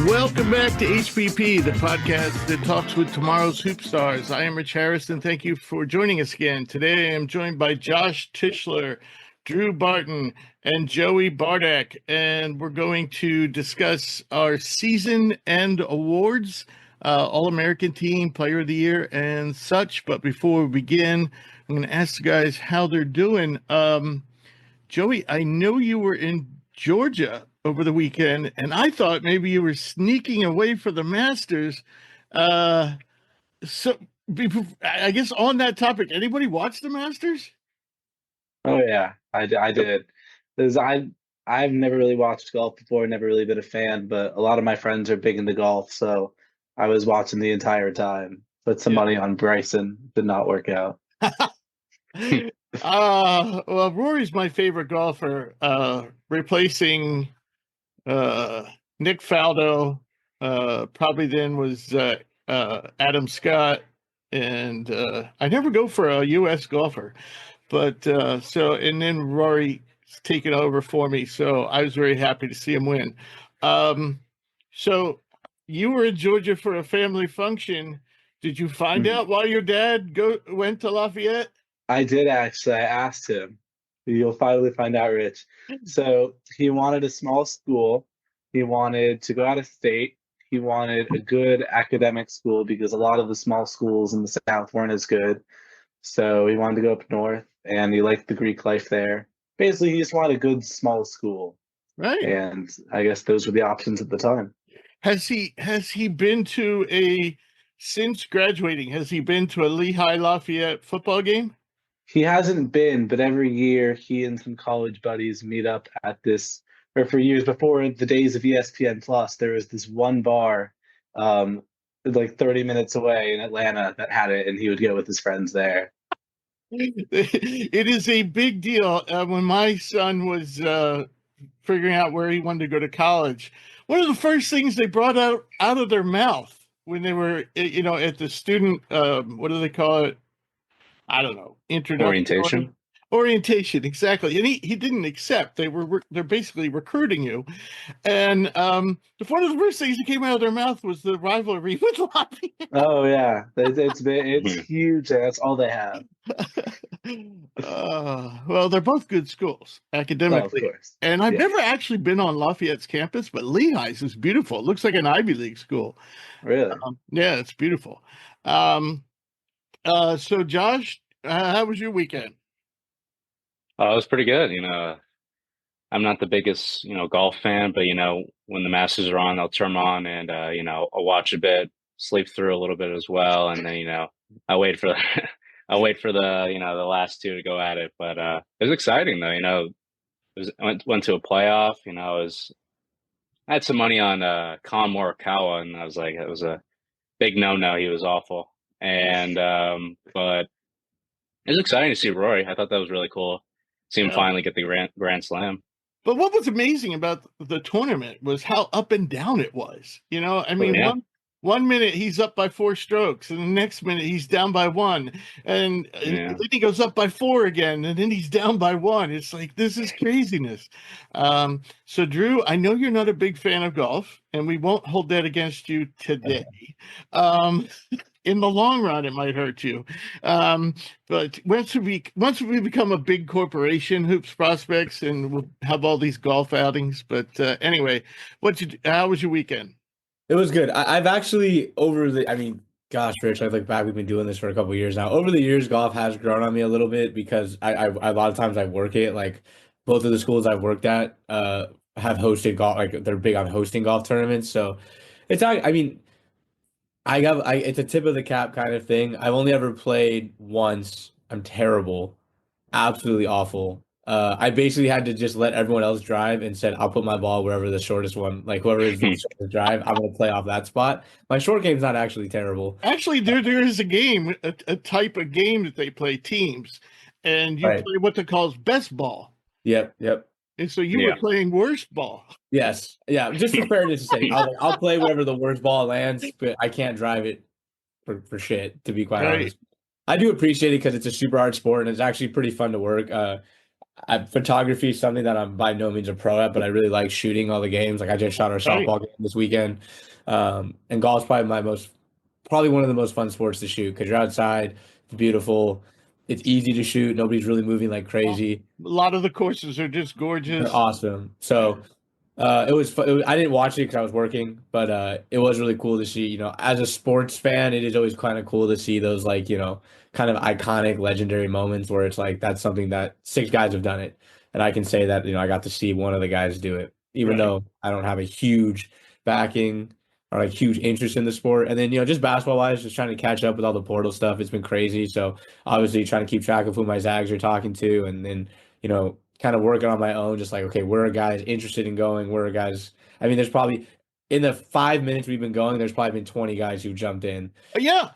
Welcome back to HPP, the podcast that talks with tomorrow's hoop stars. I am Rich Harrison. Thank you for joining us again. Today I am joined by Josh Tischler, Drew Barton, and Joey Bardak, and we're going to discuss our season end awards, All-American Team, Player of the Year, and such. But before we begin, I'm going to ask the guys how they're doing. Joey, I know you were in Georgia over the weekend, and I thought maybe you were sneaking away for the Masters. So, I guess on that topic, anybody watch the Masters? Oh yeah, I did. Because I've never really watched golf before, never really been a fan, but a lot of my friends are big into golf, so I was watching the entire time. Put some money on Bryson, did not work out. Well, Rory's my favorite golfer, replacing Nick Faldo. Probably then was Adam Scott, and I never go for a U.S. golfer, but and then Rory's taken over for me, so I was very happy to see him win. So you were in Georgia for a family function. Did you find out why your dad went to Lafayette? I did actually. I asked him. You'll finally find out, Rich. So he wanted a small school. He wanted to go out of state. He wanted a good academic school because a lot of the small schools in the South weren't as good. So he wanted to go up north, and he liked the Greek life there. Basically, he just wanted a good small school. Right. And I guess those were the options at the time. Has he been to since graduating, has he been to a Lehigh Lafayette football game? He hasn't been, but every year he and some college buddies meet up at this, or for years before the days of ESPN Plus, there was this one bar like 30 minutes away in Atlanta that had it, and he would go with his friends there. It is a big deal. When my son was figuring out where he wanted to go to college, one of the first things they brought out of their mouth when they were, at the student, what do they call it? I don't know. Orientation, exactly. And he didn't accept. They're basically recruiting you. And one of the first things that came out of their mouth was the rivalry with Lafayette. Oh yeah, it's huge. That's all they have. Well, they're both good schools academically. Oh, of course. And I've never actually been on Lafayette's campus, but Lehigh's is beautiful. It looks like an Ivy League school. Really? Yeah, it's beautiful. So Josh, how was your weekend? It was pretty good. I'm not the biggest, golf fan, but when the Masters are on, I'll turn them on and I'll watch a bit, sleep through a little bit as well, and then I wait for the I wait for the last two to go at it. But it was exciting though. Went to a playoff. I had some money on Colin Morikawa, and I was like, it was a big no. He was awful, and but it was exciting to see Rory. I thought that was really cool. See him finally get the Grand Slam. But what was amazing about the tournament was how up and down it was. One minute he's up by 4 strokes, and the next minute he's down by 1, and then he goes up by 4 again, and then he's down by 1. It's like, this is craziness. So Drew, I know you're not a big fan of golf, and we won't hold that against you today. In the long run, it might hurt you. But once we become a big corporation, Hoops Prospects, and we'll have all these golf outings. But anyway, how was your weekend? It was good. I've actually gosh, Rich, I look back, we've been doing this for a couple of years now. Over the years, golf has grown on me a little bit because I a lot of times I work it. Like both of the schools I've worked at have hosted golf, like they're big on hosting golf tournaments. So it's it's a tip of the cap kind of thing. I've only ever played once. I'm terrible, absolutely awful. I basically had to just let everyone else drive and said, I'll put my ball wherever the shortest one, like whoever is the shortest drive, I'm going to play off that spot. My short game's not actually terrible. Actually, there is a game, a type of game that they play teams, and you play what they call best ball. Yep. And so you were playing worst ball. Yes. Yeah. Just for fairness' sake, I'll play wherever the worst ball lands, but I can't drive it for shit, to be quite honest. I do appreciate it because it's a super hard sport and it's actually pretty fun to work. Photography is something that I'm by no means a pro at, but I really like shooting all the games. Like I just shot our Right. softball game this weekend. And golf's probably one of the most fun sports to shoot because you're outside, it's beautiful, it's easy to shoot, nobody's really moving like crazy. A lot of the courses are just They're gorgeous. awesome. So it was fun. I didn't watch it because I was working, but it was really cool to see. As a sports fan, it is always kind of cool to see those like kind of iconic, legendary moments where it's like that's something that six guys have done it, and I can say that I got to see one of the guys do it, even Right. though I don't have a huge backing or like huge interest in the sport. And then just basketball wise, just trying to catch up with all the portal stuff. It's been crazy. So obviously trying to keep track of who my Zags are talking to, and then kind of working on my own, just like, okay, where are guys interested in going? Where are guys? I mean, there's probably in the 5 minutes we've been going, there's probably been 20 guys who jumped in. Yeah.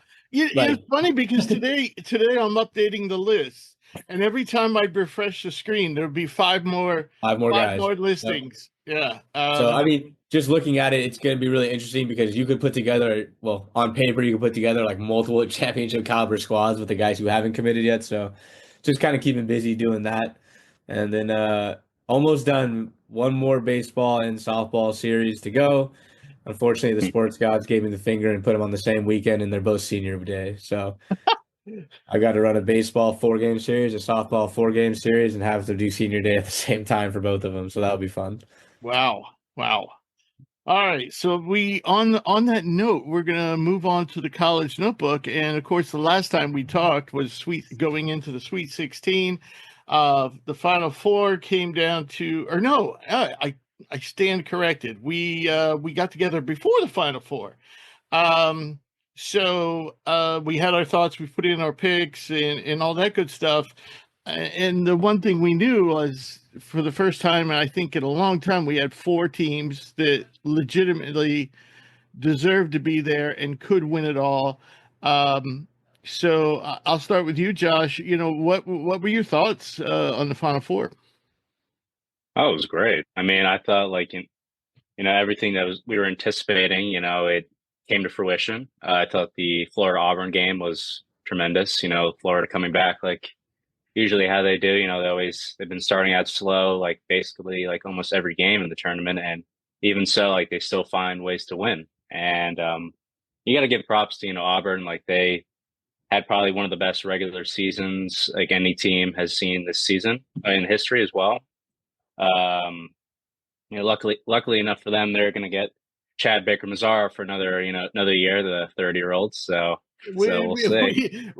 Like, It's funny because today I'm updating the list, and every time I'd refresh the screen, there would be five more guys. listings. Yep. Yeah. So, I mean, just looking at it, it's going to be really interesting because you could put together, well, on paper, you could put together like multiple championship caliber squads with the guys who haven't committed yet. So, just kind of keeping busy doing that. And then almost done one more baseball and softball series to go. Unfortunately, the sports gods gave me the finger and put them on the same weekend, and they're both senior day. So I got to run a baseball 4-game series, a softball 4-game series, and have to do senior day at the same time for both of them. So that'll be fun. Wow. All right. So on that note, we're gonna move on to the college notebook. And of course, the last time we talked was going into the Sweet 16. The Final Four came down to, or no, I stand corrected. We got together before the Final Four. So we had our thoughts, we put in our picks and all that good stuff. And the one thing we knew was, for the first time, I think in a long time, we had four teams that legitimately deserved to be there and could win it all. So I'll start with you, Josh. What were your thoughts on the Final Four? Oh, it was great. I mean, I thought like everything that we were anticipating, it came to fruition. I thought the Florida Auburn game was tremendous. Florida coming back like usually how they do. They've been starting out slow, like basically like almost every game in the tournament, and even so, like they still find ways to win. And you got to give props to Auburn. Like they had probably one of the best regular seasons like any team has seen this season in history as well. Luckily enough for them, they're going to get Chad Baker-Mazara for another year, the 30-year-old. So we'll see.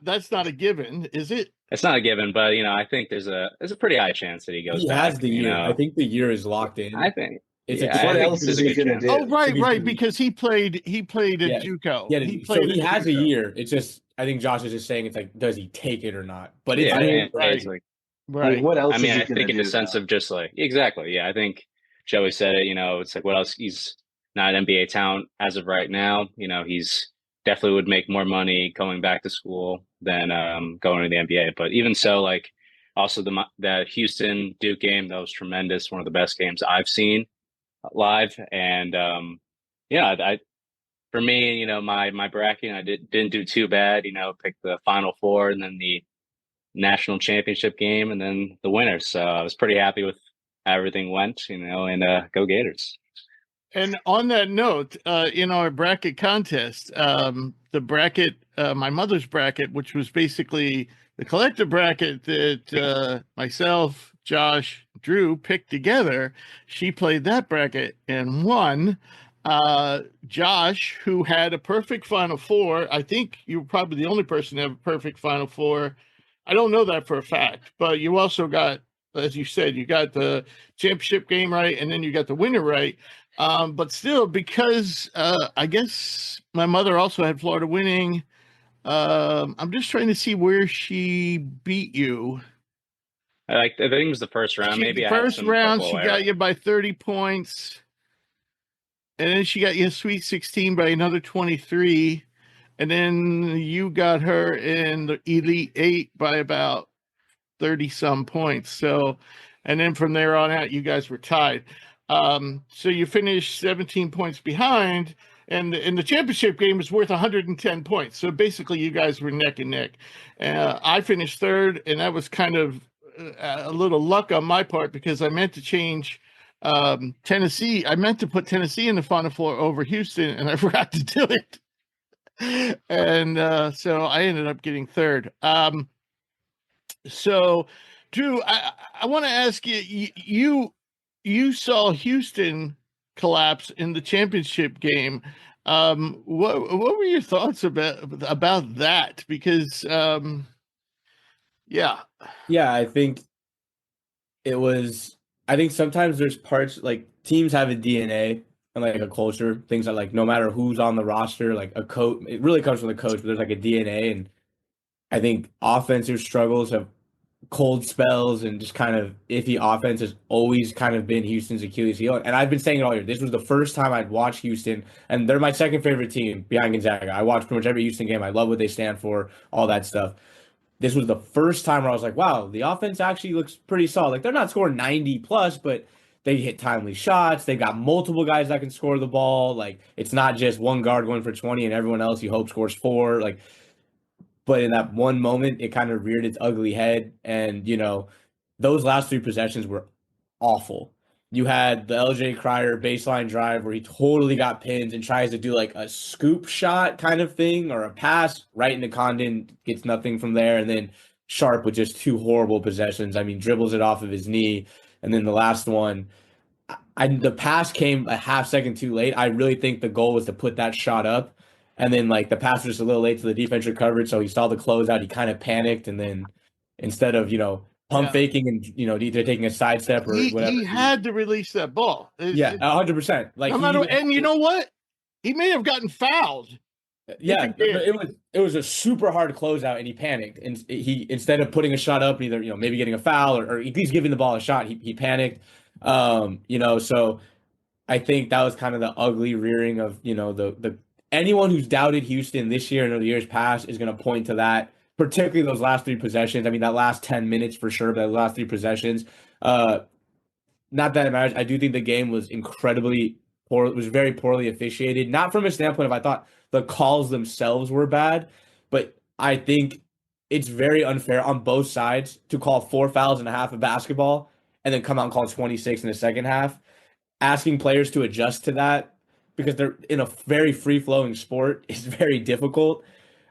That's not a given, is it? It's not a given, but I think there's a pretty high chance that he goes back. He has the year. I think the year is locked in. I think. What else is he gonna do? Oh, right, because he played at JUCO. Yeah, so he has a year. It's just, I think Josh is just saying, it's like, does he take it or not? But it's right. Like, what else? I mean, I think in the sense of just like exactly, yeah. I think Joey said it. It's like what else? He's not an NBA talent as of right now. He's definitely would make more money going back to school than going to the NBA. But even so, like also the Houston Duke game, that was tremendous. One of the best games I've seen live. And for me, my bracket, I didn't do too bad. Picked the Final Four and then the national championship game and then the winners. So I was pretty happy with how everything went, and go Gators. And on that note, in our bracket contest, the bracket, my mother's bracket, which was basically the collective bracket that myself, Josh, Drew picked together, she played that bracket and won. Josh, who had a perfect Final Four, I think you were probably the only person to have a perfect Final Four. I don't know that for a fact, but you also got, as you said, you got the championship game right, and then you got the winner right. But still, because I guess my mother also had Florida winning, I'm just trying to see where she beat you. I think it was the first round. Maybe first round, she got you by 30 points. And then she got you a Sweet 16 by another 23. And then you got her in the Elite 8 by about 30-some points. So, and then from there on out, you guys were tied. So you finished 17 points behind. and the championship game was worth 110 points. So basically, you guys were neck and neck. I finished third, and that was kind of a little luck on my part because I meant to change Tennessee. I meant to put Tennessee in the Final Four over Houston, and I forgot to do it. And so I ended up getting third. So, Drew, I want to ask you, you saw Houston collapse in the championship game. What were your thoughts about that? Because yeah, I think it was. I think sometimes there's parts like teams have a DNA and like a culture, things that like no matter who's on the roster, like a coach, it really comes from the coach, but there's like a DNA. And I think offensive struggles have cold spells and just kind of iffy offense has always kind of been Houston's Achilles heel. And I've been saying it all year. This was the first time I'd watched Houston, and they're my second favorite team behind Gonzaga. I watch pretty much every Houston game. I love what they stand for, all that stuff. This was the first time where I was like, wow, the offense actually looks pretty solid. Like they're not scoring 90 plus, but they hit timely shots. They got multiple guys that can score the ball. Like it's not just one guard going for 20 and everyone else you hope scores 4. Like, but in that one moment, it kind of reared its ugly head. And, those last 3 possessions were awful. You had the LJ Cryer baseline drive where he totally got pins and tries to do like a scoop shot kind of thing or a pass right into Condon, gets nothing from there. And then Sharp with just 2 horrible possessions. I mean, dribbles it off of his knee. And then the last one, the pass came a half second too late. I really think the goal was to put that shot up. And then like the pass was just a little late to the defense recovered. So he saw the closeout. He kind of panicked. And then instead of, pump faking and either taking a sidestep or whatever. He had to release that ball. 100%. Like no matter, and you know what? He may have gotten fouled. Yeah, it was a super hard closeout, and he panicked. And he instead of putting a shot up, either maybe getting a foul or at least giving the ball a shot, he panicked. So I think that was kind of the ugly rearing of the anyone who's doubted Houston this year and the years past is going to point to that. Particularly those last 3 possessions. I mean, that last 10 minutes for sure, but the last 3 possessions. Not that it matters. I do think the game was incredibly poor. It was very poorly officiated. Not from a standpoint of I thought the calls themselves were bad, but I think it's very unfair on both sides to call 4 fouls and a half of basketball and then come out and call 26 in the second half. Asking players to adjust to that because they're in a very free-flowing sport is very difficult.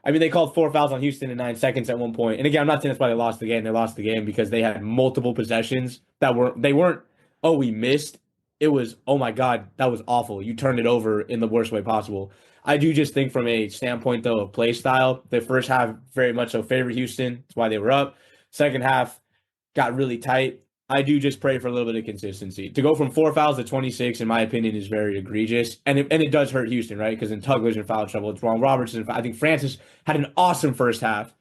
I mean, they called 4 fouls on Houston in 9 seconds at one point. And again, I'm not saying that's why they lost the game. They lost the game because they had multiple possessions that weren't, oh, we missed. It was, oh my God, that was awful. You turned it over in the worst way possible. I do just think from a standpoint, though, of play style, the first half very much so favored Houston. That's why they were up. Second half got really tight. I do just pray for a little bit of consistency. To go from 4 fouls to 26, in my opinion, is very egregious. And it does hurt Houston, right? Because then Tug was in foul trouble. It's Ron Robertson. I think Francis had an awesome first half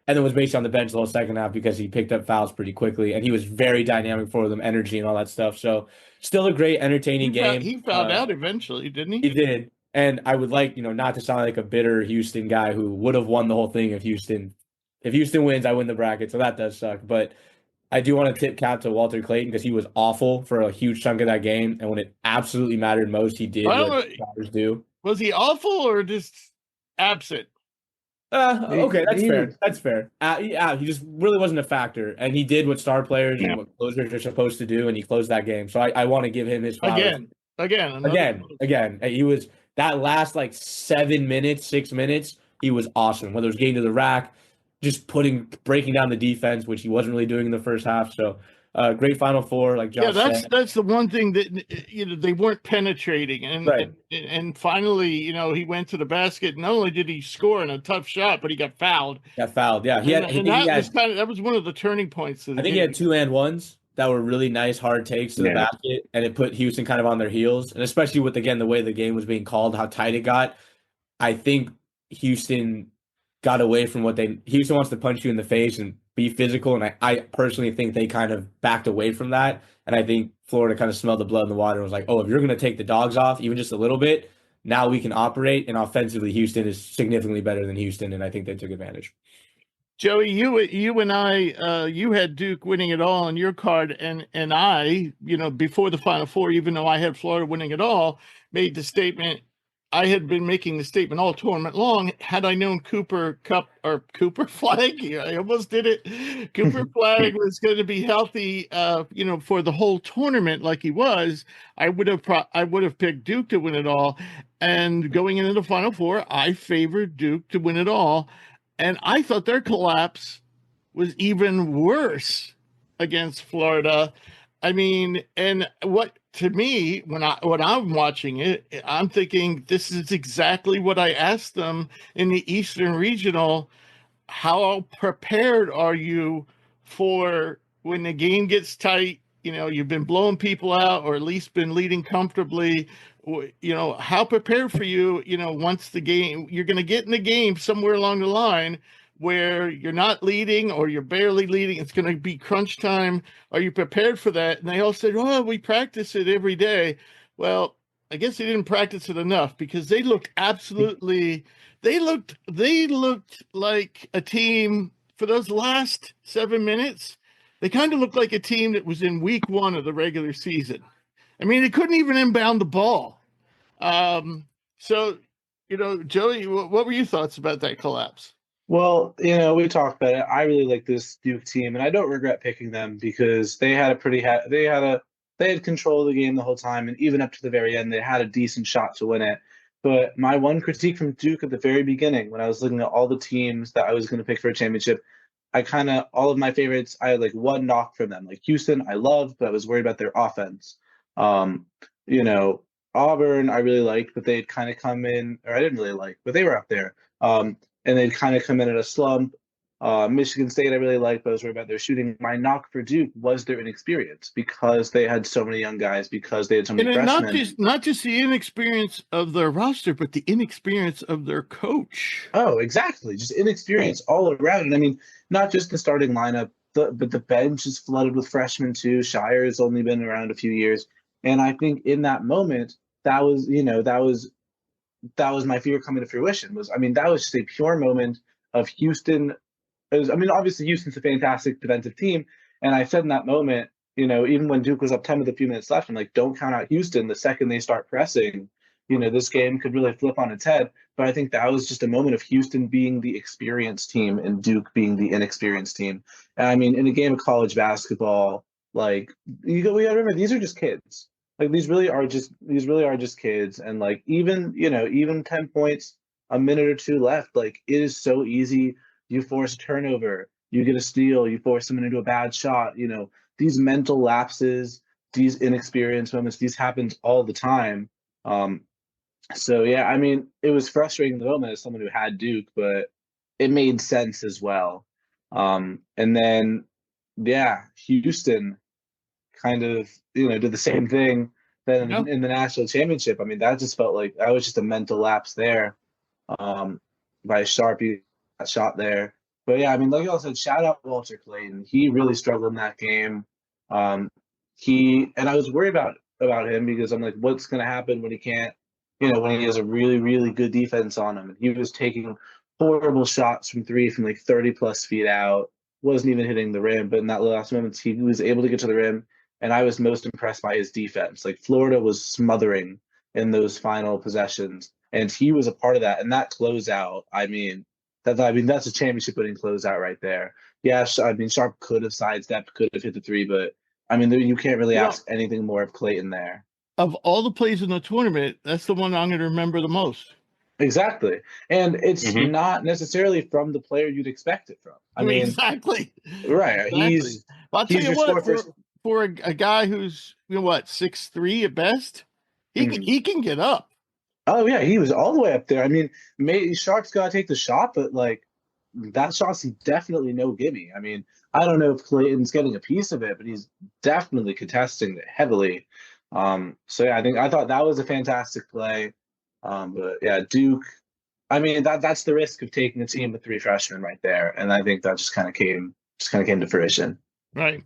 and then was basically on the bench the whole second half because he picked up fouls pretty quickly. And he was very dynamic for them, energy and all that stuff. So still a great, entertaining game. He found out eventually, didn't he? He did. And I would like, not to sound like a bitter Houston guy who would have won the whole thing if Houston wins, I win the bracket. So that does suck. But I do want to tip cap to Walter Clayton because he was awful for a huge chunk of that game. And when it absolutely mattered most, he did what starters do. Was he awful or just absent? Okay, that's fair. That's fair. Yeah, he just really wasn't a factor. And he did what star players and what closers are supposed to do, and he closed that game. So I want to give him his flowers. Again. He was that last 7 minutes, 6 minutes, he was awesome. Whether it was getting to the rack, just breaking down the defense, which he wasn't really doing in the first half. So great Final Four, like Josh said. That's the one thing that they weren't penetrating, and finally, he went to the basket. Not only did he score in a tough shot, but he got fouled. Yeah. That was one of the turning points. I think he had 2 and 1s that were really nice hard takes to the basket, and it put Houston kind of on their heels. And especially with the way the game was being called, how tight it got. I think Houston got away from Houston wants to punch you in the face and be physical. And I personally think they kind of backed away from that. And I think Florida kind of smelled the blood in the water and was like, oh, if you're going to take the dogs off, even just a little bit, now we can operate. And offensively, Houston is significantly better than Houston. And I think they took advantage. Joey, you and I, you had Duke winning it all on your card. And I, before the Final Four, even though I had Florida winning it all, made the statement, I had been making the statement all tournament long. Had I known Cooper Flag, yeah, I almost did it. Cooper Flag was going to be healthy, for the whole tournament, like he was. I would have picked Duke to win it all. And going into the Final Four, I favored Duke to win it all. And I thought their collapse was even worse against Florida. I mean, and what to me, when I'm watching it, I'm thinking this is exactly what I asked them in the Eastern Regional. How prepared are you for when the game gets tight? You've been blowing people out, or at least been leading comfortably. How prepared for you? Once the game, you're going to get in the game somewhere along the line where you're not leading or you're barely leading. It's going to be crunch time. Are you prepared for that? And they all said, "Oh, we practice it every day." Well, I guess they didn't practice it enough, because they looked absolutely. They looked like a team for those last 7 minutes. They kind of looked like a team that was in week 1 of the regular season. I mean, they couldn't even inbound the ball. So, Joey, what were your thoughts about that collapse? Well, we talked about it. I really like this Duke team, and I don't regret picking them because they had they had control of the game the whole time, and even up to the very end, they had a decent shot to win it. But my one critique from Duke at the very beginning, when I was looking at all the teams that I was going to pick for a championship, all of my favorites, I had like one knock from them. Like Houston, I loved, but I was worried about their offense. Um, you know, Auburn, I really liked, but they'd kind of come in, or I didn't really like, but they were up there. And they'd kind of come in at a slump. Michigan State, I really liked, but I was worried about their shooting. My knock for Duke was their inexperience, because they had so many young guys, because they had so many freshmen. Not just the inexperience of their roster, but the inexperience of their coach. Oh, exactly. Just inexperience all around. And I mean, not just the starting lineup, but the bench is flooded with freshmen too. Shire's only been around a few years. And I think in that moment, that was my fear coming to fruition. That was just a pure moment of Houston. Obviously Houston's a fantastic defensive team. And I said in that moment, even when Duke was up 10 with a few minutes left, I'm like, don't count out Houston. The second they start pressing, this game could really flip on its head. But I think that was just a moment of Houston being the experienced team and Duke being the inexperienced team. And I mean, in a game of college basketball, we gotta remember, these are just kids. Like these really are just kids. And like, even 10 points, a minute or two left, like it is so easy. You force a turnover, you get a steal, you force someone into a bad shot. These mental lapses, these inexperienced moments, these happens all the time. So yeah, I mean, it was frustrating in the moment as someone who had Duke, but it made sense as well. And then, yeah, Houston kind of, did the same thing then in the national championship. I mean, that just felt like that was just a mental lapse there, by Sharpie, that shot there. But yeah, I mean, like y'all said, shout out Walter Clayton. He really struggled in that game. And I was worried about him, because I'm like, what's going to happen when he can't, when he has a really, really good defense on him. And he was taking horrible shots from three from like 30 plus feet out, wasn't even hitting the rim. But in that last moments, he was able to get to the rim. And I was most impressed by his defense. Like Florida was smothering in those final possessions, and he was a part of that. And that closeout, that's a championship winning closeout right there. Yeah, Sharp could have sidestepped, could have hit the three, but I mean, you can't really ask anything more of Clayton there. Of all the plays in the tournament, that's the one I'm going to remember the most. Exactly. And it's not necessarily from the player you'd expect it from. I mean, exactly. Right. Exactly. I'll tell you what, for a guy who's 6'3" at best, he can get up. Oh yeah, he was all the way up there. I mean, Sharp's got to take the shot, but like that shot's definitely no gimme. I mean, I don't know if Clayton's getting a piece of it, but he's definitely contesting it heavily. So yeah, I thought that was a fantastic play. But yeah, Duke, I mean, that's the risk of taking a team with three freshmen right there. And I think that just kind of came to fruition. Right.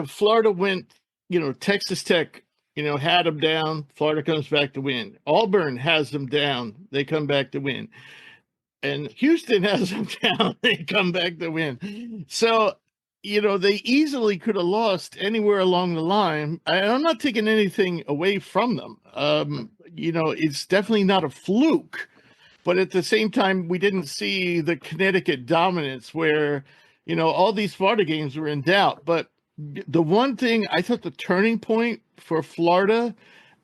Florida went, Texas Tech, had them down. Florida comes back to win. Auburn has them down. They come back to win. And Houston has them down. They come back to win. So they easily could have lost anywhere along the line. I'm not taking anything away from them. It's definitely not a fluke, but at the same time, we didn't see the Connecticut dominance where, all these Florida games were in doubt. But the one thing I thought the turning point for Florida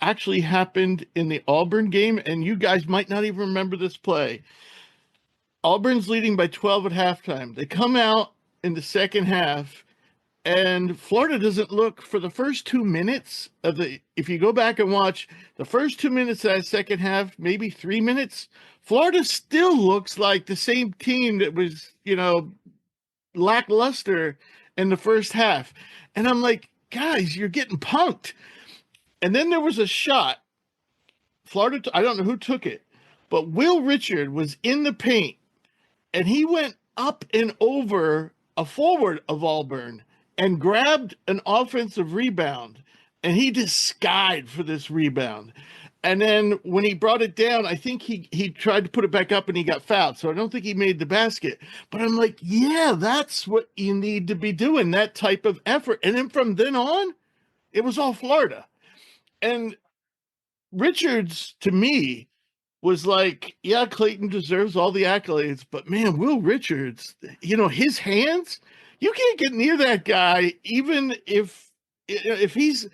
actually happened in the Auburn game, and you guys might not even remember this play. Auburn's leading by 12 at halftime. They come out in the second half, and Florida doesn't look for the first 2 minutes if you go back and watch the first 2 minutes of that second half, maybe 3 minutes, Florida still looks like the same team that was, lackluster in the first half. And I'm like, guys, you're getting punked. And then there was a shot. Florida, I don't know who took it, but Will Richard was in the paint, and he went up and over a forward of Auburn and grabbed an offensive rebound, and he just skied for this rebound. And then when he brought it down, I think he tried to put it back up and he got fouled. So I don't think he made the basket. But I'm like, yeah, that's what you need to be doing, that type of effort. And then from then on, it was all Florida. And Richards, to me, was like, yeah, Clayton deserves all the accolades, but man, Will Richards, his hands, you can't get near that guy, even if he's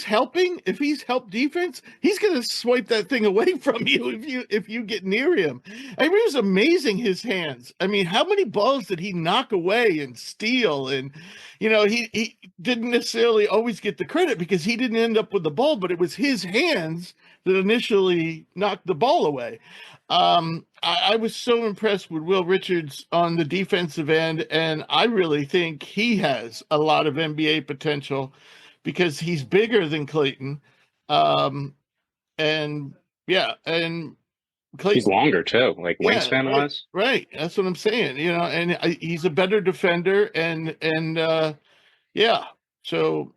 helping, if he's help defense, he's gonna swipe that thing away from you if you get near him. I mean, it was amazing, his hands. I mean, how many balls did he knock away and steal? And he didn't necessarily always get the credit because he didn't end up with the ball, but it was his hands that initially knocked the ball away. I was so impressed with Will Richards on the defensive end, and I really think he has a lot of NBA potential because he's bigger than Clayton. And Clayton, he's longer too, like wingspan wise. Right. That's what I'm saying, and he's a better defender and yeah. So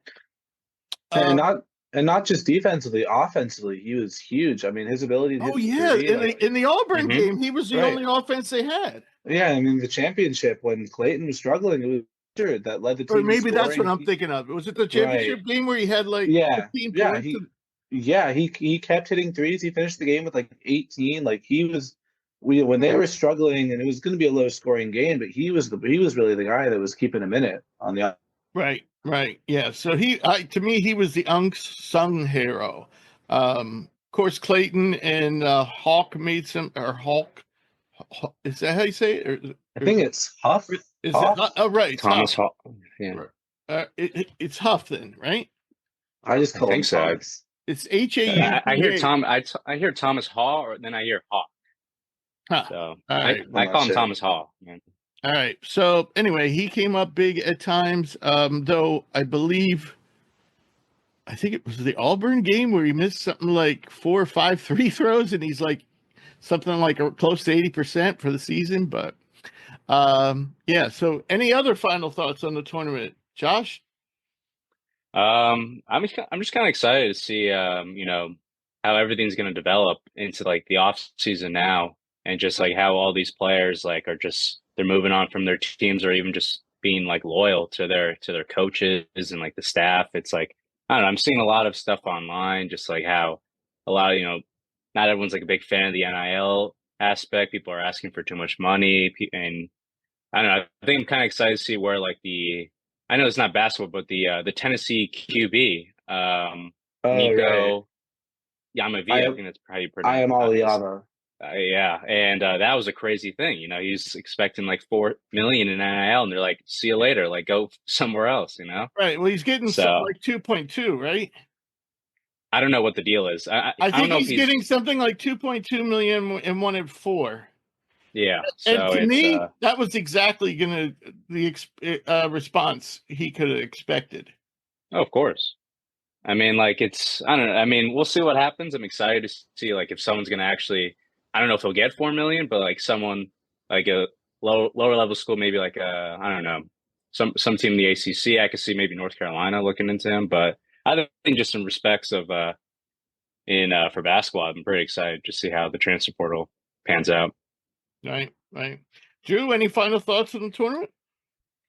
and not just defensively, offensively, he was huge. I mean, his ability to hit three, in the Auburn game, he was the only offense they had. Yeah, I mean, the championship, when Clayton was struggling, it was Richard that led the team. Or maybe that's what I'm thinking of. Was it the championship game where he had like 15 points? He kept hitting threes. He finished the game with like 18. Like when they were struggling, and it was going to be a low scoring game, but he was really the guy that was keeping him in it on the. Right. Yeah. So to me, he was the unsung hero. Of course, Clayton and Hawk made some, or Hawk. Is that how you say it? I think it's Huff. Is Huff? It? Oh, right. Thomas Huff. Yeah. It's Huff then, right? I just call him so. It's H-A-U. I hear I hear Thomas Haw, or then I hear Hawk. Huh. So I call him Thomas Haw. Man. All right. So anyway, he came up big at times, though I think it was the Auburn game where he missed something like 4 or 5 free throws, and he's like something like close to 80% for the season. But yeah. So any other final thoughts on the tournament, Josh? I'm just kind of excited to see how everything's going to develop into like the off season now, and just like how all these players like are just. They're moving on from their teams, or even just being like loyal to their coaches and like the staff. It's like, I don't know, I'm seeing a lot of stuff online, just like how a lot of, not everyone's like a big fan of the NIL aspect. People are asking for too much money. And I don't know, I think I'm kind of excited to see where like I know it's not basketball, but the Tennessee QB, Nico Yamavi, I think that's how you pronounce it. Iamaleava. Yeah, and that was a crazy thing. He's expecting like $4 million in NIL, and they're like, "See you later. Like, go somewhere else." Right. Well, he's getting something like 2.2, right? I don't know what the deal is. I think he's getting something like 2.2 million and wanted 4. Yeah. So and to me, that was exactly the response he could have expected. Oh, of course. I mean, like I don't know. I mean, we'll see what happens. I'm excited to see like if someone's going to actually. I don't know if he'll get 4 million, but like someone like a lower level school, maybe like I don't know, some team in the ACC. I could see maybe North Carolina looking into him, but I think just in respects of for basketball, I'm pretty excited to see how the transfer portal pans out. Right. Drew, any final thoughts on the tournament?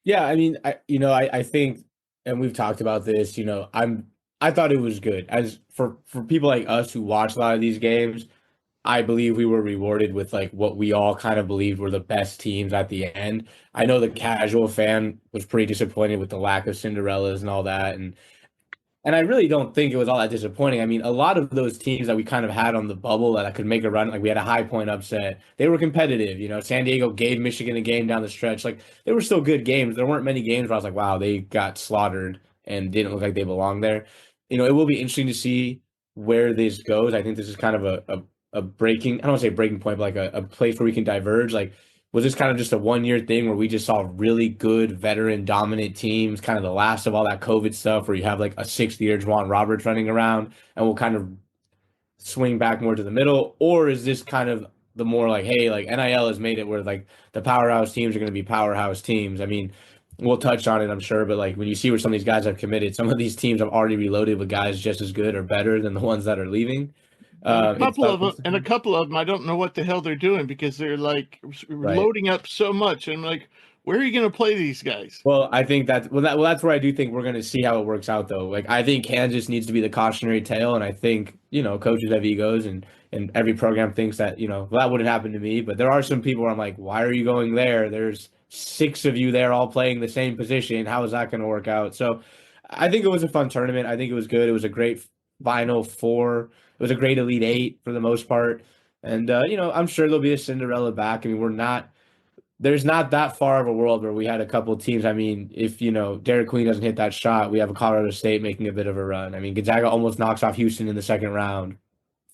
Yeah, I mean, I think, and we've talked about this, I thought it was good. As for people like us who watch a lot of these games, I believe we were rewarded with like what we all kind of believed were the best teams at the end. I know the casual fan was pretty disappointed with the lack of Cinderellas and all that, and I really don't think it was all that disappointing. I mean, a lot of those teams that we kind of had on the bubble that I could make a run, like we had a High Point upset, they were competitive. San Diego gave Michigan a game down the stretch. Like they were still good games. There weren't many games where I was like, wow, they got slaughtered and didn't look like they belonged there. It will be interesting to see where this goes. I think this is kind of a breaking, I don't want to say breaking point, but like a place where we can diverge. Like, was this kind of just a 1 year thing where we just saw really good veteran dominant teams, kind of the last of all that COVID stuff where you have like a 6th year Juwan Roberts running around and we'll kind of swing back more to the middle? Or is this kind of the more like, hey, like NIL has made it where like the powerhouse teams are going to be powerhouse teams? I mean, we'll touch on it, I'm sure, but like when you see where some of these guys have committed, some of these teams have already reloaded with guys just as good or better than the ones that are leaving. And It's a couple of them, I don't know what the hell they're doing because they're like right. loading up so much. And like, where are you going to play these guys? Well, I think that's where I do think we're going to see how it works out, though. Like, I think Kansas needs to be the cautionary tale, and I think coaches have egos, and every program thinks that well, that wouldn't happen to me. But there are some people where I'm like, why are you going there? There's 6 of you there all playing the same position. How is that going to work out? So, I think it was a fun tournament. I think it was good. It was a great Final Four. It was a great Elite Eight for the most part, and I'm sure there'll be a Cinderella back. I mean, there's not that far of a world where we had a couple of teams. I mean, if Derek Queen doesn't hit that shot, we have a Colorado State making a bit of a run. I mean, Gonzaga almost knocks off Houston in the second round.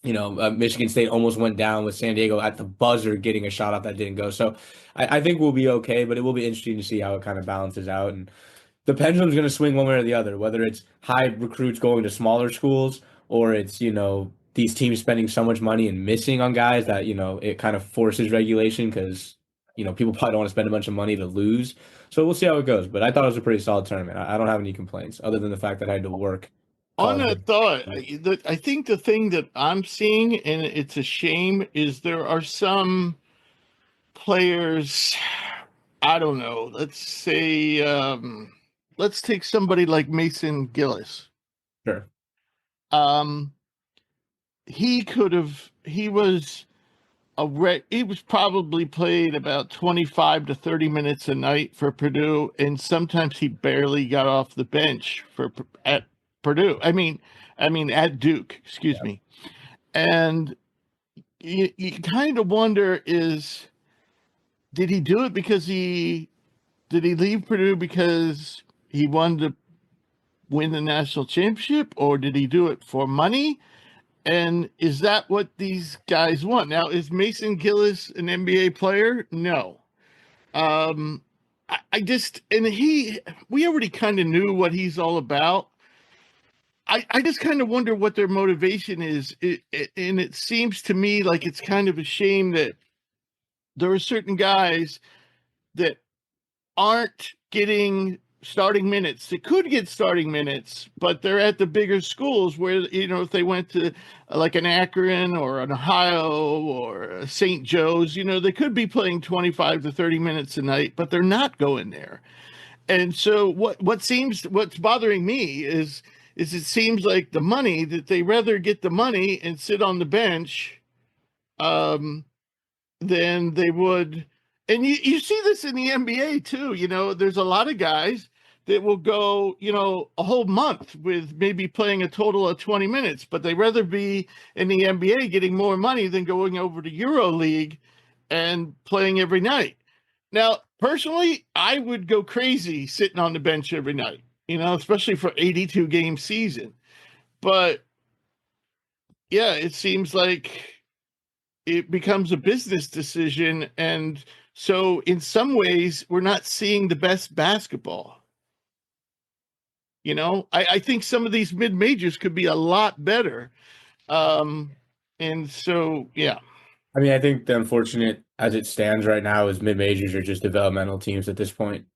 Michigan State almost went down with San Diego at the buzzer getting a shot off that didn't go. So I think we'll be okay, but it will be interesting to see how it kind of balances out. And the pendulum's going to swing one way or the other, whether it's high recruits going to smaller schools or it's, these teams spending so much money and missing on guys that, it kind of forces regulation because, people probably don't want to spend a bunch of money to lose. So we'll see how it goes. But I thought it was a pretty solid tournament. I don't have any complaints other than the fact that I had to work. On that thought, I think the thing that I'm seeing, and it's a shame, is there are some players, I don't know, let's say, let's take somebody like Mason Gillis. Sure. He was probably played about 25 to 30 minutes a night for Purdue, and sometimes he barely got off the bench at Purdue. I mean at Duke, excuse me. And you kind of wonder did he do it did he leave Purdue because he wanted to win the national championship, or did he do it for money? And is that what these guys want? Now, is Mason Gillis an NBA player? No. We already kind of knew what he's all about. I just kind of wonder what their motivation is. And it seems to me like it's kind of a shame that there are certain guys that aren't getting starting minutes. They could get starting minutes, but they're at the bigger schools where, if they went to like an Akron or an Ohio or a St. Joe's, they could be playing 25 to 30 minutes a night, but they're not going there. And so what's bothering me is it seems like the money, that they rather get the money and sit on the bench than they would. And you see this in the NBA too. There's a lot of guys that will go, a whole month with maybe playing a total of 20 minutes, but they rather be in the NBA getting more money than going over to EuroLeague and playing every night. Now, personally, I would go crazy sitting on the bench every night, especially for 82 game season. But yeah, it seems like it becomes a business decision. And so in some ways, we're not seeing the best basketball. I think some of these mid majors could be a lot better. And so, yeah. I mean, I think the unfortunate as it stands right now is mid majors are just developmental teams at this point.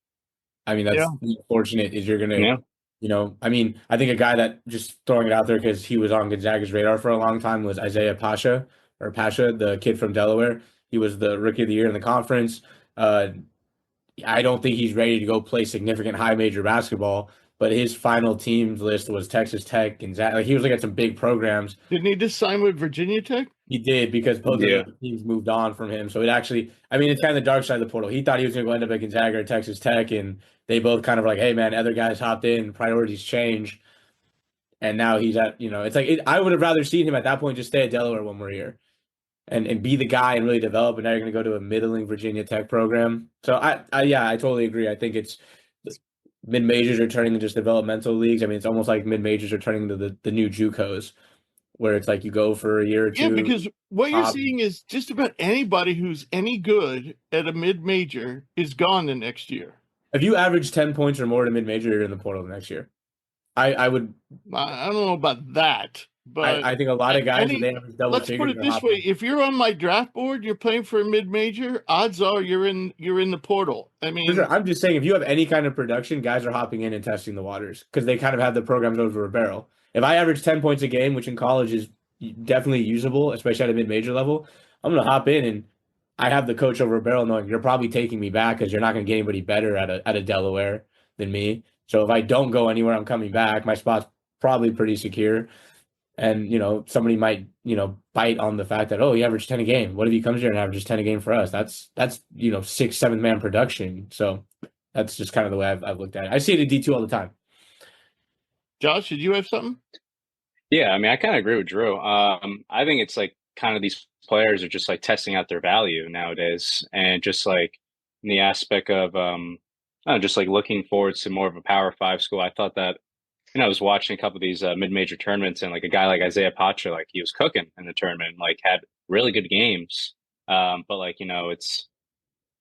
I mean, that's the unfortunate is you're going to, I mean, I think a guy that just throwing it out there because he was on Gonzaga's radar for a long time was Isaiah Pasha, the kid from Delaware. He was the rookie of the year in the conference. I don't think he's ready to go play significant high major basketball. But his final teams list was Texas Tech, Gonzaga. Like he was looking at some big programs. Didn't he just sign with Virginia Tech? He did, because both of Yeah. those teams moved on from him. So it actually, I mean, it's kind of the dark side of the portal. He thought he was going to go end up at Gonzaga or Texas Tech, and they both kind of were like, hey, man, other guys hopped in, priorities change. And now he's at, it's like, I would have rather seen him at that point just stay at Delaware one more year and be the guy and really develop. And now you're going to go to a middling Virginia Tech program. So yeah, I totally agree. I think it's mid majors are turning into just developmental leagues. I mean, it's almost like mid majors are turning into the new JUCOs, where it's like you go for a year or two. Yeah, because what you're seeing is just about anybody who's any good at a mid major is gone the next year. If you average 10 points or more to mid major, you're in the portal next year. I would. I don't know about that. But I think a lot of guys, they average double let's put it this way: if you're on my draft board, you're playing for a mid-major. Odds are you're in the portal. I mean, sure. I'm just saying, if you have any kind of production, guys are hopping in and testing the waters because they kind of have the programs over a barrel. If I average 10 points a game, which in college is definitely usable, especially at a mid-major level, I'm going to hop in, and I have the coach over a barrel, knowing you're probably taking me back because you're not going to get anybody better at a Delaware than me. So if I don't go anywhere, I'm coming back. My spot's probably pretty secure. And, somebody might, bite on the fact that, oh, he averaged 10 a game. What if he comes here and averages 10 a game for us? That's 6, 7 man production. So that's just kind of the way I've looked at it. I see it at D2 all the time. Josh, did you have something? Yeah, I mean, I kind of agree with Drew. I think it's like kind of these players are just like testing out their value nowadays, and just like in the aspect of just like looking forward to more of a Power 5 school. I thought that, I was watching a couple of these mid-major tournaments, and like a guy like Isaiah Pacha, like he was cooking in the tournament, like had really good games. But like, it's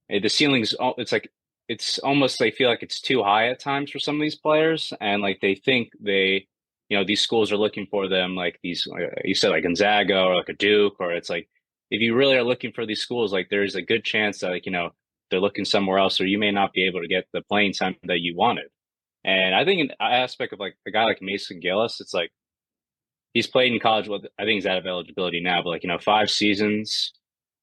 the ceiling's, it's almost, they feel like it's too high at times for some of these players. And like, they think these schools are looking for them, like these, you said like Gonzaga or like a Duke, or it's like, if you really are looking for these schools, like there's a good chance that like, they're looking somewhere else, or you may not be able to get the playing time that you wanted. And I think an aspect of like a guy like Mason Gillis, it's like he's played in college. Well, I think he's out of eligibility now, but like, 5 seasons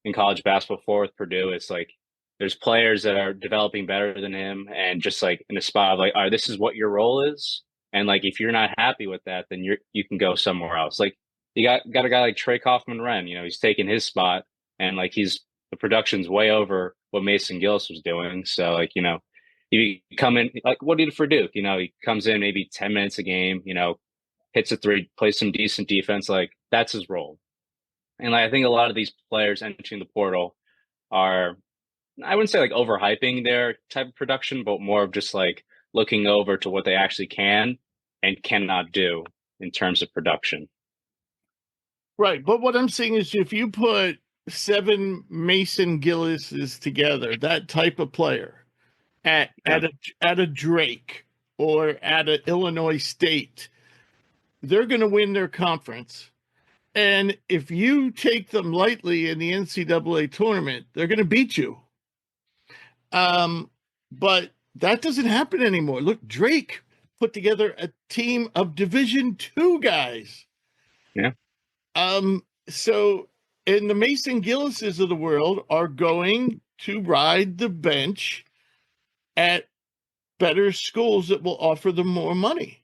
in college basketball, 4 with Purdue. It's like there's players that are developing better than him, and just like in a spot of like, all right, this is what your role is. And like, if you're not happy with that, then you can go somewhere else. Like you got a guy like Trey Kaufman-Renn, he's taking his spot, and like the production's way over what Mason Gillis was doing. So like, you come in, like what he did for Duke, he comes in maybe 10 minutes a game, hits a 3, plays some decent defense. Like that's his role. And like, I think a lot of these players entering the portal are, I wouldn't say like overhyping their type of production, but more of just like looking over to what they actually can and cannot do in terms of production. Right. But what I'm saying is, if you put 7 Mason Gillises together, that type of player, at a Drake or at an Illinois State, they're going to win their conference. And if you take them lightly in the NCAA tournament, they're going to beat you. But that doesn't happen anymore. Look, Drake put together a team of Division II guys. Yeah. So, and the Mason Gillises of the world are going to ride the bench at better schools that will offer them more money.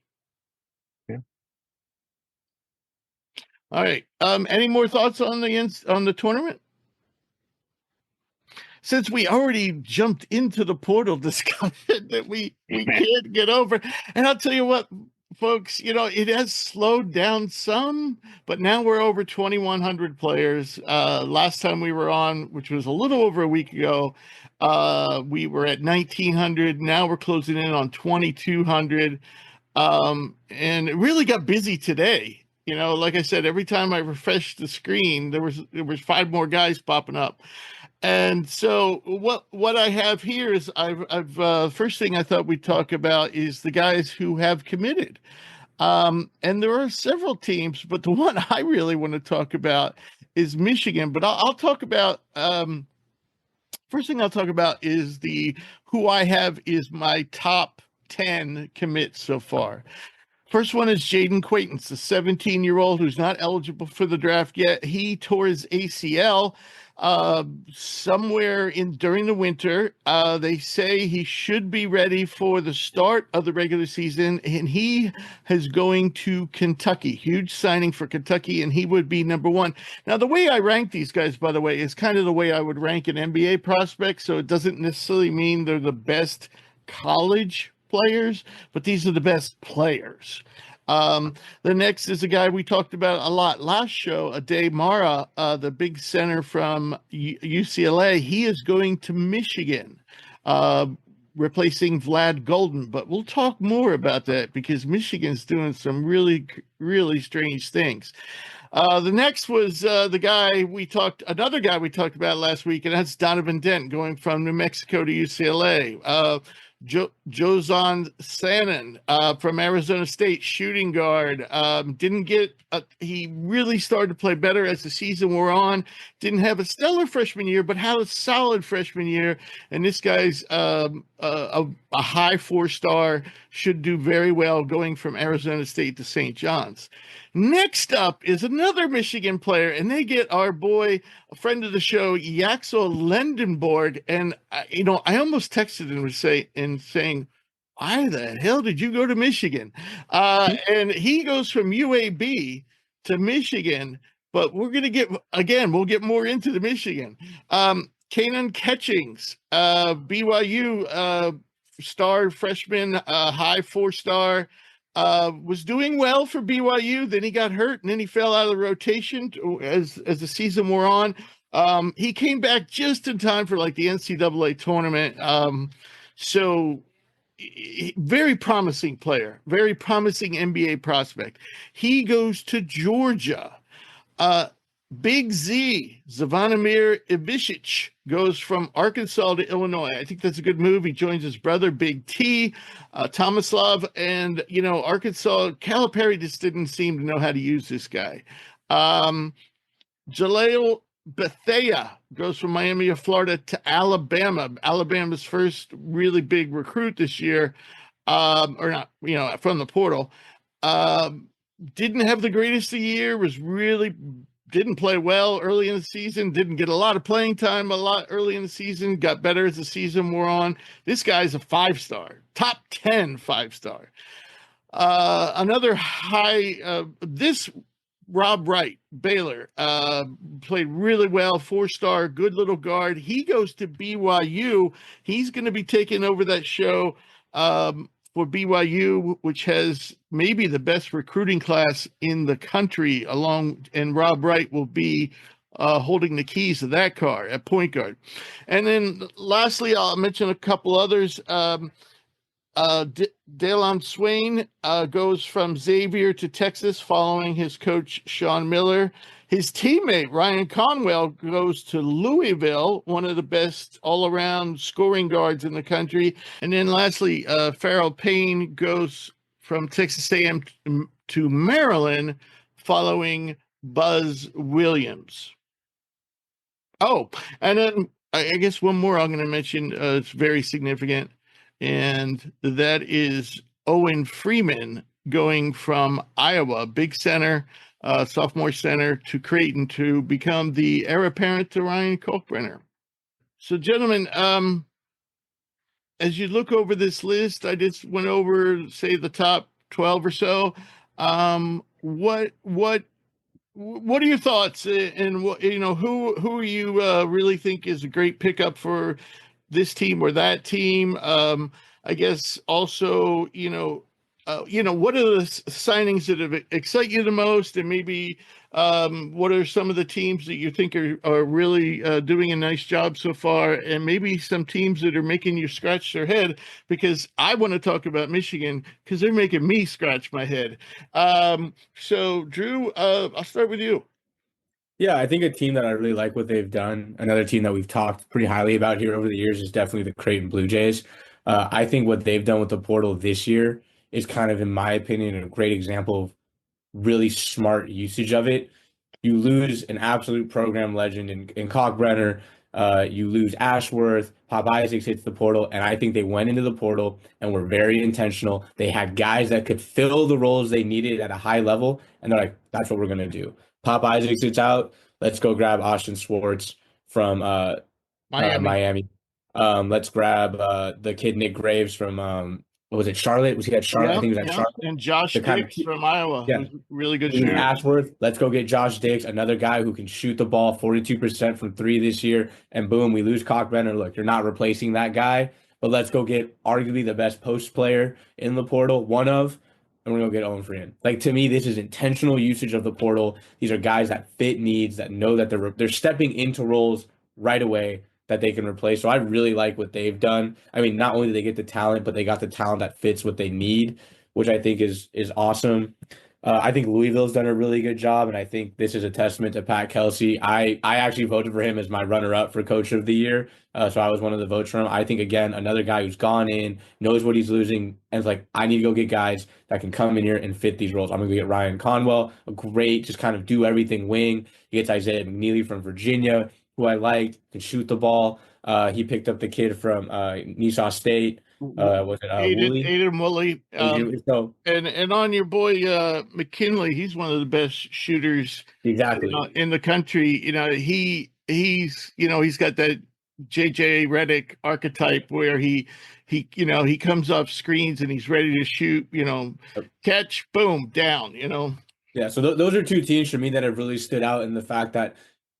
Yeah. All right. Any more thoughts on the tournament? Since we already jumped into the portal discussion that we can't get over, and I'll tell you what, folks, it has slowed down some, but now we're over 2,100 players. Last time we were on, which was a little over a week ago, we were at 1,900. Now we're closing in on 2,200. And it really got busy today. Like I said, every time I refreshed the screen, there was 5 more guys popping up. And so what I have here is I've first thing I thought we'd talk about is the guys who have committed. And there are several teams, but the one I really want to talk about is Michigan. But I'll talk about first thing I'll talk about is who I have is my top 10 commits so far. First one is Jaden Quaintance, the 17-year-old who's not eligible for the draft yet. He tore his ACL somewhere during the winter. They say he should be ready for the start of the regular season, and he is going to Kentucky. Huge signing for Kentucky, and he would be number one. Now, the way I rank these guys, by the way, is kind of the way I would rank an NBA prospect, so it doesn't necessarily mean they're the best college players, but these are the best players. The next is a guy we talked about a lot last show, Ade Mara, the big center from UCLA. He is going to Michigan, replacing Vlad Golden. But we'll talk more about that because Michigan's doing some really, really strange things. The next was another guy we talked about last week, and that's Donovan Dent going from New Mexico to UCLA. Jozon Sannon from Arizona State, shooting guard. He really started to play better as the season wore on. Didn't have a stellar freshman year, but had a solid freshman year. And this guy's a high 4-star, should do very well going from Arizona State to St. John's. Next up is another Michigan player, and they get our boy, a friend of the show, Yaxel Lendenborg. And I almost texted him saying, "Why the hell did you go to Michigan?" And he goes from UAB to Michigan, but we'll get more into the Michigan. Kanan Catchings, BYU star freshman, high 4-star. Was doing well for BYU. Then he got hurt, and then he fell out of the rotation as the season wore on. He came back just in time for like the NCAA tournament. So very promising player, very promising NBA prospect. He goes to Georgia. Big Z, Zvonimir Ibišić, goes from Arkansas to Illinois. I think that's a good move. He joins his brother, Big T, Tomislav, and, Arkansas, Calipari just didn't seem to know how to use this guy. Jaleel Bethea goes from Miami of Florida to Alabama. Alabama's first really big recruit this year, or not, from the portal. Didn't have the greatest of the year, didn't play well early in the season, didn't get a lot of playing time early in the season, got better as the season wore on. This guy's a 5-star, top 10 5-star. Another high, Rob Wright, Baylor, played really well, 4-star, good little guard. He goes to BYU. He's going to be taking over that show for BYU, which has maybe the best recruiting class in the country, and Rob Wright will be holding the keys to that car at point guard. And then lastly, I'll mention a couple others. Delon Swain goes from Xavier to Texas following his coach, Sean Miller. His teammate, Ryan Conwell, goes to Louisville, one of the best all-around scoring guards in the country. And then lastly, Farrell Payne goes from Texas A&M to Maryland following Buzz Williams. Oh, and then I guess one more I'm going to mention, it's very significant, and that is Owen Freeman going from Iowa, big center, sophomore center, to Creighton to become the heir apparent to Ryan Kalkbrenner. So, gentlemen, as you look over this list, I just went over, say, the top 12 or so. What are your thoughts? And who you really think is a great pickup for this team or that team? I guess also, what are the signings that have excite you the most, and maybe what are some of the teams that you think are really doing a nice job so far, and maybe some teams that are making you scratch their head? Because I want to talk about Michigan because they're making me scratch my head. So, Drew, I'll start with you. Yeah, I think a team that I really like what they've done, another team that we've talked pretty highly about here over the years, is definitely the Creighton Blue Jays. I think what they've done with the portal this year is kind of, in my opinion, a great example of really smart usage of it. You lose an absolute program legend in Kalkbrenner. You lose Ashworth. Pop Isaacs hits the portal, and I think they went into the portal and were very intentional. They had guys that could fill the roles they needed at a high level, and they're like, that's what we're going to do. Pop Isaacs is out. Let's go grab Austin Schwartz from Miami. Miami. Let's grab the kid Nick Graves from what was it, Charlotte? Was he at Charlotte? I think he was at Charlotte. And Josh The kind of Dix from Iowa, yeah. who's really good He was shooter. Ashworth. Let's go get Josh Dix, another guy who can shoot the ball 42% from three this year. And boom, we lose Cockbrenner. Look, you're not replacing that guy, but let's go get arguably the best post player in the portal, and we're gonna get Owen Freeman. Like, to me, this is intentional usage of the portal. These are guys that fit needs, that know that they're stepping into roles right away that they can replace. So I really like what they've done. I mean, not only did they get the talent, but they got the talent that fits what they need, which I think is awesome. I think Louisville's done a really good job, and I think this is a testament to Pat Kelsey. I actually voted for him as my runner-up for Coach of the Year, so I was one of the votes for him. I think, again, another guy who's gone in, knows what he's losing, and is like, I need to go get guys that can come in here and fit these roles. I'm going to get Ryan Conwell, a great, just kind of do everything wing. He gets Isaiah McNeely from Virginia, who I liked, can shoot the ball. He picked up the kid from Nassau State. Was it Aiden Woolley? So, and on your boy McKinley, he's one of the best shooters exactly in the country. He's he's got that JJ Redick archetype where he comes off screens and he's ready to shoot. Catch, boom, down. Yeah, so those are two teams for me that have really stood out in the fact that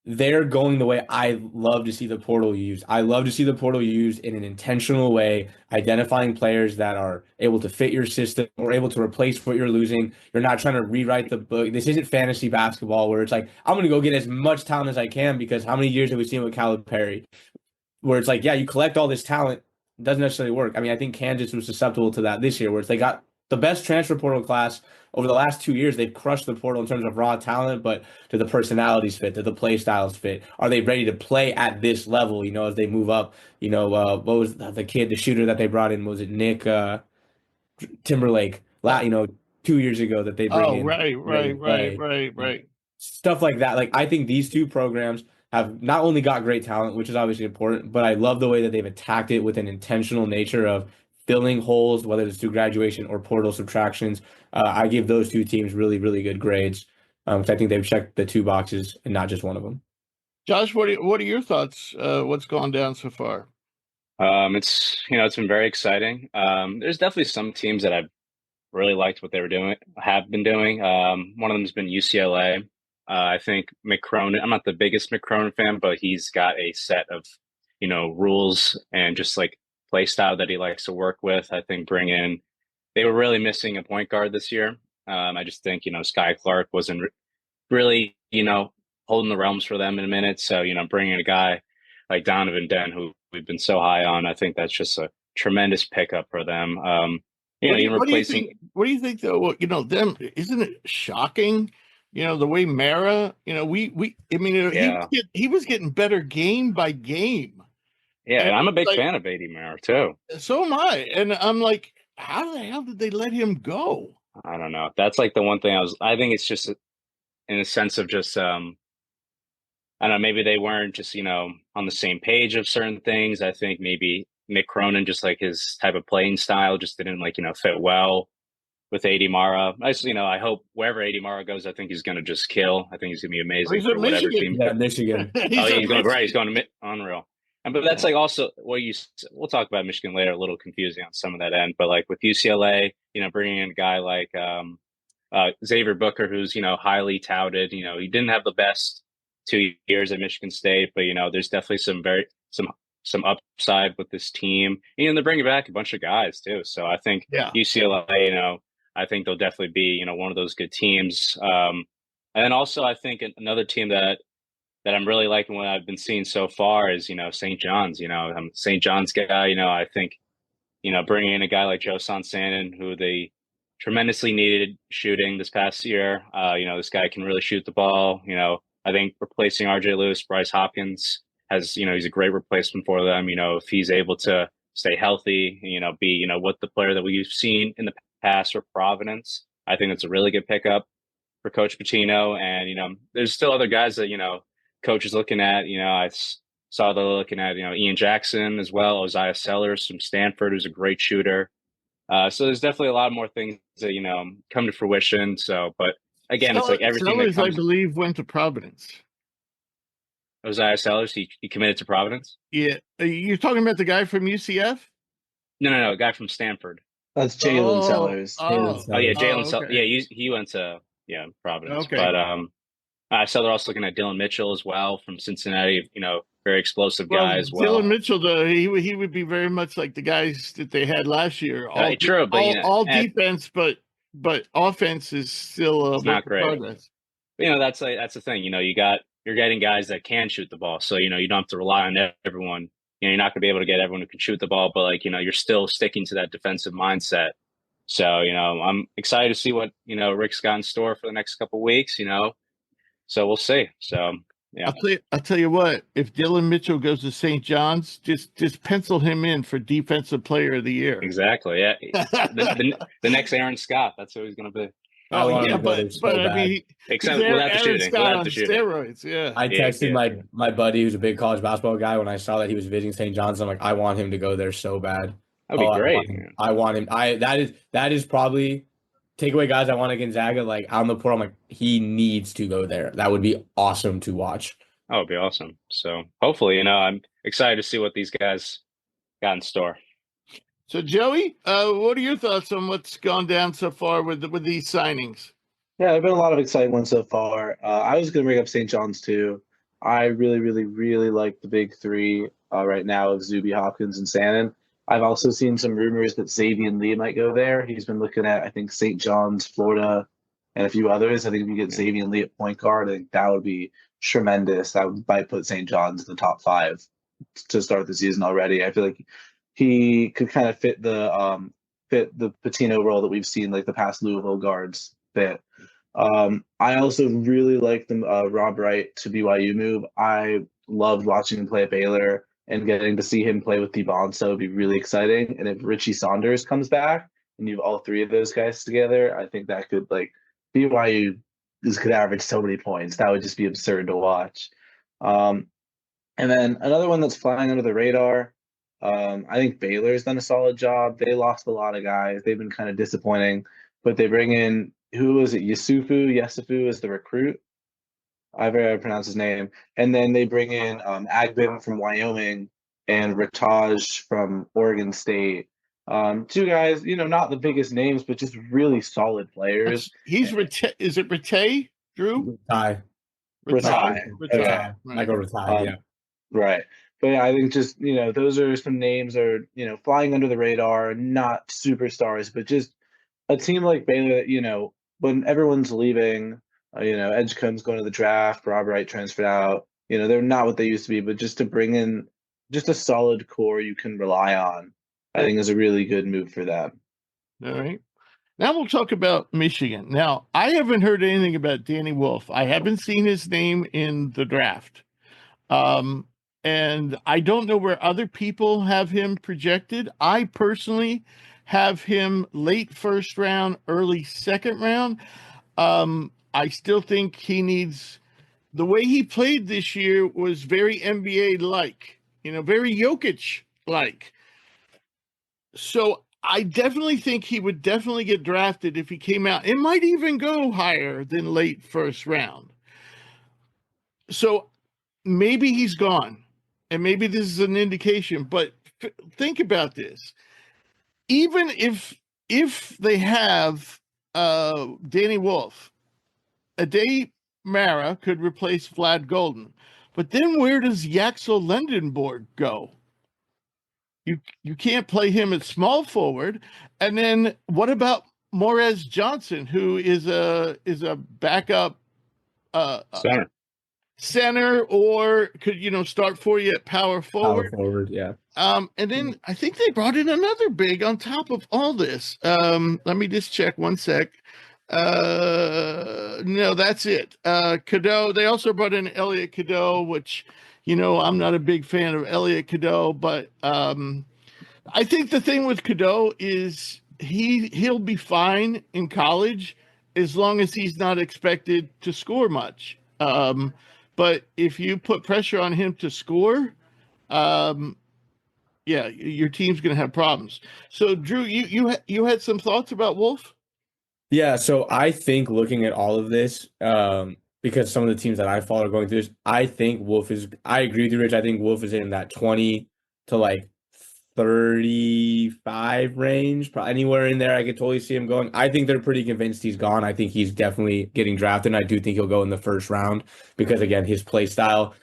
they're going the way I love to see the portal used. I love to see the portal used in an intentional way, identifying players that are able to fit your system or able to replace what you're losing. You're not trying to rewrite the book. This isn't fantasy basketball where it's like, I'm going to go get as much talent as I can, because how many years have we seen with Calipari? Where it's like, yeah, you collect all this talent, it doesn't necessarily work. I mean, I think Kansas was susceptible to that this year, where they got the best transfer portal class over the last 2 years. They've crushed the portal in terms of raw talent, but do the personalities fit? Do the play styles fit? Are they ready to play at this level, as they move up? What was the kid, the shooter that they brought in? Was it Nick Timberlake, 2 years ago that they bring in? Right. Stuff like that. Like, I think these two programs have not only got great talent, which is obviously important, but I love the way that they've attacked it with an intentional nature of filling holes, whether it's through graduation or portal subtractions. I give those two teams really, really good grades, because I think they've checked the two boxes and not just one of them. Josh, what are your thoughts? What's gone down so far? It's been very exciting. There's definitely some teams that I've really liked what they have been doing. One of them has been UCLA. I think Mick Cronin, I'm not the biggest Mick Cronin fan, but he's got a set of, rules and just like play style that he likes to work with. I think they were really missing a point guard this year. I just think, Sky Clark wasn't really, holding the realms for them in a minute. So, bringing a guy like Donovan Den, who we've been so high on, I think that's just a tremendous pickup for them. What do you think though? Them, isn't it shocking? The way Mara, he was getting better game by game. Yeah, and I'm a big fan of AD Mara too. So am I. And I'm like, how the hell did they let him go? I don't know. That's like the one thing I think it's just in a sense of just, I don't know, maybe they weren't just, on the same page of certain things. I think maybe Mick Cronin, just like his type of playing style, just didn't fit well with AD Mara. I hope wherever AD Mara goes, I think he's going to just kill. I think he's going to be amazing for whatever team. Yeah, Michigan. He's going right. He's going to unreal. But that's like also we'll talk about Michigan later. A little confusing on some of that end, but like with UCLA, bringing in a guy like Xavier Booker, who's highly touted. He didn't have the best 2 years at Michigan State, but there's definitely some upside with this team. And they're bringing back a bunch of guys too. So I think UCLA, I think they'll definitely be one of those good teams. And then also I think another team that I'm really liking what I've been seeing so far is, St. John's. I'm a St. John's guy. I think, bringing in a guy like Joe Sansanin, who they tremendously needed shooting this past year. This guy can really shoot the ball. I think replacing RJ Lewis, Bryce Hopkins he's a great replacement for them. If he's able to stay healthy, be, what the player that we've seen in the past for Providence, I think it's a really good pickup for Coach Pitino. And, there's still other guys that, Coach is looking at. I saw they're looking at, Ian Jackson as well, Isaiah Sellers from Stanford, who's a great shooter. So there's definitely a lot more things that, come to fruition. So, but again, it's like everything Sellers, I believe, went to Providence. Isaiah Sellers, he committed to Providence. Yeah, you're talking about the guy from UCF? No, a guy from Stanford. That's Jalen Sellers. Oh yeah, Jalen. okay. Yeah, he went to Providence. Okay. But I saw they're also looking at Dylan Mitchell as well from Cincinnati. Very explosive guy as well. Dylan Mitchell, though, he would be very much like the guys that they had last year. True, but all defense, but offense is still it's not great. Progress. That's the thing. You're getting guys that can shoot the ball, so you don't have to rely on everyone. You're not going to be able to get everyone who can shoot the ball, but you're still sticking to that defensive mindset. So I'm excited to see what Rick's got in store for the next couple of weeks. So we'll see. So yeah, I'll tell you what. If Dylan Mitchell goes to St. John's, just pencil him in for Defensive Player of the Year. Exactly. Yeah, the next Aaron Scott. That's who he's going to be. Oh yeah, but I mean, except without the shooting. Without the shooting. Steroids. Yeah. I texted my buddy who's a big college basketball guy when I saw that he was visiting St. John's. I'm like, I want him to go there so bad. That'd be great. I want him. That is probably take away guys I want at Gonzaga. Like on the portal, I'm like, he needs to go there. That would be awesome to watch. That would be awesome. So hopefully, I'm excited to see what these guys got in store. So Joey, what are your thoughts on what's gone down so far with these signings? Yeah, there have been a lot of exciting ones so far. I was going to bring up St. John's too. I really, really, really like the big three right now of Zuby, Hopkins, and Sannon. I've also seen some rumors that Xavier Lee might go there. He's been looking at, I think, St. John's, Florida, and a few others. I think if you get Xavier Lee at point guard, I think that would be tremendous. That might put St. John's in the top 5 to start the season already. I feel like he could kind of fit the Patino role that we've seen like the past Louisville guards fit. I also really like the Rob Wright to BYU move. I loved watching him play at Baylor, and getting to see him play with DeBonso would be really exciting. And if Richie Saunders comes back and you have all 3 of those guys together, I think that could BYU could average so many points. That would just be absurd to watch. And then another one that's flying under the radar. I think Baylor's done a solid job. They lost a lot of guys. They've been kind of disappointing, but they bring in, who was it? Yesufu is the recruit. I very pronounce his name. And then they bring in Agbin from Wyoming and Rataj from Oregon State. 2 guys, not the biggest names, but just really solid players. Is it Rattay, Drew? Rattay. I go Rattay, yeah. Right. But yeah, I think just, those are some names are, flying under the radar, not superstars, but just a team like Baylor that, when everyone's leaving, Edgecombe's going to the draft, Rob Wright transferred out, they're not what they used to be, but just to bring in just a solid core you can rely on, I think is a really good move for them. All right. Now we'll talk about Michigan. Now, I haven't heard anything about Danny Wolf. I haven't seen his name in the draft. And I don't know where other people have him projected. I personally have him late first round, early second round. I still think he needs, the way he played this year was very NBA-like, very Jokic-like. So I definitely think he would definitely get drafted if he came out. It might even go higher than late first round. So maybe he's gone. And maybe this is an indication, but think about this. Even if they have Danny Wolf, Ade Mara could replace Vlad Golden. But then where does Yaxel Lendenborg go? You can't play him at small forward. And then what about Morez Johnson, who is a backup center, or could start for you at power forward? Power forward, yeah. And then I think they brought in another big on top of all this. Let me just check one sec. No, that's it. Cadeau. They also brought in Elliot Cadeau, which I'm not a big fan of Elliot Cadeau, but I think the thing with Cadeau is he'll be fine in college as long as he's not expected to score much. But if you put pressure on him to score, your team's going to have problems. So, Drew, you had some thoughts about Wolf? Yeah, so I think looking at all of this, because some of the teams that I follow are going through this. I think I agree with you, Rich. I think Wolf is in that 20 to like 35 range, probably anywhere in there. I could totally see him going. I think they're pretty convinced he's gone. I think he's definitely getting drafted. And I do think he'll go in the first round because, again, his play style,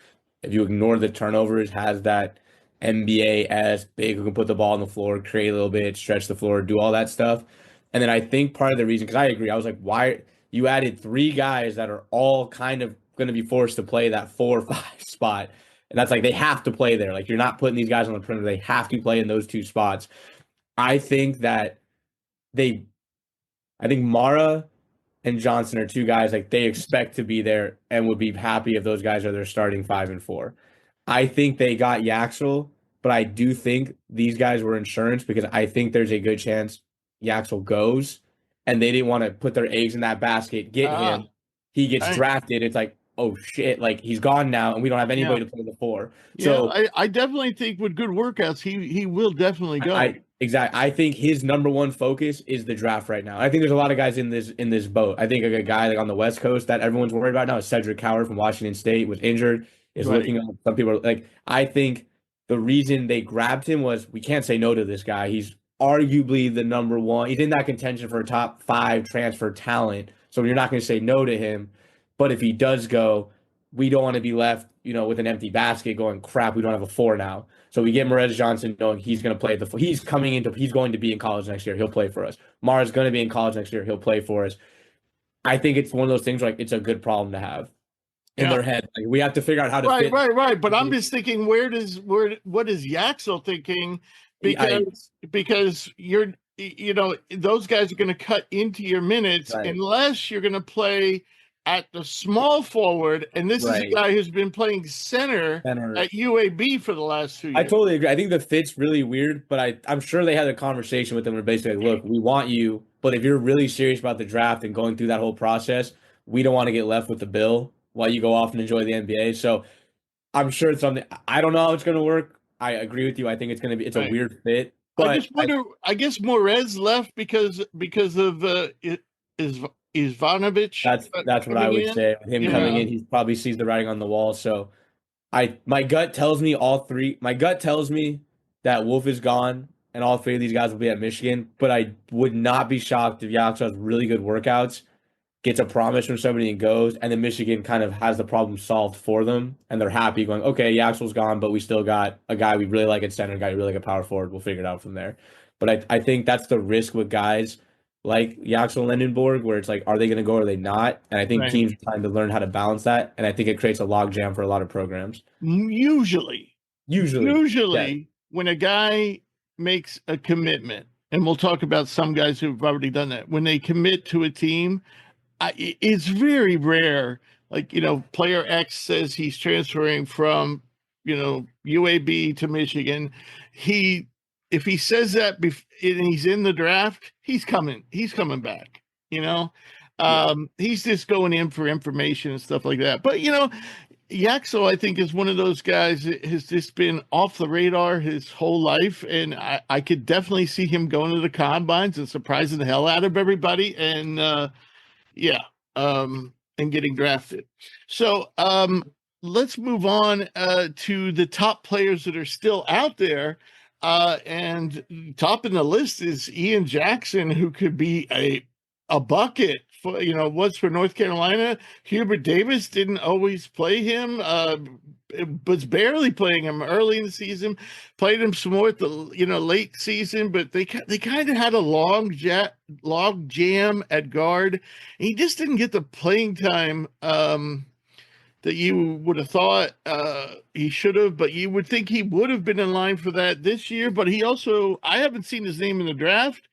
if you ignore the turnovers, has that NBA-esque big who can put the ball on the floor, create a little bit, stretch the floor, do all that stuff. And then I think part of the reason, because I agree, I was like, why you added three guys that are all kind of going to be forced to play that 4 or 5 spot. And that's like they have to play there. Like you're not putting these guys on the perimeter. They have to play in those 2 spots. I think that I think Mara and Johnson are 2 guys like they expect to be there and would be happy if those guys are their starting 5 and 4. I think they got Yaxel, but I do think these guys were insurance because I think there's a good chance Yaxel goes and they didn't want to put their eggs in that basket, get him. He gets drafted. It's like, oh shit, like he's gone now and we don't have anybody to play the 4. So I definitely think with good workouts, he will definitely go. Exactly. I think his number one focus is the draft right now. I think there's a lot of guys in this boat. I think a guy like on the West Coast that everyone's worried about now is Cedric Coward from Washington State, was injured, is looking up. Some people are like, I think the reason they grabbed him was we can't say no to this guy. He's arguably the number one. He's in that contention for a top 5 transfer talent. So you're not going to say no to him. But if he does go, we don't want to be left, with an empty basket going, crap, we don't have a 4 now. So we get Morez Johnson knowing he's going to play he's going to be in college next year. He'll play for us. Mara's going to be in college next year. He'll play for us. I think it's one of those things where, like, it's a good problem to have in their head. Like, we have to figure out how to fit. Right. But I'm just thinking, what is Yaxel thinking? Because you're, those guys are going to cut into your minutes unless you're going to play at the small forward, and this is a guy who's been playing center at UAB for the last 2 years. I totally agree. I think the fit's really weird, but I'm sure they had a conversation with them where basically, like, look, we want you, but if you're really serious about the draft and going through that whole process, we don't want to get left with the bill while you go off and enjoy the NBA. So I'm sure it's something. I don't know how it's going to work. I agree with you. I think it's a weird fit. But I just wonder. I guess Morez left because of Ivanovic. That's what I would say. Him coming in, he probably sees the writing on the wall. So my gut tells me My gut tells me that Wolf is gone and all 3 of these guys will be at Michigan. But I would not be shocked if Yaxel has really good workouts, gets a promise from somebody and goes, and then Michigan kind of has the problem solved for them, and they're happy going, okay, Yaxel's gone, but we still got a guy we really like at center, a guy we really like at power forward. We'll figure it out from there. But I think that's the risk with guys like Yaxel Lendenborg, where it's like, are they going to go or are they not? And I think teams are trying to learn how to balance that, and I think it creates a logjam for a lot of programs. Usually, when a guy makes a commitment, and we'll talk about some guys who've already done that, when they commit to a team, it's very rare. Like, player X says he's transferring from, UAB to Michigan. If he says that and he's in the draft, he's coming back, he's just going in for information and stuff like that. But, Yaxel, I think, is one of those guys that has just been off the radar his whole life. And I could definitely see him going to the combines and surprising the hell out of everybody. And, and getting drafted. So let's move on to the top players that are still out there. And top in the list is Ian Jackson, who could be a bucket for, was for North Carolina. Hubert Davis didn't always play him, was barely playing him early in the season, played him some more at the, late season, but they kind of had a log jam at guard. And he just didn't get the playing time that you would have thought he should have, but you would think he would have been in line for that this year. But he also, I haven't seen his name in the draft,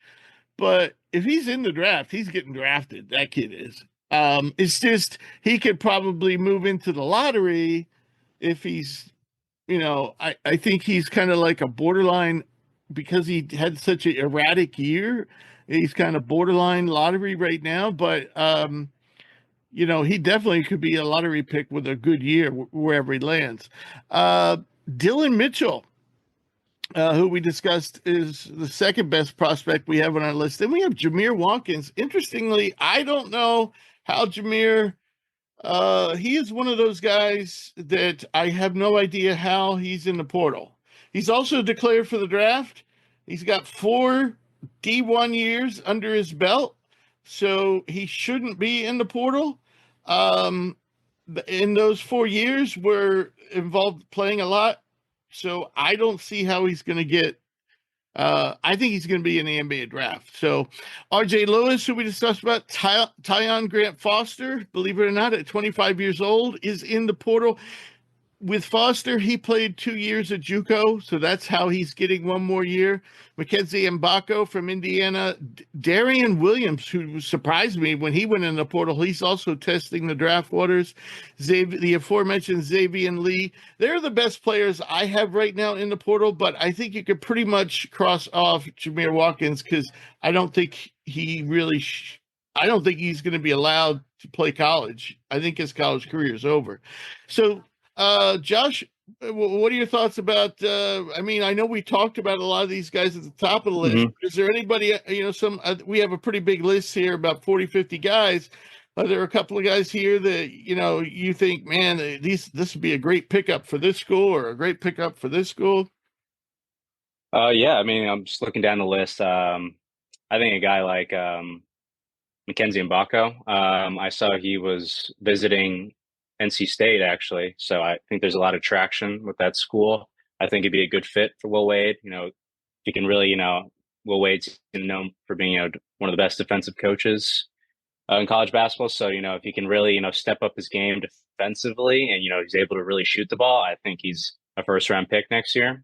but if he's in the draft, he's getting drafted. That kid is. It's just he could probably move into the lottery if he's, I think he's kind of like a borderline, because he had such an erratic year. He's kind of borderline lottery right now, but he definitely could be a lottery pick with a good year wherever he lands. Dylan Mitchell, who we discussed, is the second best prospect we have on our list. Then we have Jameer Watkins. Interestingly, I don't know how Jameer He is one of those guys that I have no idea how he's in the portal. He's also declared for the draft. He's got 4 D1 years under his belt, so he shouldn't be in the portal. In those 4 years, we're involved playing a lot, so I don't see how he's going to get. I think he's going to be in the NBA draft. So, RJ Lewis, who we discussed about, Tyon Grant Foster, believe it or not, at 25 years old, is in the portal. With Foster, he played 2 years at JUCO, so that's how he's getting 1 more year. Mackenzie Mbako from Indiana. Darian Williams, who surprised me when he went in the portal, he's also testing the draft waters. The aforementioned Xavier Lee. They're the best players I have right now in the portal, but I think you could pretty much cross off Jameer Watkins because I don't think he really I don't think he's going to be allowed to play college. I think his college career is over. So, Josh, what are your thoughts about? I mean, I know we talked about a lot of these guys at the top of the list. Mm-hmm. Is there anybody, we have a pretty big list here, about 40, 50 guys. Are there a couple of guys here that, you think, man, this would be a great pickup for this school or a great pickup for this school? Yeah, I mean, I'm just looking down the list. I think a guy like Mackenzie Mbako, I saw he was visiting NC State, actually. So I think there's a lot of traction with that school. I think he'd be a good fit for Will Wade. He can really, Will Wade's known for being, one of the best defensive coaches in college basketball. So, if he can really, step up his game defensively and, he's able to really shoot the ball, I think he's a first round pick next year.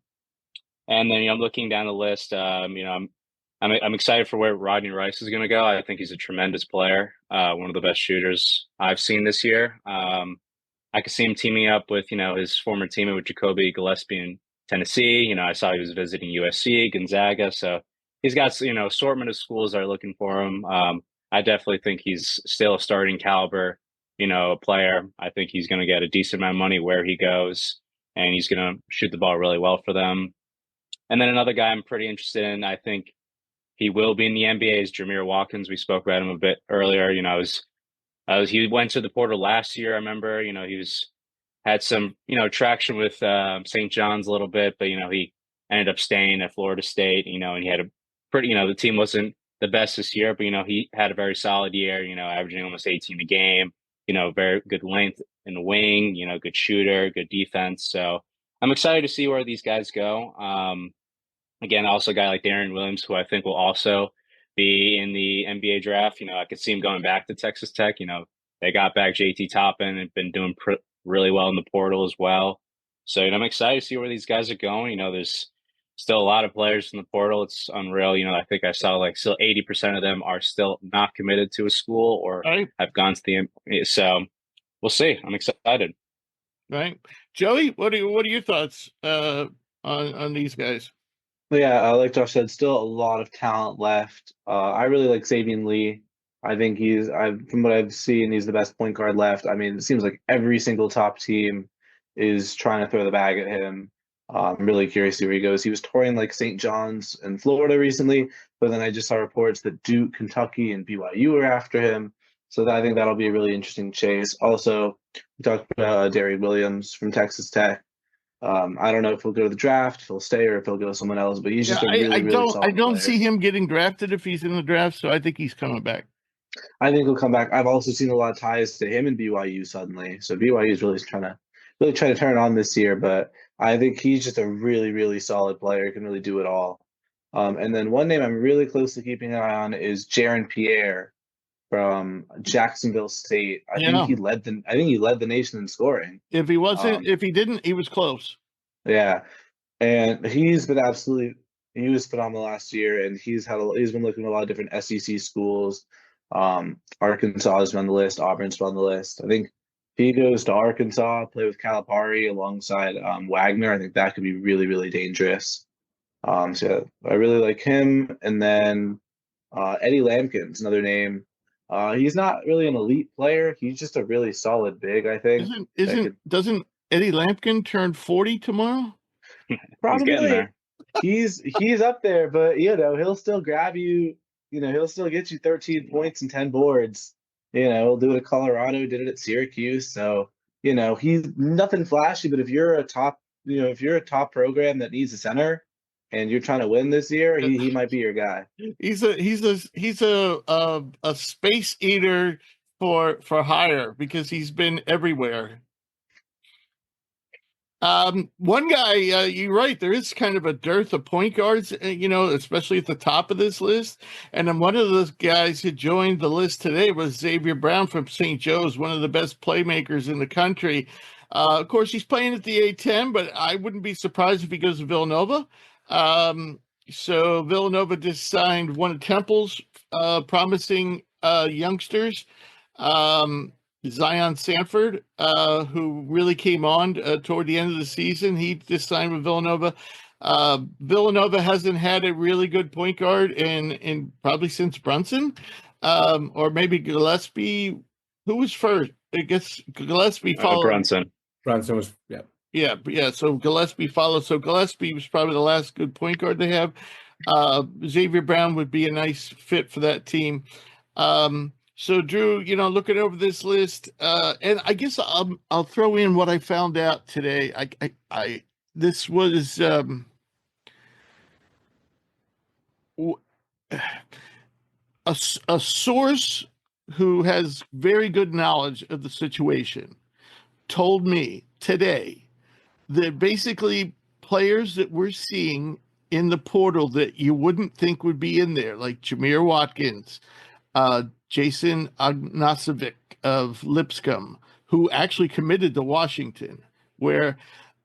And then, I'm looking down the list, I'm excited for where Rodney Rice is going to go. I think he's a tremendous player, one of the best shooters I've seen this year. I could see him teaming up with, his former teammate with Jacoby Gillespie in Tennessee. I saw he was visiting USC, Gonzaga. So he's got, assortment of schools that are looking for him. I definitely think he's still a starting caliber, player. I think he's going to get a decent amount of money where he goes, and he's going to shoot the ball really well for them. And then another guy I'm pretty interested in, I think he will be in the NBA, is Jameer Watkins. We spoke about him a bit earlier. He went to the portal last year. I remember, he had some, traction with St. John's a little bit, but, he ended up staying at Florida State, and he had a pretty, the team wasn't the best this year, but, he had a very solid year, averaging almost 18 a game, very good length in the wing, good shooter, good defense. So I'm excited to see where these guys go. Again, also a guy like Darian Williams, who I think will also be in the NBA draft. I could see him going back to Texas Tech. They got back JT Toppin and been doing really well in the portal as well. So I'm excited to see where these guys are going. There's still a lot of players in the portal. It's unreal. I think I saw still 80% of them are still not committed to a school or have gone to the NBA. So we'll see. I'm excited. Right. Joey, what are your thoughts on these guys? Yeah, like Josh said, still a lot of talent left. I really like Xavier Lee. I think from what I've seen, he's the best point guard left. I mean, it seems like every single top team is trying to throw the bag at him. I'm really curious to see where he goes. He was touring St. John's in Florida recently, but then I just saw reports that Duke, Kentucky, and BYU are after him. So I think that'll be a really interesting chase. Also, we talked about Darian Williams from Texas Tech. I don't know if he'll go to the draft, if he'll stay, or if he'll go to someone else. But he's just a really solid I don't player. see him getting drafted if he's in the draft, so I think he's coming back. I think he'll come back. I've also seen a lot of ties to him and BYU suddenly. So BYU is really trying to turn it on this year. But I think he's just a really, really solid player. Can really do it all. And then one name I'm really closely keeping an eye on is Jaron Pierre from Jacksonville State. I think he led the nation in scoring. If he wasn't, if he didn't, he was close. Yeah, and he was phenomenal last year, and he's been looking at a lot of different SEC schools. Arkansas has been on the list. Auburn's been on the list. I think if he goes to Arkansas, play with Calipari alongside Wagner, I think that could be really, really dangerous. So I really like him. And then Eddie Lampkin's another name. He's not really an elite player. He's just a really solid big, I think. Doesn't Eddie Lampkin turn 40 tomorrow? Probably. He's up there, but he'll still grab you. He'll still get you 13 points and 10 boards. He'll do it at Colorado, did it at Syracuse. So, he's nothing flashy, but if you're a top, if you're a top program that needs a center and you're trying to win this year, he might be your guy. He's a space eater for hire because he's been everywhere. One guy, you're right. There is kind of a dearth of point guards, especially at the top of this list. And then one of those guys who joined the list today was Xavier Brown from St. Joe's, one of the best playmakers in the country. Of course, he's playing at the A10, but I wouldn't be surprised if he goes to Villanova. So Villanova just signed one of Temple's promising youngsters. Zion Sanford, who really came on toward the end of the season. He just signed with Villanova. Villanova hasn't had a really good point guard in probably since Brunson, or maybe Gillespie. Who was first? I guess Gillespie followed. Brunson. Brunson was, yeah. Yeah. So Gillespie followed. So Gillespie was probably the last good point guard they have. Xavier Brown would be a nice fit for that team. So Drew, looking over this list, and I guess I'll throw in what I found out today. This was a source who has very good knowledge of the situation told me today that basically players that we're seeing in the portal that you wouldn't think would be in there, like Jameer Watkins, Jason Ognasovic of Lipscomb, who actually committed to Washington, where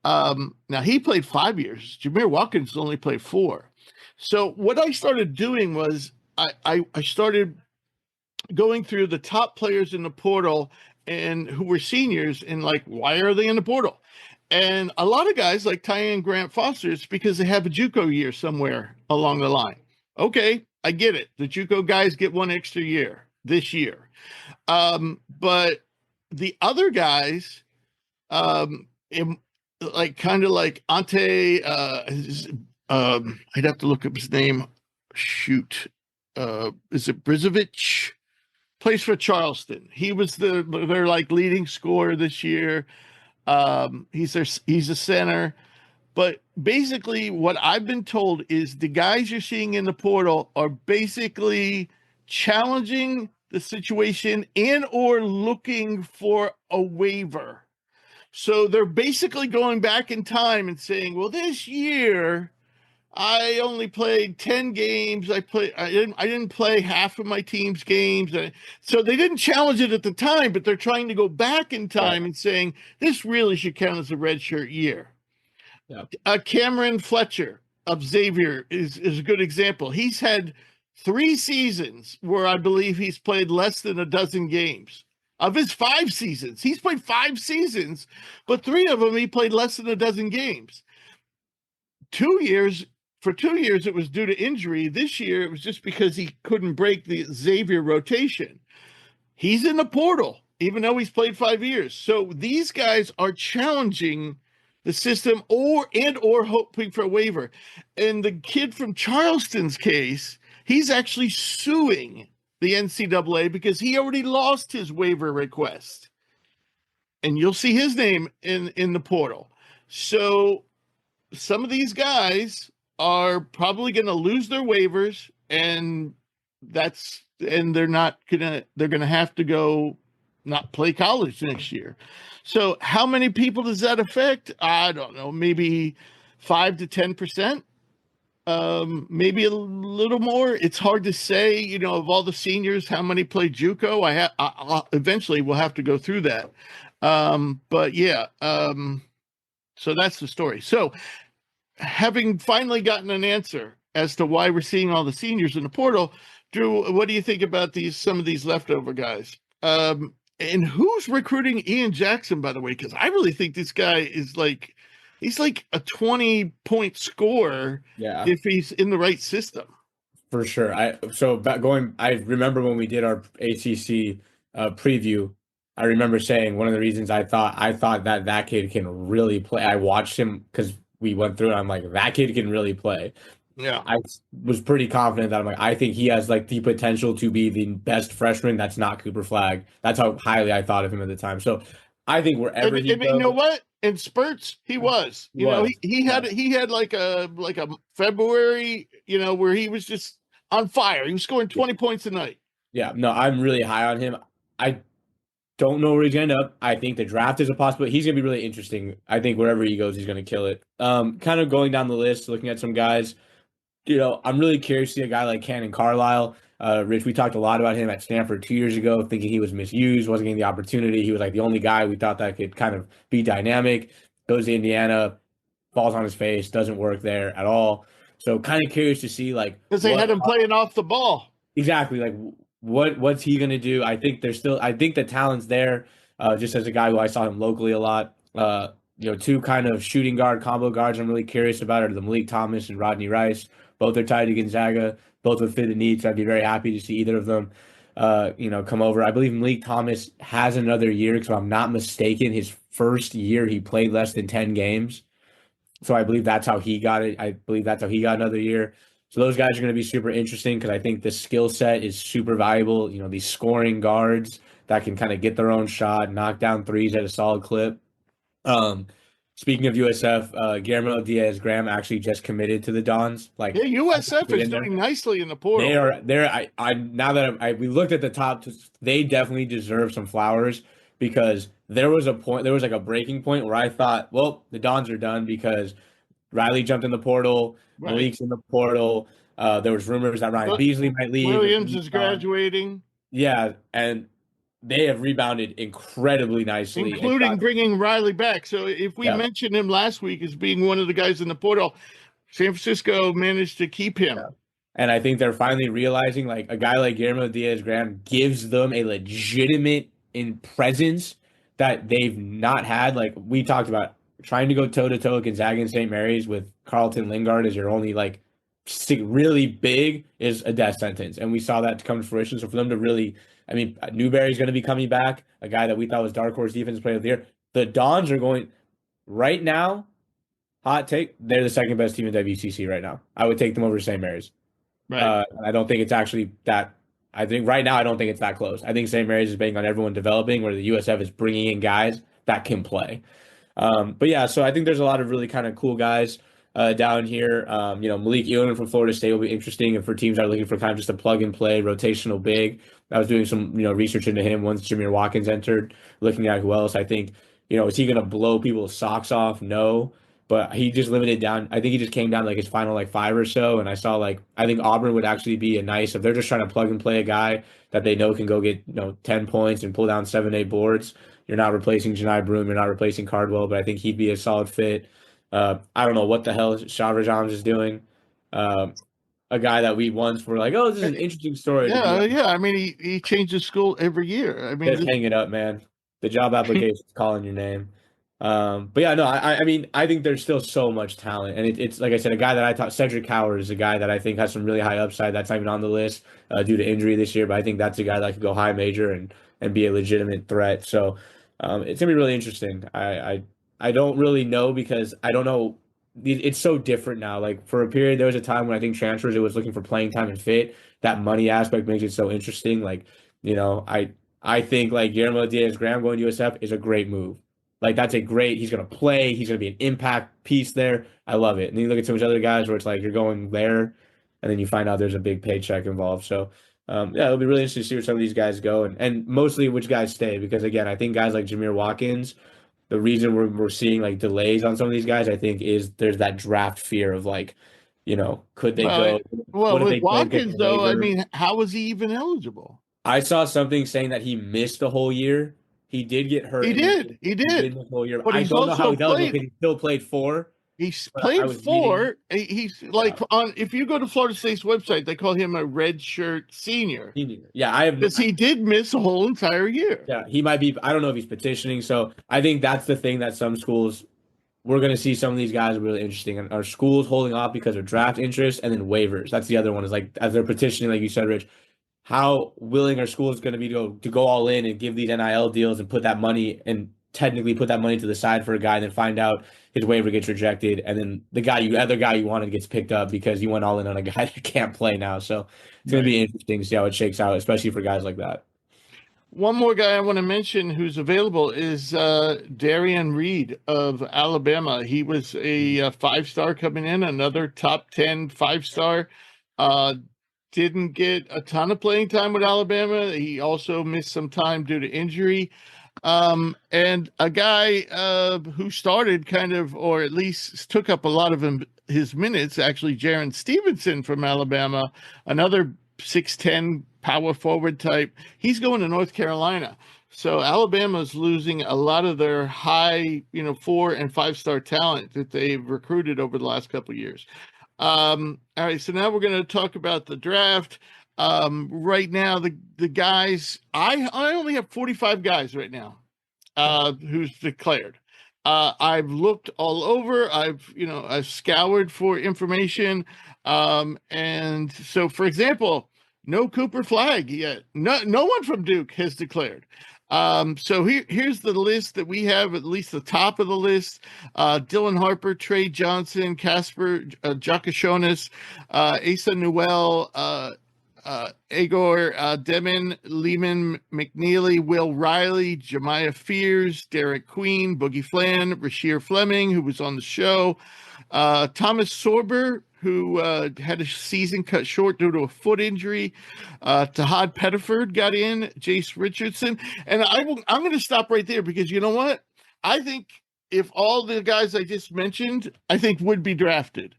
now he played 5 years. Jameer Watkins only played 4. So what I started doing was I started going through the top players in the portal and who were seniors and like, why are they in the portal? And a lot of guys like Tyann Grant Foster, it's because they have a JUCO year somewhere along the line. Okay, I get it. The JUCO guys get 1 extra year this year. But the other guys, kind of like Ante, I'd have to look up his name. Shoot. Is it Brizovic? Plays for Charleston. He was their like leading scorer this year. He's a center. But basically what I've been told is the guys you're seeing in the portal are basically challenging the situation and or looking for a waiver. So they're basically going back in time and saying, well, this year I only played 10 games. I didn't play half of my team's games. So they didn't challenge it at the time, but they're trying to go back in time and saying this really should count as a redshirt year. Yeah. Cameron Fletcher of Xavier is a good example. He's had 3 seasons where I believe he's played less than a dozen games. Of his 5 seasons, he's played 5 seasons, but 3 of them he played less than a dozen games. 2 years. For 2 years, it was due to injury. This year, it was just because he couldn't break the Xavier rotation. He's in the portal, even though he's played 5 years. So these guys are challenging the system or hoping for a waiver. And the kid from Charleston's case, he's actually suing the NCAA because he already lost his waiver request. And you'll see his name in the portal. So some of these guys are probably going to lose their waivers, and they're going to have to go not play college next year. So how many people does that affect? I don't know, maybe 5 to 10%, maybe a little more. It's hard to say, of all the seniors, how many play JUCO. Eventually we'll have to go through that. But yeah, so that's the story. So having finally gotten an answer as to why we're seeing all the seniors in the portal, Drew, what do you think about some of these leftover guys? And who's recruiting Ian Jackson, by the way? Because I really think this guy is he's like a 20-point scorer if he's in the right system. For sure. I remember when we did our ACC preview, I remember saying one of the reasons I thought that kid can really play. I watched him because we went through it. I'm like, that kid can really play. Yeah. I was pretty confident that I'm like, I think he has like the potential to be the best freshman that's not Cooper Flag. That's how highly I thought of him at the time. So I think wherever he And you know goes, what? In spurts, he was. he You know, was. he had like a February, you know, where he was just on fire. He was scoring 20 points a night. Yeah, no, I'm really high on him. I don't know where he's gonna end up. I think the draft is a possibility. He's gonna be really interesting. I think wherever he goes, he's gonna kill it. Kind of going down the list, looking at some guys. I'm really curious to see a guy like Cannon Carlisle. Rich, we talked a lot about him at Stanford 2 years ago, thinking he was misused, wasn't getting the opportunity. He was like the only guy we thought that could kind of be dynamic. Goes to Indiana, falls on his face, doesn't work there at all. So kind of curious to see like Because they had him playing off the ball. exactly like what's he gonna do? I think the talent's there. Just as a guy who I saw him locally a lot. Two kind of shooting guard combo guards I'm really curious about are the Malik Thomas and Rodney Rice. Both are tied to Gonzaga. Both would fit the need, so I'd be very happy to see either of them, come over. I believe Malik Thomas has another year, because if I'm not mistaken, his first year he played less than 10 games. So I believe that's how he got it. I believe that's how he got another year. So those guys are going to be super interesting because I think the skill set is super valuable. These scoring guards that can kind of get their own shot, knock down threes at a solid clip. Speaking of USF, Guillermo Diaz-Graham actually just committed to the Dons. Like, yeah, USF is doing nicely in the portal. Now that we looked at the top, they definitely deserve some flowers, because there was like a breaking point where I thought, well, the Dons are done because Riley jumped in the portal, Right. Malik's in the portal. There was rumors that Ryan Beasley might leave. Williams is graduating. Yeah, and they have rebounded incredibly nicely, including bringing Riley back. So if we mentioned him last week as being one of the guys in the portal, San Francisco managed to keep him. Yeah. And I think they're finally realizing, like, a guy like Guillermo Diaz-Graham gives them a legitimate presence that they've not had. Like we talked about, trying to go toe-to-toe at Gonzaga and St. Mary's with Carlton Lingard as your only, like, really big is a death sentence. And we saw that come to fruition. So for them to really, Newberry's going to be coming back, a guy that we thought was dark horse defensive player of the year. The Dons are going right now. Hot take: they're the second best team in WCC right now. I would take them over St. Mary's. Right. I don't think it's actually that. I think right now I don't think it's that close. I think St. Mary's is betting on everyone developing, where the USF is bringing in guys that can play. But yeah, so I think there's a lot of really kind of cool guys down here. Malik Ewan from Florida State will be interesting, and for teams that are looking for kind of just a plug and play rotational big. I was doing some research into him once Jameer Watkins entered, looking at who else. I think is he going to blow people's socks off? No, but he just limited down. I think he just came down like his final like 5 or so, and I saw I think Auburn would actually be a nice, if they're just trying to plug and play a guy that they know can go get 10 points and pull down 7-8 boards. You're not replacing Janai Broom, you're not replacing Cardwell, but I think he'd be a solid fit. I don't know what the hell Shavra Jams is doing. A guy that we once were like, oh, this is an interesting story. Yeah. He changes school every year. Just hang it up, man. The job application is calling your name. But yeah, no, I think there's still so much talent, and it's like I said, a guy that I thought Cedric Howard is a guy that I think has some really high upside. That's not even on the list due to injury this year, but I think that's a guy that could go high major and be a legitimate threat. So it's gonna be really interesting. I don't really know, because I don't know. It's so different now. Like for a period, there was a time when I think transfers, it was looking for playing time and fit. That money aspect makes it so interesting. Like, I think like Guillermo Diaz-Graham going to USF is a great move. Like he's going to play. He's going to be an impact piece there. I love it. And then you look at some of those other guys where it's like you're going there and then you find out there's a big paycheck involved. So, it'll be really interesting to see where some of these guys go and mostly which guys stay, because again, I think guys like Jameer Watkins, the reason we're seeing like delays on some of these guys, I think, is there's that draft fear of like, could they go? Well, with Watkins though, how was he even eligible? I saw something saying that he missed the whole year. He did get hurt. He did the whole year. But I don't know how he does it, because he still played 4. He's played 4. He's like if you go to Florida State's website, they call him a redshirt senior. Yeah, because he did miss a whole entire year. Yeah, he might be. I don't know if he's petitioning. So I think that's the thing that some schools, we're going to see some of these guys are really interesting. And our schools holding off because of draft interest and then waivers. That's the other one, is like as they're petitioning, like you said, Rich. How willing are schools going to be to go all in and give these NIL deals and put that money and technically put that money to the side for a guy and then find out his waiver gets rejected, and then the other guy you wanted gets picked up because you went all in on a guy that can't play now. So it's going to be interesting to see how it shakes out, especially for guys like that. One more guy I want to mention who's available is Darian Reed of Alabama. He was a 5-star coming in, another top 10 5-star. Didn't get a ton of playing time with Alabama. He also missed some time due to injury. And a guy who started kind of, or at least took up a lot of his minutes, actually, Jaron Stevenson from Alabama, another 6'10" power forward type. He's going to North Carolina. So Alabama's losing a lot of their high, 4 and 5-star talent that they've recruited over the last couple of years. All right, so now we're going to talk about the draft. Right now, the guys, I only have 45 guys right now who's declared. I've looked all over. I've scoured for information. And so, for example, no Cooper Flagg yet. No one from Duke has declared. So here's the list that we have, at least the top of the list. Dylan Harper, Trey Johnson, Casper Jakashonis, Asa Newell, Agor Demon, Lehman McNeely, Will Riley, Jemiah Fears, Derek Queen, Boogie Flan, Rasheer Fleming, who was on the show, Thomas Sorber, who had a season cut short due to a foot injury. Tahad Pettiford got in, Jace Richardson. And I'm going to stop right there because you know what? I think if all the guys I just mentioned, I think would be drafted.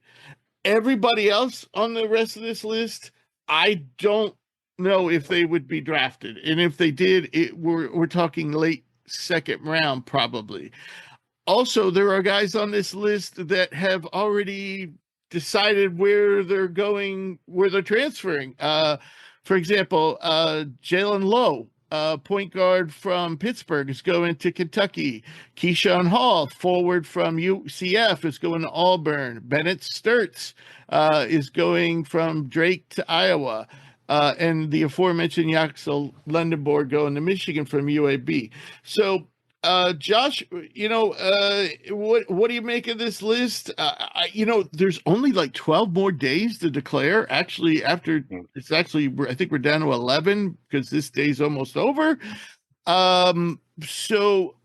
Everybody else on the rest of this list, I don't know if they would be drafted. And if they did, we're talking late second round probably. Also, there are guys on this list that have already decided where they're going, where they're transferring. For example, Jalen Lowe, point guard from Pittsburgh, is going to Kentucky. Keyshawn Hall, forward from UCF, is going to Auburn. Bennett Sturts is going from Drake to Iowa. And the aforementioned Yaxel Lundenborg going to Michigan from UAB. So, Josh, what do you make of this list? There's only like 12 more days to declare. Actually, I think we're down to 11 because this day's almost over. So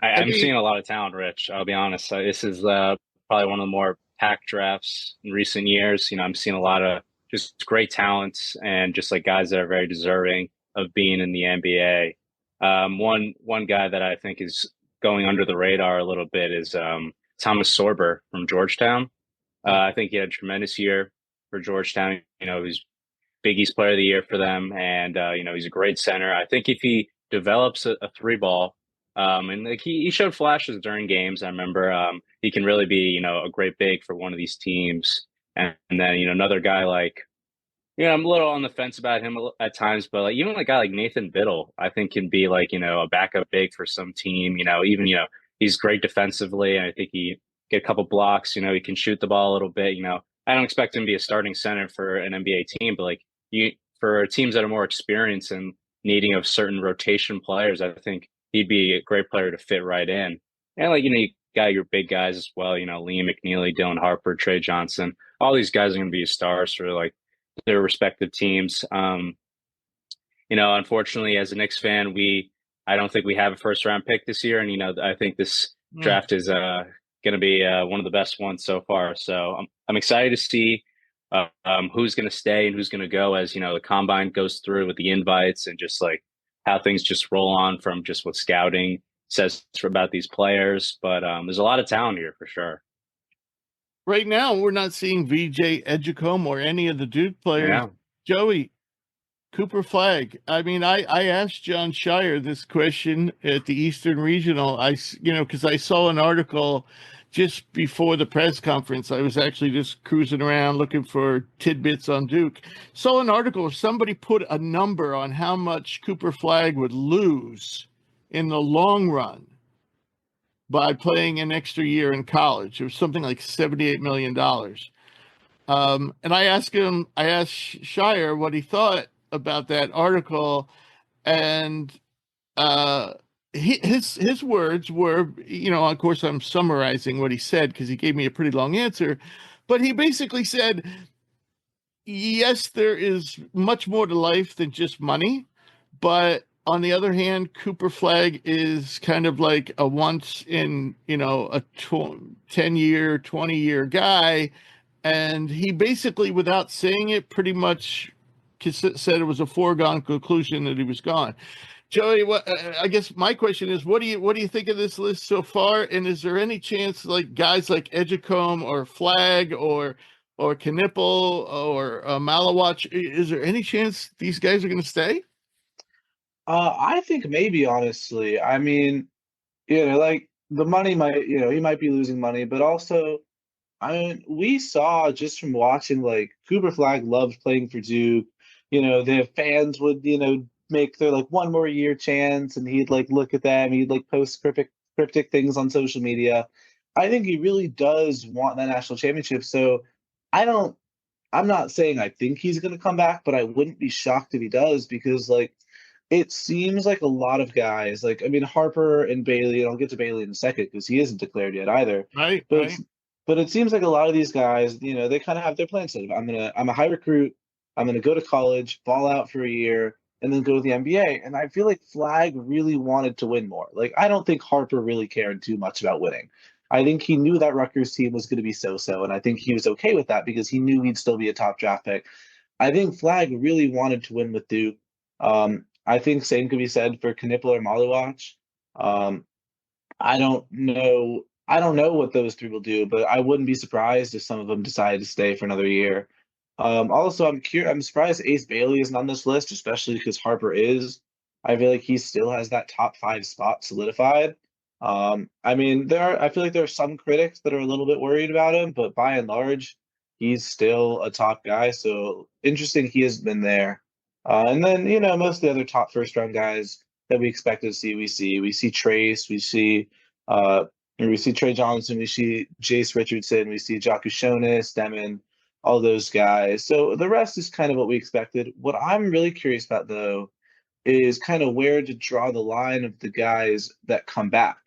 I'm seeing a lot of talent, Rich. I'll be honest. This is probably one of the more packed drafts in recent years. I'm seeing a lot of just great talents and just like guys that are very deserving of being in the NBA. One guy that I think is going under the radar a little bit is Thomas Sorber from Georgetown. I think he had a tremendous year for Georgetown. He's Big East Player of the Year for them, and he's a great center. I think if he develops a three ball, and like he showed flashes during games. I remember he can really be a great big for one of these teams. And then another guy like. I'm a little on the fence about him at times, but like even a guy like Nathan Biddle, I think can be like, a backup big for some team, he's great defensively. And I think he get a couple blocks, he can shoot the ball a little bit, I don't expect him to be a starting center for an NBA team, but like for teams that are more experienced and needing of certain rotation players, I think he'd be a great player to fit right in. And like, you got your big guys as well, Liam McNeely, Dylan Harper, Trey Johnson, all these guys are going to be stars for like, their respective teams. Unfortunately, as a Knicks fan, I don't think we have a first round pick this year, and I think this draft is going to be one of the best ones so far. So I'm excited to see who's going to stay and who's going to go as the combine goes through with the invites and just like how things just roll on from just what scouting says about these players. But there's a lot of talent here for sure. Right now, we're not seeing VJ Edgecombe or any of the Duke players. Yeah. Joey, Cooper Flagg. I mean, I asked John Shire this question at the Eastern Regional. Because I saw an article just before the press conference. I was actually just cruising around looking for tidbits on Duke. Saw an article where somebody put a number on how much Cooper Flagg would lose in the long run by playing an extra year in college. It was something like $78 million. And I asked Shire what he thought about that article. And his words were, of course, I'm summarizing what he said because he gave me a pretty long answer, but he basically said, yes, there is much more to life than just money, but on the other hand, Cooper Flagg is kind of like a once in, a 10-year, 20-year guy. And he basically, without saying it, pretty much said it was a foregone conclusion that he was gone. Joey, I guess my question is, what do you think of this list so far? And is there any chance, like guys like Edgecombe or Flagg or Knipple or Malawatch, is there any chance these guys are going to stay? I think maybe, honestly. I mean, like the money might, he might be losing money, but also, I mean, we saw just from watching, like, Cooper Flagg loved playing for Duke. The fans would, make their, like, one more year chance, and he'd, like, look at them. He'd, like, post cryptic things on social media. I think he really does want that national championship. So I don't, I'm not saying I think he's going to come back, but I wouldn't be shocked if he does because, like, it seems like a lot of guys, like, I mean, Harper and Bailey, and I'll get to Bailey in a second because he isn't declared yet either. Right, But right. but it seems like a lot of these guys, they kind of have their plan set up. I'm a high recruit. I'm gonna go to college, ball out for a year, and then go to the NBA. And I feel like Flagg really wanted to win more. Like, I don't think Harper really cared too much about winning. I think he knew that Rutgers team was going to be so-so, and I think he was okay with that because he knew he'd still be a top draft pick. I think Flagg really wanted to win with Duke. I think same could be said for Knipple or Malawatch. Um, I don't know. I don't know what those three will do, but I wouldn't be surprised if some of them decided to stay for another year. Also, I'm surprised Ace Bailey isn't on this list, especially because Harper is. I feel like he still has that top 5 spot solidified. I mean, I feel like there are some critics that are a little bit worried about him, but by and large, he's still a top guy. So interesting, he has been there. And then most of the other top first round guys that we expected to see, we see Trace, uh, we see Trey Johnson, we see Jace Richardson, we see Jacques Demon, all those guys. So the rest is kind of what we expected. What I'm really curious about, though, is kind of where to draw the line of the guys that come back.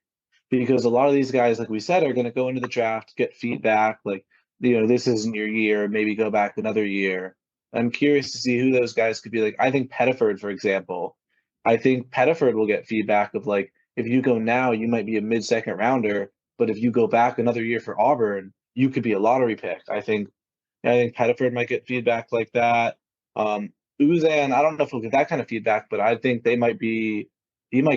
Because a lot of these guys, like we said, are going to go into the draft, get feedback, like, this isn't your year, maybe go back another year. I'm curious to see who those guys could be. Like, I think Pettiford, for example, I think Pettiford will get feedback of, like, if you go now, you might be a mid-second rounder, but if you go back another year for Auburn, you could be a lottery pick. I think Pettiford might get feedback like that. Uzan, I don't know if he'll get that kind of feedback, but I think he might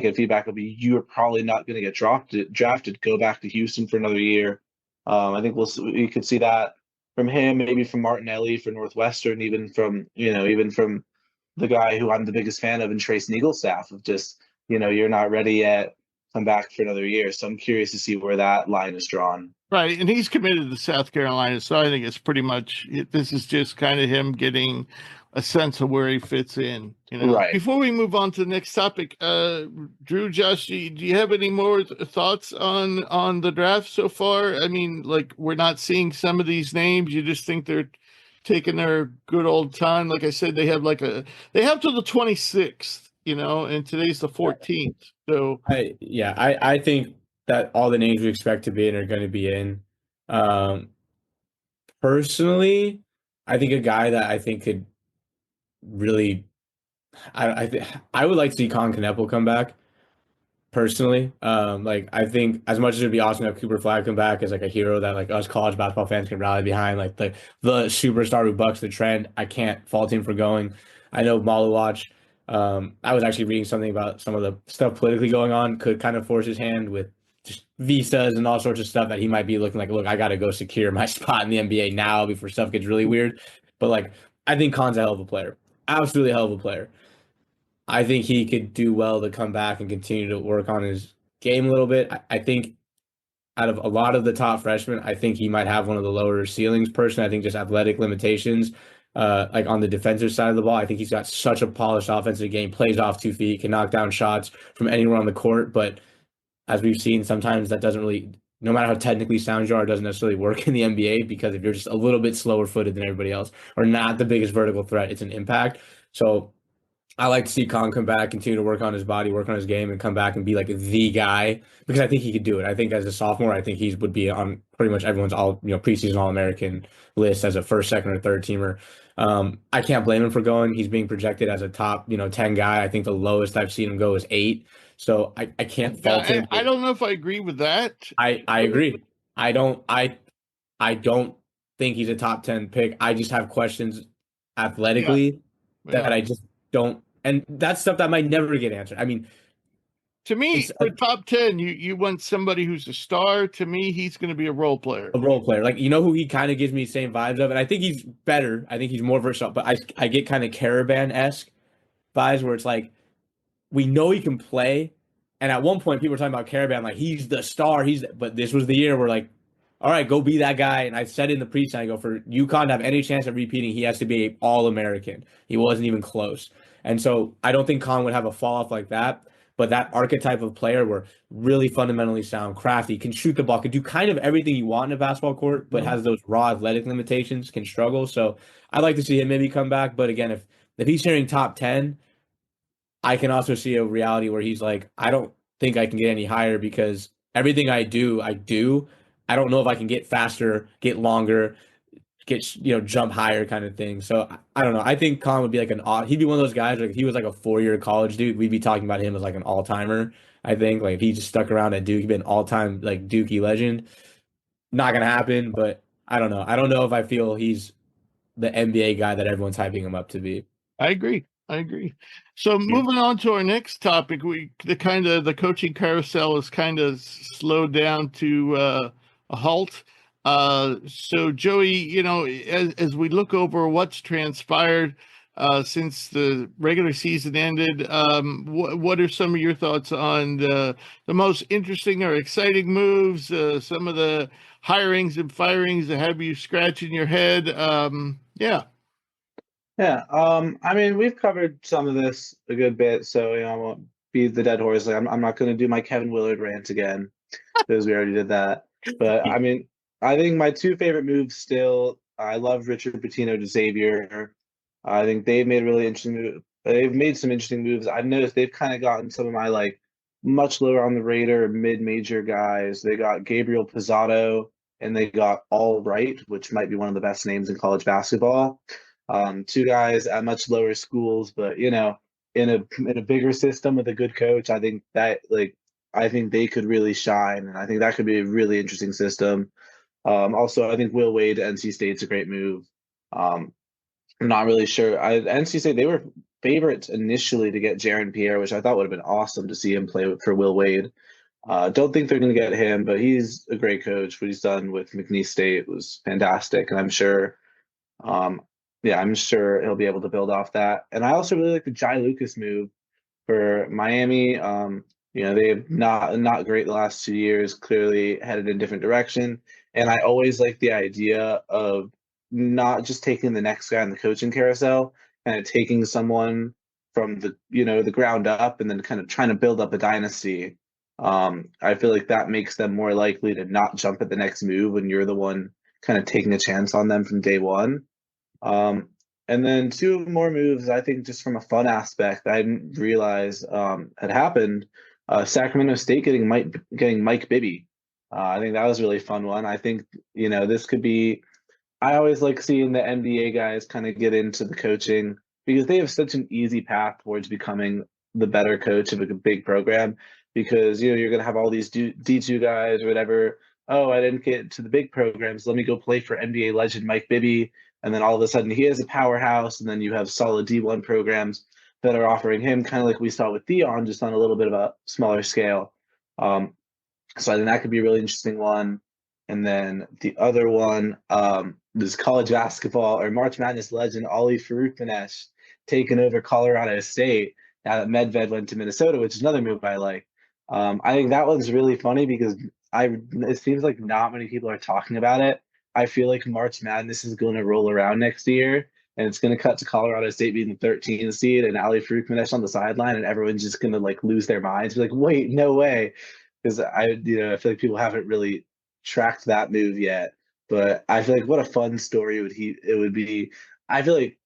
get feedback of, you're probably not going to get drafted, go back to Houston for another year. I think we could see that from him, maybe from Martinelli for Northwestern, even from the guy who I'm the biggest fan of, and Trace Staff of just, you're not ready yet, come back for another year. So I'm curious to see where that line is drawn. Right, and he's committed to South Carolina, so I think it's pretty much, this is just kind of him getting a sense of where he fits in. Right. Before we move on to the next topic, Drew, Josh, do you have any more thoughts on the draft so far? I mean, like, we're not seeing some of these names. You just think they're taking their good old time. Like I said, they have till the 26th, and today's the 14th. So I think that all the names we expect to be in are going to be in. Personally, I think a guy that I think could really, I would like to see Colin Kneppel come back. Personally, like, I think as much as it'd be awesome to have Cooper Flagg come back as like a hero that like us college basketball fans can rally behind, like the superstar who bucks the trend, I can't fault him for going. I know Malawatch. I was actually reading something about some of the stuff politically going on could kind of force his hand with just visas and all sorts of stuff that he might be looking like, look, I got to go secure my spot in the NBA now before stuff gets really weird. But like, I think Khan's a hell of a player, absolutely hell of a player. I think he could do well to come back and continue to work on his game a little bit. I think out of a lot of the top freshmen, I think he might have one of the lower ceilings. Personally, I think just athletic limitations, like on the defensive side of the ball. I think he's got such a polished offensive game, plays off 2 feet, can knock down shots from anywhere on the court. But as we've seen, sometimes that doesn't really, no matter how technically sound you are, it doesn't necessarily work in the NBA because if you're just a little bit slower footed than everybody else or not the biggest vertical threat, it's an impact. So I like to see Kong come back, continue to work on his body, work on his game, and come back and be like the guy because I think he could do it. I think as a sophomore, I think he would be on pretty much everyone's all preseason All American list as a first, second, or third teamer. I can't blame him for going. He's being projected as a top 10 guy. I think the lowest I've seen him go is 8. So I can't fault Yeah, him. I don't know if I agree with that. I agree. I don't think he's a top 10 pick. I just have questions Yeah, athletically that yeah. I just don't, and that's stuff that might never get answered. I mean, To me, it's for top 10, you want somebody who's a star. To me, he's going to be a role player. a role player. Like, who he kind of gives me the same vibes of, and I think he's better. I think he's more versatile, but I get kind of Caravan-esque vibes where it's like we know he can play. And at one point, people were talking about Caravan, like he's the star. But this was the year where like, all right, go be that guy. And I said in the preseason, I go for UConn to have any chance of repeating, he has to be an All-American. He wasn't even close. And so I don't think Con would have a fall off like that. But that archetype of player where really fundamentally sound, crafty, can shoot the ball, can do kind of everything you want in a basketball court, but has those raw athletic limitations, can struggle. So I'd like to see him maybe come back. But again, if he's hearing top 10, I can also see a reality where he's like, I don't think I can get any higher because everything I do, I do. I don't know if I can get faster, get longer, jump higher kind of thing. So I don't know. I think Colin would be like he'd be one of those guys, like if he was like a 4-year college dude, we'd be talking about him as like an all-timer. I think like if he just stuck around at Duke, he'd be an all-time like Dookie legend. Not gonna happen, but I don't know. I don't know if I feel he's the NBA guy that everyone's hyping him up to be. I agree. I agree. So moving on to our next topic, the coaching carousel is kind of slowed down to a halt. So Joey, as we look over what's transpired since the regular season ended, what are some of your thoughts on the most interesting or exciting moves? Some of the hirings and firings that have you scratching your head? Yeah. Yeah, I mean, we've covered some of this a good bit, so I won't beat the dead horse. Like, I'm not going to do my Kevin Willard rant again because we already did that. But I mean, I think my two favorite moves still. I love Richard Pitino to Xavier. I think they've made really interesting. They've made some interesting moves. I've noticed they've kind of gotten some of my like much lower on the radar mid-major guys. They got Gabriel Pizzato and they got All Right, which might be one of the best names in college basketball. Two guys at much lower schools, but in a bigger system with a good coach, I think they could really shine, and I think that could be a really interesting system. Also, I think Will Wade to NC State's a great move. I'm not really sure. NC State, they were favorites initially to get Jaron Pierre, which I thought would have been awesome to see him play for Will Wade. Don't think they're going to get him, but he's a great coach. What he's done with McNeese State was fantastic, and I'm sure he'll be able to build off that. And I also really like the Jai Lucas move for Miami. They've not great the last 2 years, clearly headed in a different direction. And I always like the idea of not just taking the next guy on the coaching carousel, kind of taking someone from the ground up and then kind of trying to build up a dynasty. I feel like that makes them more likely to not jump at the next move when you're the one kind of taking a chance on them from day one. And then two more moves, I think, just from a fun aspect, I didn't realize had happened. Sacramento State getting Mike Bibby. I think that was a really fun one. I think this could be. I always like seeing the NBA guys kind of get into the coaching because they have such an easy path towards becoming the better coach of a big program. Because you're going to have all these D2 guys or whatever. Oh, I didn't get to the big programs. Let me go play for NBA legend Mike Bibby. And then all of a sudden he is a powerhouse. And then you have solid D1 programs that are offering him, kind of like we saw with Theon, just on a little bit of a smaller scale. So I think that could be a really interesting one. And then the other one, is college basketball or March Madness legend Ali Farouk taking over Colorado State now that Medved went to Minnesota, which is another move I like. I think that one's really funny because it seems like not many people are talking about it. I feel like March Madness is going to roll around next year, and it's going to cut to Colorado State being the 13th seed and Ali Farouk on the sideline, and everyone's just going to like lose their minds, be like, "Wait, no way!" Because I feel like people haven't really tracked that move yet. But I feel like what a fun story it would be. I feel like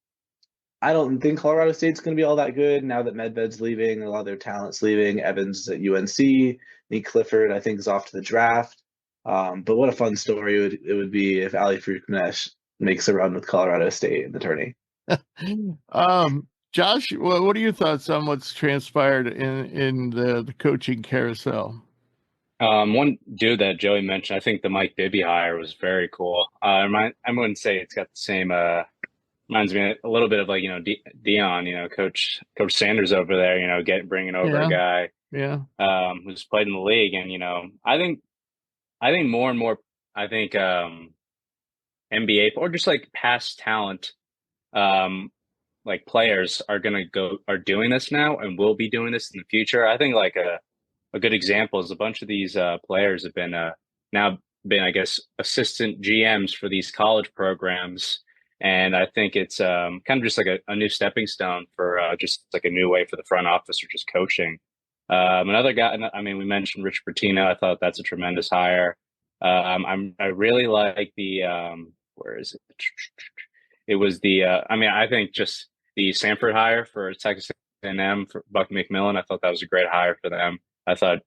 I don't think Colorado State's going to be all that good now that Medved's leaving. A lot of their talent's leaving. Evans at UNC. Nick Clifford, I think, is off to the draft. But what a fun story it would be if Ali Fruknesh makes a run with Colorado State in the tourney. Josh, what are your thoughts on what's transpired in the coaching carousel? One dude that Joey mentioned, I think the Mike Bibby hire was very cool. I wouldn't say it's got the same. Reminds me a little bit of like Dion, Coach Sanders over there, bringing over a guy, who's played in the league, and I think more and more, I think NBA or just like past talent, like players are doing this now and will be doing this in the future. I think like a good example is a bunch of these players have been now been, I guess, assistant GMs for these college programs. And I think it's kind of just like a new stepping stone for just like a new way for the front office or just coaching. Another guy, I mean, we mentioned Rich Pitino. I thought that's a tremendous hire. I really like the where is it? It was the I think just the Sanford hire for Texas A&M for Buck McMillan. I thought that was a great hire for them. I thought,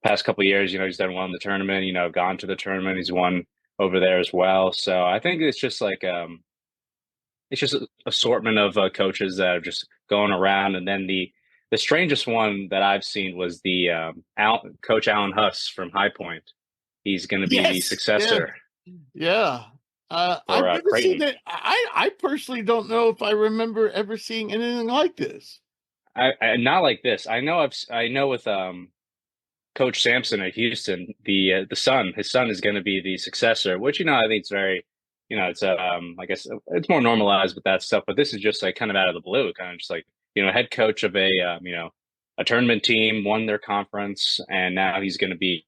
past couple of years, he's done well in the tournament, gone to the tournament. He's won over there as well. So I think it's just like, it's just an assortment of coaches that are just going around. And then the strangest one that I've seen was the Coach Alan Huss from High Point. He's going to be the successor. Yeah. I've never seen it. I personally don't know if I remember ever seeing anything like this. I not like this. I know with Coach Sampson at Houston, his son is going to be the successor, which I think it's very, it's I guess it's more normalized with that stuff. But this is just like kind of out of the blue, kind of just like head coach of a a tournament team, won their conference, and now he's going to be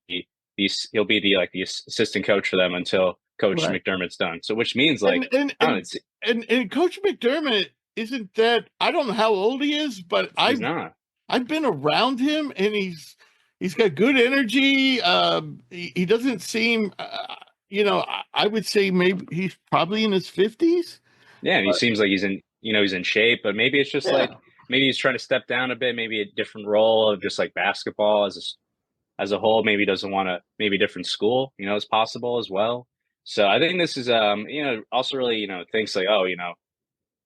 he'll be the assistant coach for them until Coach McDermott's done. So which means like and Coach McDermott isn't that, I don't know how old he is, but I've been around him and he's got good energy. He doesn't seem, I would say maybe he's probably in his 50s. Yeah, and he seems like he's in shape, but maybe it's just like maybe he's trying to step down a bit, maybe a different role of just like basketball as a whole. Maybe he doesn't want to, maybe a different school, is possible as well. So I think this is also really thinks like, oh,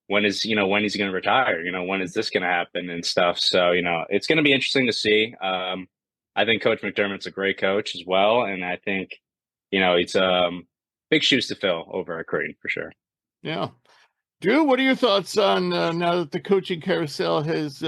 when he's going to retire, when is this going to happen and stuff. So it's going to be interesting to see. I think Coach McDermott's a great coach as well, and I think it's big shoes to fill over at Creighton for sure. Yeah. Drew, what are your thoughts on now that the coaching carousel has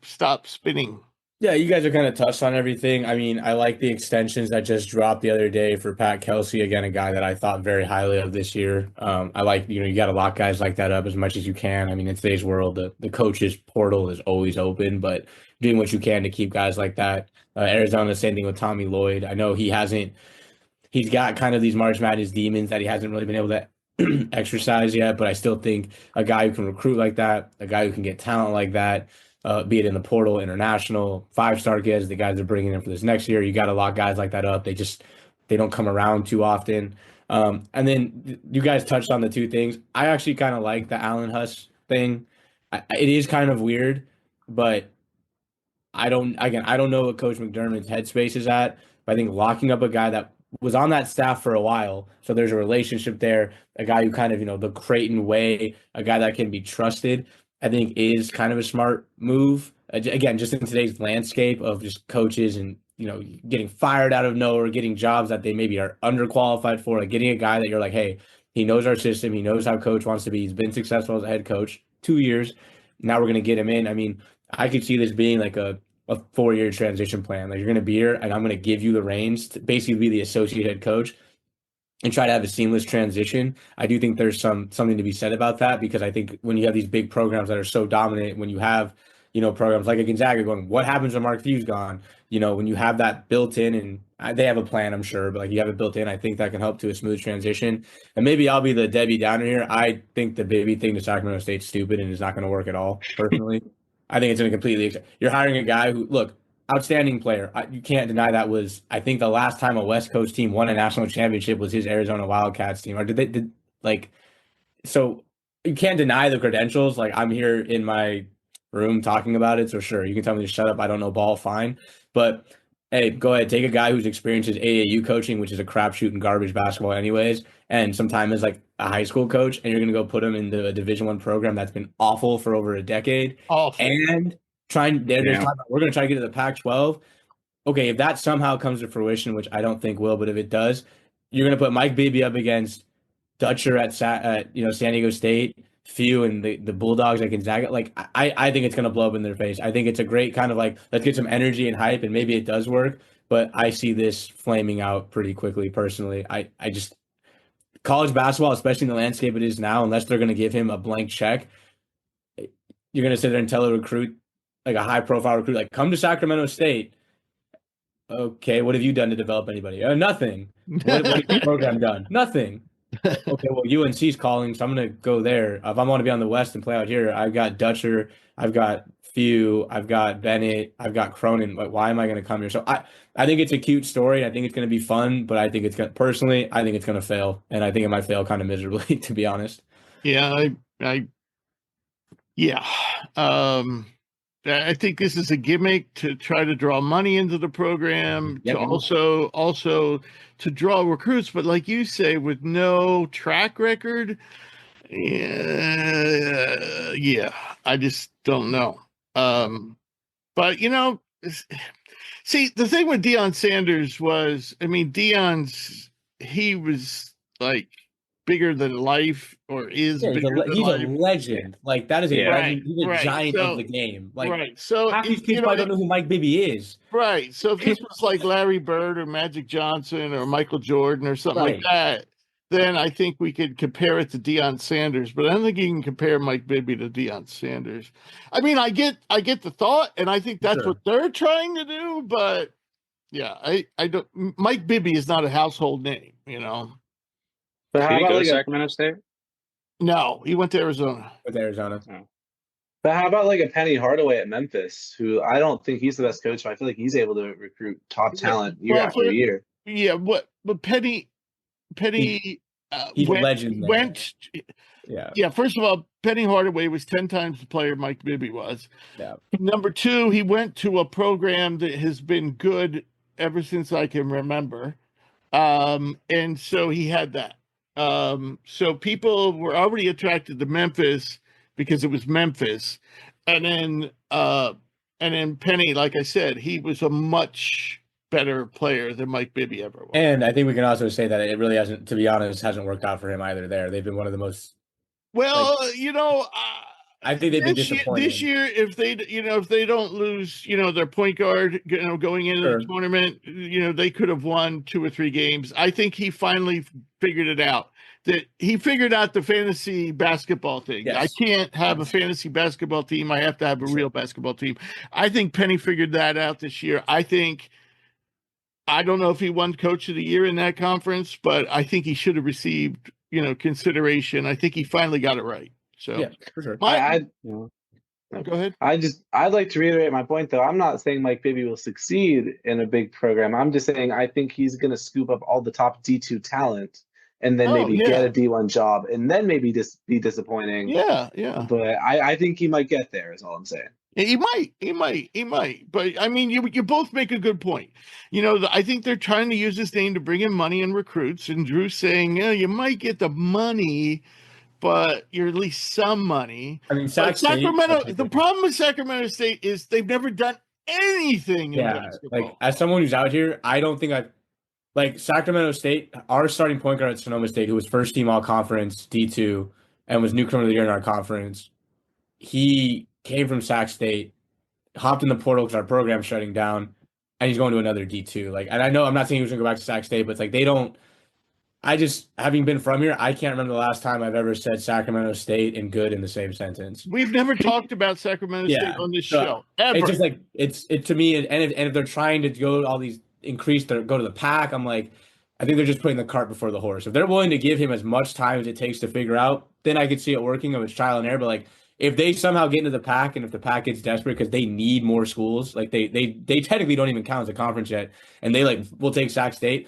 stopped spinning? Yeah, you guys are kind of touched on everything. I mean, I like the extensions that just dropped the other day for Pat Kelsey, again, a guy that I thought very highly of this year. I like, you got to lock guys like that up as much as you can. I mean, in today's world, the coaches portal is always open, but doing what you can to keep guys like that. Arizona, same thing with Tommy Lloyd. I know he's got kind of these March Madness demons that he hasn't really been able to exercise yet, but I still think a guy who can recruit like that, a guy who can get talent like that, be it in the portal, international, 5-star kids, the guys they're bringing in for this next year, you got to lock guys like that up. They don't come around too often. And then you guys touched on the two things. I actually kind of like the Alan Huss thing. It is kind of weird, but I don't know what Coach McDermott's headspace is at. But I think locking up a guy that was on that staff for a while, so there's a relationship there, a guy who kind of, the Creighton way, a guy that can be trusted, I think is kind of a smart move. Again, just in today's landscape of just coaches and, getting fired out of nowhere, getting jobs that they maybe are underqualified for, like getting a guy that you're like, hey, he knows our system, he knows how coach wants to be, he's been successful as a head coach, 2 years, now we're going to get him in. I mean, I could see this being like a 4-year transition plan. Like, you're going to be here and I'm going to give you the reins to basically be the associate head coach and try to have a seamless transition. I do think there's something to be said about that, because I think when you have these big programs that are so dominant, when you have, programs like a Gonzaga going, what happens when Mark Few's gone? When you have that built in, and they have a plan, I'm sure, but like you have it built in, I think that can help to a smooth transition. And maybe I'll be the Debbie Downer here. I think the Bibby thing to Sacramento State's stupid and is not going to work at all, personally. I think it's going to completely – you're hiring a guy who – look, outstanding player. You can't deny that was, I think, the last time a West Coast team won a national championship was his Arizona Wildcats team. Or so you can't deny the credentials. Like I'm here in my room talking about it, so sure, you can tell me to shut up. I don't know ball, fine. But hey, go ahead, take a guy whose experience is AAU coaching, which is a crapshoot and garbage basketball, anyways, and some time as like a high school coach, and you're gonna go put him into a Division I program that's been awful for over a decade, Awful. and there's talking about, we're gonna try to get to the Pac-12. Okay, if that somehow comes to fruition, which I don't think will, but if it does, you're gonna put Mike Bibby up against Dutcher at San Diego State, Few and the Bulldogs at Gonzaga. Like I think it's gonna blow up in their face. I think it's a great kind of like let's get some energy and hype, and maybe it does work. But I see this flaming out pretty quickly. Personally, I just college basketball, especially in the landscape it is now, unless they're gonna give him a blank check, you're gonna sit there and tell a recruit, like a high profile recruit, like come to Sacramento State. Okay, what have you done to develop anybody? Nothing. What has your program done? Nothing. Okay, well, UNC's calling, so I'm going to go there. If I want to be on the West and play out here, I've got Dutcher, I've got Few, I've got Bennett, I've got Cronin. Like, why am I going to come here? So I think it's a cute story. I think it's going to be fun, but I think it's going to, personally, I think it's going to fail, and I think it might fail kind of miserably, to be honest. Yeah, yeah. I think this is a gimmick to try to draw money into the program, to also to draw recruits. But like you say, with no track record, yeah, I just don't know. But see, the thing with Deion Sanders was, I mean, he was like bigger than life, or is bigger than life. He's a legend. Like that is a legend. He's a giant of the game. Like So half these kids probably don't know who Mike Bibby is. Right. So if this was like Larry Bird or Magic Johnson or Michael Jordan or something like that, then I think we could compare it to Deion Sanders. But I don't think you can compare Mike Bibby to Deion Sanders. I mean, I get the thought, and I think that's what they're trying to do. But yeah, I don't. Mike Bibby is not a household name, But how about Sacramento State? No, he went to Arizona. Oh. But how about like a Penny Hardaway at Memphis, who I don't think he's the best coach, but I feel like he's able to recruit top talent year after year. Yeah, but Penny he's a legend. Yeah. First of all, Penny Hardaway was 10 times the player Mike Bibby was. Yeah. Number two, he went to a program that has been good ever since I can remember. And so he had that. So people were already attracted to Memphis because it was Memphis. And then Penny, like I said, he was a much better player than Mike Bibby ever was. And I think we can also say that it really hasn't, to be honest, hasn't worked out for him either there. They've been one of the most I think they've been disappointing. This year, if they don't lose, their point guard, going into the tournament, they could have won 2 or 3 games. I think he finally figured it out. That he figured out the fantasy basketball thing. Yes. I can't have a fantasy basketball team. I have to have a real basketball team. I think Penny figured that out this year. I don't know if he won Coach of the Year in that conference, but I think he should have received, consideration. I think he finally got it right. So yeah, for sure. Go ahead. I'd like to reiterate my point, though. I'm not saying Mike Bibby will succeed in a big program. I'm just saying I think he's going to scoop up all the top D2 talent and then maybe get a D1 job and then maybe just be disappointing. Yeah. But I think he might get there is all I'm saying. He might. But I mean, you both make a good point. I think they're trying to use this name to bring in money and recruits. And Drew's saying, you might get the money, but you're at least some money. I mean, Sacramento. The problem with Sacramento State is they've never done anything in basketball. Like as someone who's out here, I don't think like Sacramento State. Our starting point guard at Sonoma State, who was first team all conference D2 and was newcomer of the year in our conference, he came from Sac State, hopped in the portal because our program's shutting down, and he's going to another D2. Like, and I know I'm not saying he was going to go back to Sac State, but it's like they don't. I just, having been from here, I can't remember the last time I've ever said Sacramento State and good in the same sentence. We've never talked about Sacramento State on this show ever. It's just like it's to me, and if they're trying to go all these go to the pack, I'm like, I think they're just putting the cart before the horse. If they're willing to give him as much time as it takes to figure out, then I could see it working of its trial and error. But like, if they somehow get into the pack, and if the pack gets desperate because they need more schools, like they technically don't even count as a conference yet, and they will take Sac State.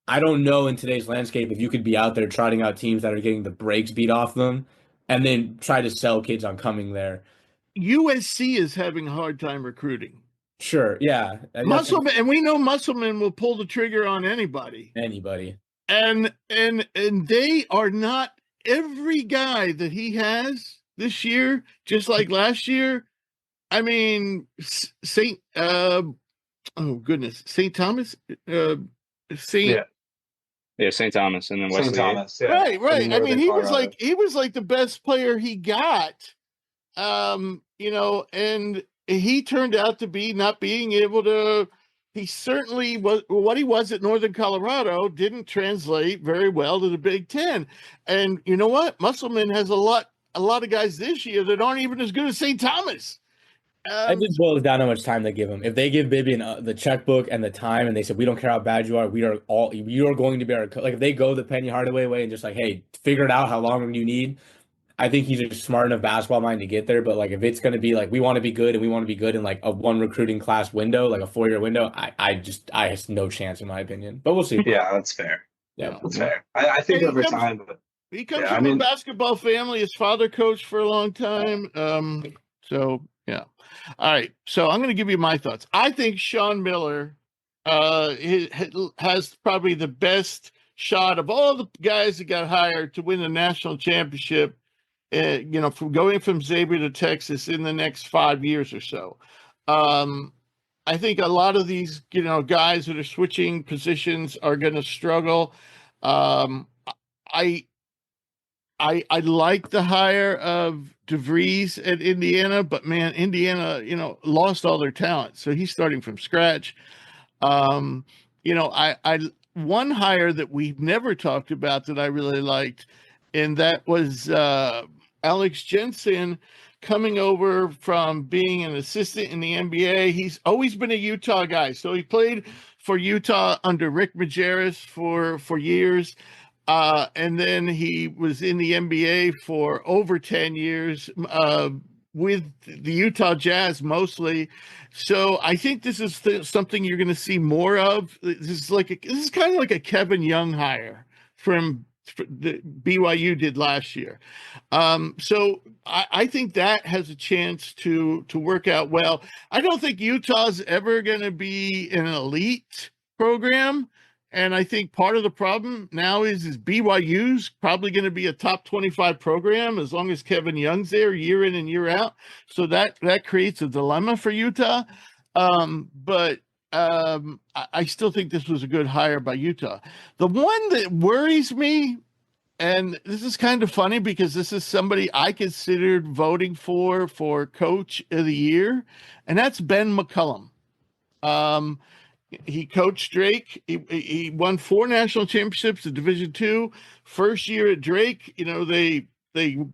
I don't know in today's landscape if you could be out there trotting out teams that are getting the brakes beat off them and then try to sell kids on coming there. USC is having a hard time recruiting. Sure, yeah. Musselman, and we know Musselman will pull the trigger on anybody. And they are not, every guy that he has this year, just like last year. I mean, St. Oh goodness, St. Thomas, St. Yeah, St. Thomas, and then Wesley. St. Thomas, yeah. Right. I mean, he was like the best player he got. You know, and he turned out to be not being able to. He certainly was what he was at Northern Colorado didn't translate very well to the Big Ten. And you know what? Musselman has a lot of guys this year that aren't even as good as St. Thomas. It just boils down how much time they give him. If they give Bibby the checkbook and the time, and they said, "We don't care how bad you are. You are going to be our like." If they go the Penny Hardaway way and just like, "Hey, figure it out. How long do you need?" I think he's a smart enough basketball mind to get there. But like, if it's going to be like we want to be good and we want to be good in like a one recruiting class window, like a 4-year window, I have no chance in my opinion. But we'll see. Yeah, that's fair. Yeah, that's fair. I think over time. But he comes from a basketball family. His father coached for a long time. So yeah. All right. So I'm going to give you my thoughts. I think Sean Miller has probably the best shot of all the guys that got hired to win the national championship. You know, from going from Xavier to Texas in the next 5 years or so. I think a lot of these, you know, guys that are switching positions are going to struggle. I like the hire of DeVries at Indiana, but man, Indiana, you know, lost all their talent, so he's starting from scratch. You know, I one hire that we've never talked about that I really liked, and that was Alex Jensen coming over from being an assistant in the NBA. He's always been a Utah guy, so he played for Utah under Rick Majerus for years. And then he was in the NBA for over 10 years with the Utah Jazz mostly. So I think this is something you're going to see more of. This is kind of like a Kevin Young hire from the BYU did last year. So I think that has a chance to work out well. I don't think Utah's ever going to be an elite program. And I think part of the problem now is BYU's probably going to be a top 25 program as long as Kevin Young's there year in and year out. So that creates a dilemma for Utah. But I still think this was a good hire by Utah. The one that worries me, and this is kind of funny because this is somebody I considered voting for Coach of the Year, and that's Ben McCullum. He coached Drake. He won 4 national championships in Division II. First year at Drake, you know, they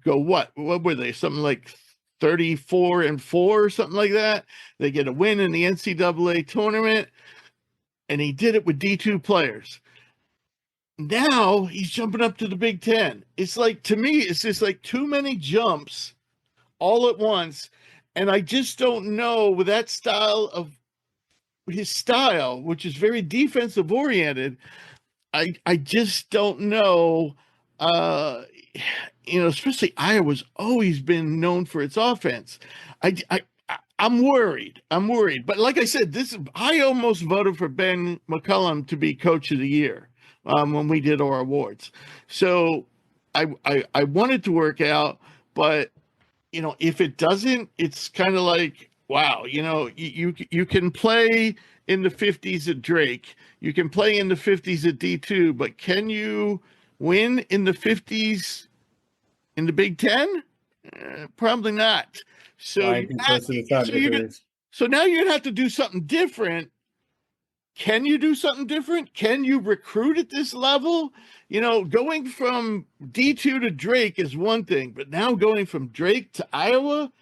go what were they? Something like 34-4 or something like that. They get a win in the NCAA tournament, and he did it with D2 players. Now he's jumping up to the Big Ten. It's like, to me, it's just like too many jumps all at once, and I just don't know with that style of his style, which is very defensive oriented. I just don't know. You know, especially Iowa's always been known for its offense. I'm worried. But like I said, I almost voted for Ben McCullum to be Coach of the Year when we did our awards. So I want it to work out, but you know, if it doesn't, it's kind of like, wow, you know, you can play in the 50s at Drake. You can play in the 50s at D2, but can you win in the 50s in the Big Ten? Probably not. So now you're going to have to do something different. Can you do something different? Can you recruit at this level? You know, going from D2 to Drake is one thing, but now going from Drake to Iowa,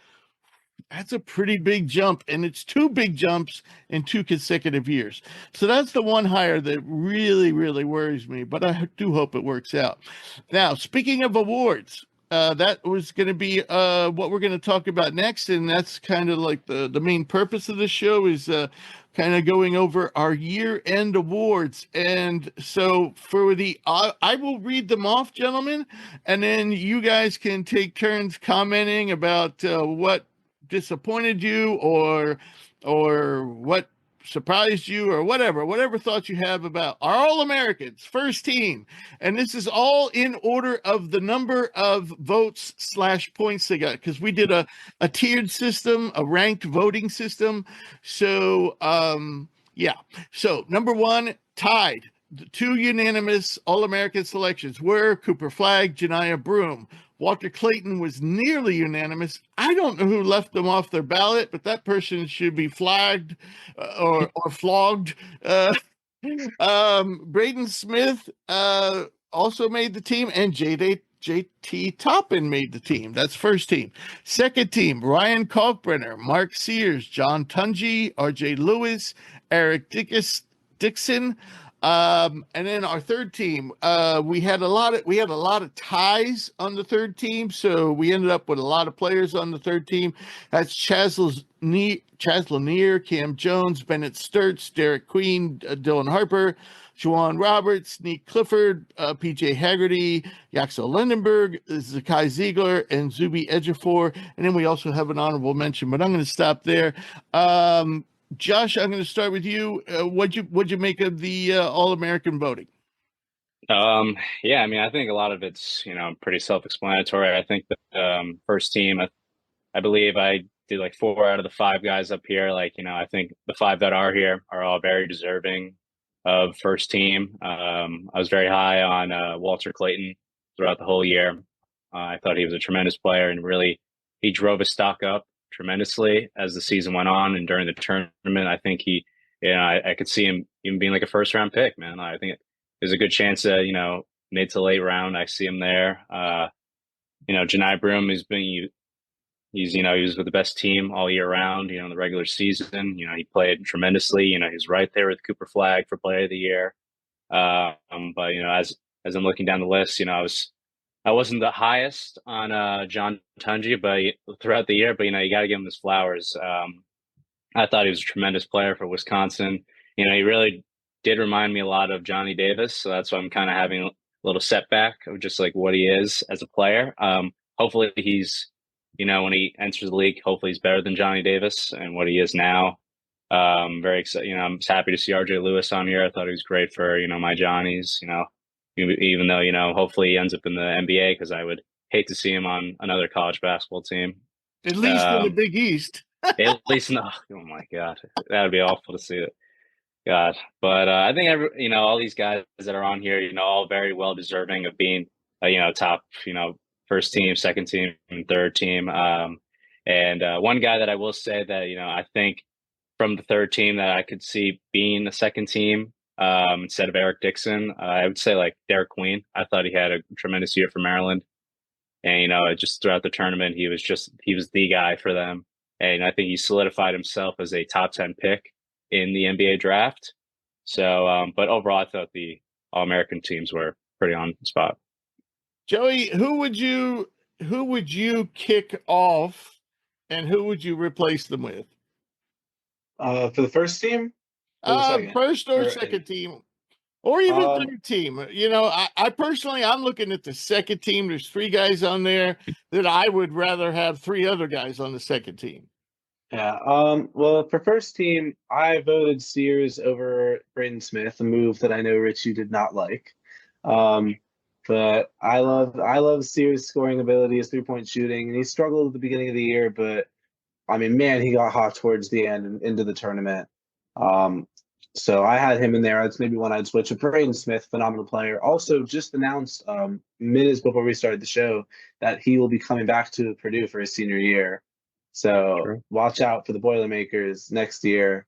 that's a pretty big jump, and it's 2 big jumps in 2 consecutive years. So that's the one hire that really, really worries me, but I do hope it works out. Now, speaking of awards, that was going to be what we're going to talk about next, and that's kind of like the main purpose of the show is kind of going over our year-end awards. And so for the I will read them off, gentlemen, and then you guys can take turns commenting about what disappointed you or what surprised you or whatever thoughts you have about our All-Americans first team. And this is all in order of the number of votes / points they got, because we did a tiered system, a ranked voting system. So yeah, so number one, tied. The 2 unanimous All-American selections were Cooper Flagg, Janiah Broome. Walter Clayton was nearly unanimous. I don't know who left them off their ballot, but that person should be flagged or flogged. Braden Smith also made the team, and JT Toppin made the team. That's first team. Second team, Ryan Kalkbrenner, Mark Sears, John Tungy, RJ Lewis, Eric Dixon. And then our third team, we had a lot of ties on the third team, so we ended up with a lot of players on the third team. That's Chaz Lanier, Cam Jones, Bennett Sturts, Derek Queen, Dylan Harper, Juwan Roberts, Neek Clifford, PJ Haggerty, Yaxel Lindenberg, Zakai Ziegler, and Zuby Ejiofor. And then we also have an honorable mention, but I'm going to stop there. Josh, I'm going to start with you. What'd you make of the All-American voting? Yeah, I mean, I think a lot of it's, pretty self-explanatory. I think the first team, I believe I did like 4 out of the 5 guys up here. Like, I think the 5 that are here are all very deserving of first team. I was very high on Walter Clayton throughout the whole year. I thought he was a tremendous player, and really he drove his stock up tremendously as the season went on and during the tournament. I think he, I could see him even being like a first round pick, man. I think there's a good chance that, mid to late round, I see him there. Janiah Broome he was with the best team all year round, in the regular season. He played tremendously. He was right there with Cooper Flagg for player of the year. But, as I'm looking down the list, I wasn't the highest on John Tungy, but throughout the year, but you got to give him his flowers. I thought he was a tremendous player for Wisconsin. He really did remind me a lot of Johnny Davis, so that's why I'm kind of having a little setback of just like what he is as a player. Hopefully he's, when he enters the league, hopefully he's better than Johnny Davis and what he is now. Very excited. I'm just happy to see RJ Lewis on here. I thought he was great for, my Johnnies, even though, hopefully he ends up in the NBA, because I would hate to see him on another college basketball team. At least in the Big East. At least no. Oh my God, that would be awful to see it. God, but I think all these guys that are on here, all very well deserving of being, top, first team, second team, and third team. And one guy that I will say that I think from the third team that I could see being the second team instead of Eric Dixon, I would say like Derek Queen. I thought he had a tremendous year for Maryland, and just throughout the tournament, he was the guy for them, and I think he solidified himself as a top 10 pick in the NBA draft. So, but overall, I thought the All-American teams were pretty on spot. Joey, who would you kick off, and who would you replace them with? For the first team? First or second team, or even third team. I personally, I'm looking at the second team. There's 3 guys on there that I would rather have 3 other guys on the second team. Yeah. Well, for first team, I voted Sears over Braden Smith, a move that I know Rich, you did not like. But I love Sears' scoring ability, his 3-point shooting, and he struggled at the beginning of the year, but I mean, man, he got hot towards the end and into the tournament. So I had him in there. That's maybe one I'd switch to. Braden Smith, phenomenal player. Also, just announced minutes before we started the show that he will be coming back to Purdue for his senior year. So Watch out for the Boilermakers next year.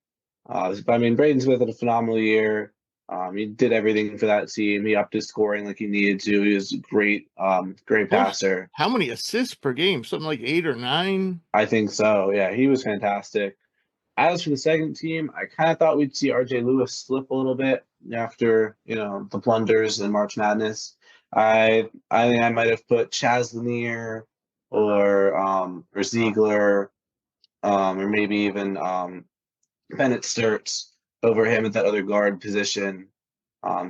But I mean, Braden Smith had a phenomenal year. He did everything for that team. He upped his scoring like he needed to. He was a great passer. How many assists per game? Something like 8 or 9? I think so. Yeah, he was fantastic. As for the second team, I kind of thought we'd see RJ Lewis slip a little bit after, the blunders in March Madness. I think I might have put Chaz Lanier or Ziegler, or maybe even Bennett Sturts over him at that other guard position.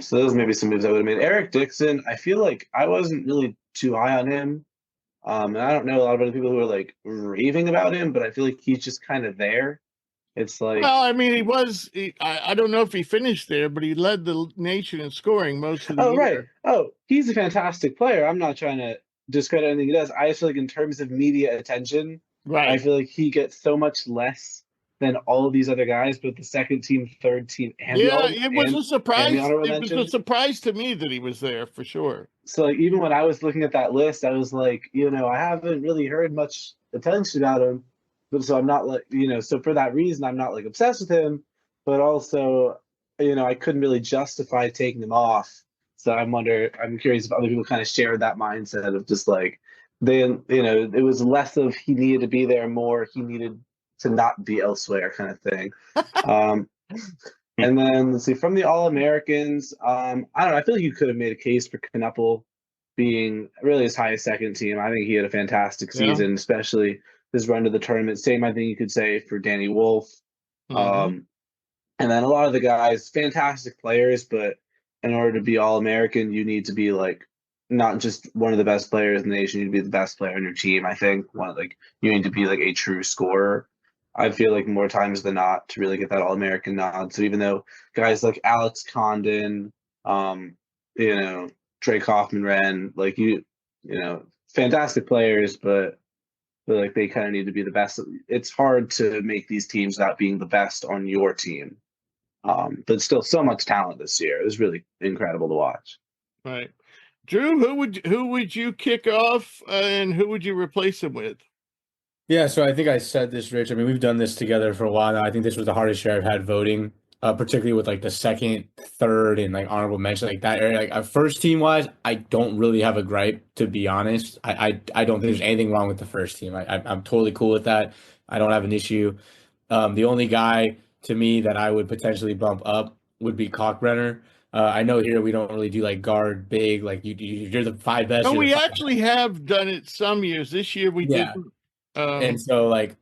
So those may be some moves I would have made. Eric Dixon, I feel like I wasn't really too high on him. And I don't know a lot of other people who are like raving about him, but I feel like he's just kind of there. It's like, well, I mean, I don't know if he finished there, but he led the nation in scoring most of the oh, right. year. Oh, he's a fantastic player. I'm not trying to discredit anything he does. I just feel like in terms of media attention, I Right. feel like he gets so much less than all of these other guys, but the second team, third team, and Yeah, it was a and surprise. the honorable It was mention. a surprise to me that he was there for sure. So like even when I was looking at that list, I was like, I haven't really heard much attention about him, but so I'm not like, so for that reason, I'm not like obsessed with him, but also, I couldn't really justify taking him off. So I'm curious if other people kind of shared that mindset of just like, then, it was less of he needed to be there, more he needed to not be elsewhere kind of thing. Um, and then let's see, from the All-Americans, I don't know. I feel like you could have made a case for Knuppel being really as high as second team. I think he had a fantastic season, especially his run to the tournament. Same, I think you could say for Danny Wolf. And then a lot of the guys, fantastic players, but in order to be All-American, you need to be like not just one of the best players in the nation. You need to be the best player on your team. I think you need to be like a true scorer. I feel like more times than not to really get that All-American nod. So even though guys like Alex Condon, Drake Hoffman-Renn, like fantastic players, but like they kind of need to be the best. It's hard to make these teams not being the best on your team. But still so much talent this year. It was really incredible to watch. Right. Drew, who would you kick off and who would you replace him with? Yeah, so I think I said this, Rich. I mean, we've done this together for a while now. I think this was the hardest year I've had voting, particularly with like the second, third, and like honorable mention, like that area. Like first team wise, I don't really have a gripe, to be honest. I don't think there's anything wrong with the first team. I'm totally cool with that. I don't have an issue. The only guy to me that I would potentially bump up would be Cockbrenner. I know here we don't really do like guard big, like you're the five best. No, You're the we five actually have done it some years. This year we Yeah. didn't. And so like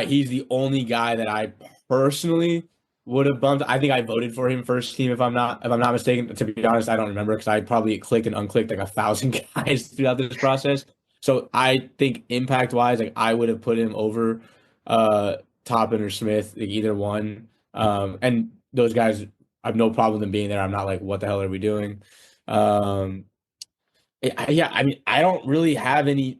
he's the only guy that I personally would have bumped. I think I voted for him first team if I'm not mistaken. To be honest, I don't remember because I probably clicked and unclicked like 1,000 guys throughout this process. So I think impact wise, like I would have put him over Toppin or Smith, like either one. And those guys, I have no problem them being there. I'm not like, what the hell are we doing? Yeah, I mean, I don't really have any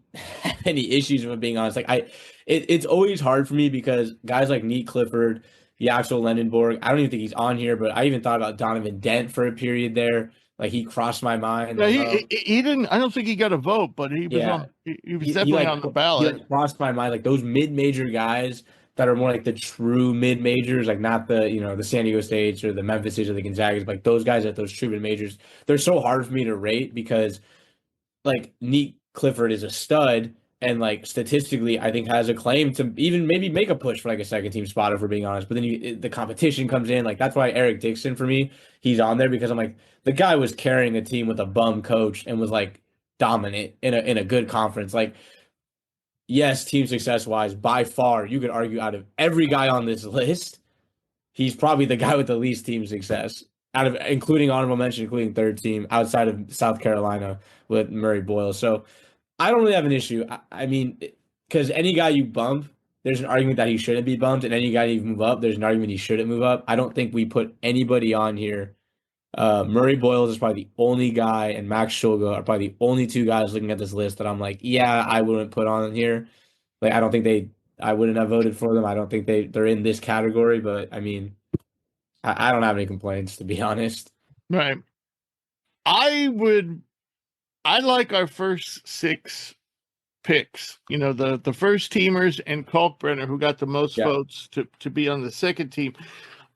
any issues with being honest. Like it's always hard for me because guys like Neat Clifford, Yaxel Lendenborg, I don't even think he's on here, but I even thought about Donovan Dent for a period there. Like he crossed my mind. Yeah, Like, he didn't. I don't think he got a vote, but he was yeah, on. He was definitely on the he ballot. like crossed my mind. Like those mid-major guys that are more like the true mid-majors, like not the the San Diego States or the Memphises or the Gonzagas, like those guys at those true mid-majors. They're so hard for me to rate because like Neat Clifford is a stud and like statistically I think has a claim to even maybe make a push for like a second team spot if we're being honest. But then the competition comes in. Like that's why Eric Dixon for me, he's on there because I'm like the guy was carrying a team with a bum coach and was like dominant in a good conference. Like yes, team success wise, by far you could argue out of every guy on this list, he's probably the guy with the least team success out of including honorable mention, including third team outside of South Carolina with Murray Boyle. So I don't really have an issue. I mean, because any guy you bump, there's an argument that he shouldn't be bumped, and any guy you move up, there's an argument he shouldn't move up. I don't think we put anybody on here. Murray Boyles is probably the only guy, and Max Shulga are probably the only two guys looking at this list that I'm like, yeah, I wouldn't put on here. Like, I don't think I wouldn't have voted for them. I don't think they're in this category, but I mean, I don't have any complaints, to be honest. Right. I like our first six picks. The first teamers and Kalkbrenner, who got the most votes to be on the second team.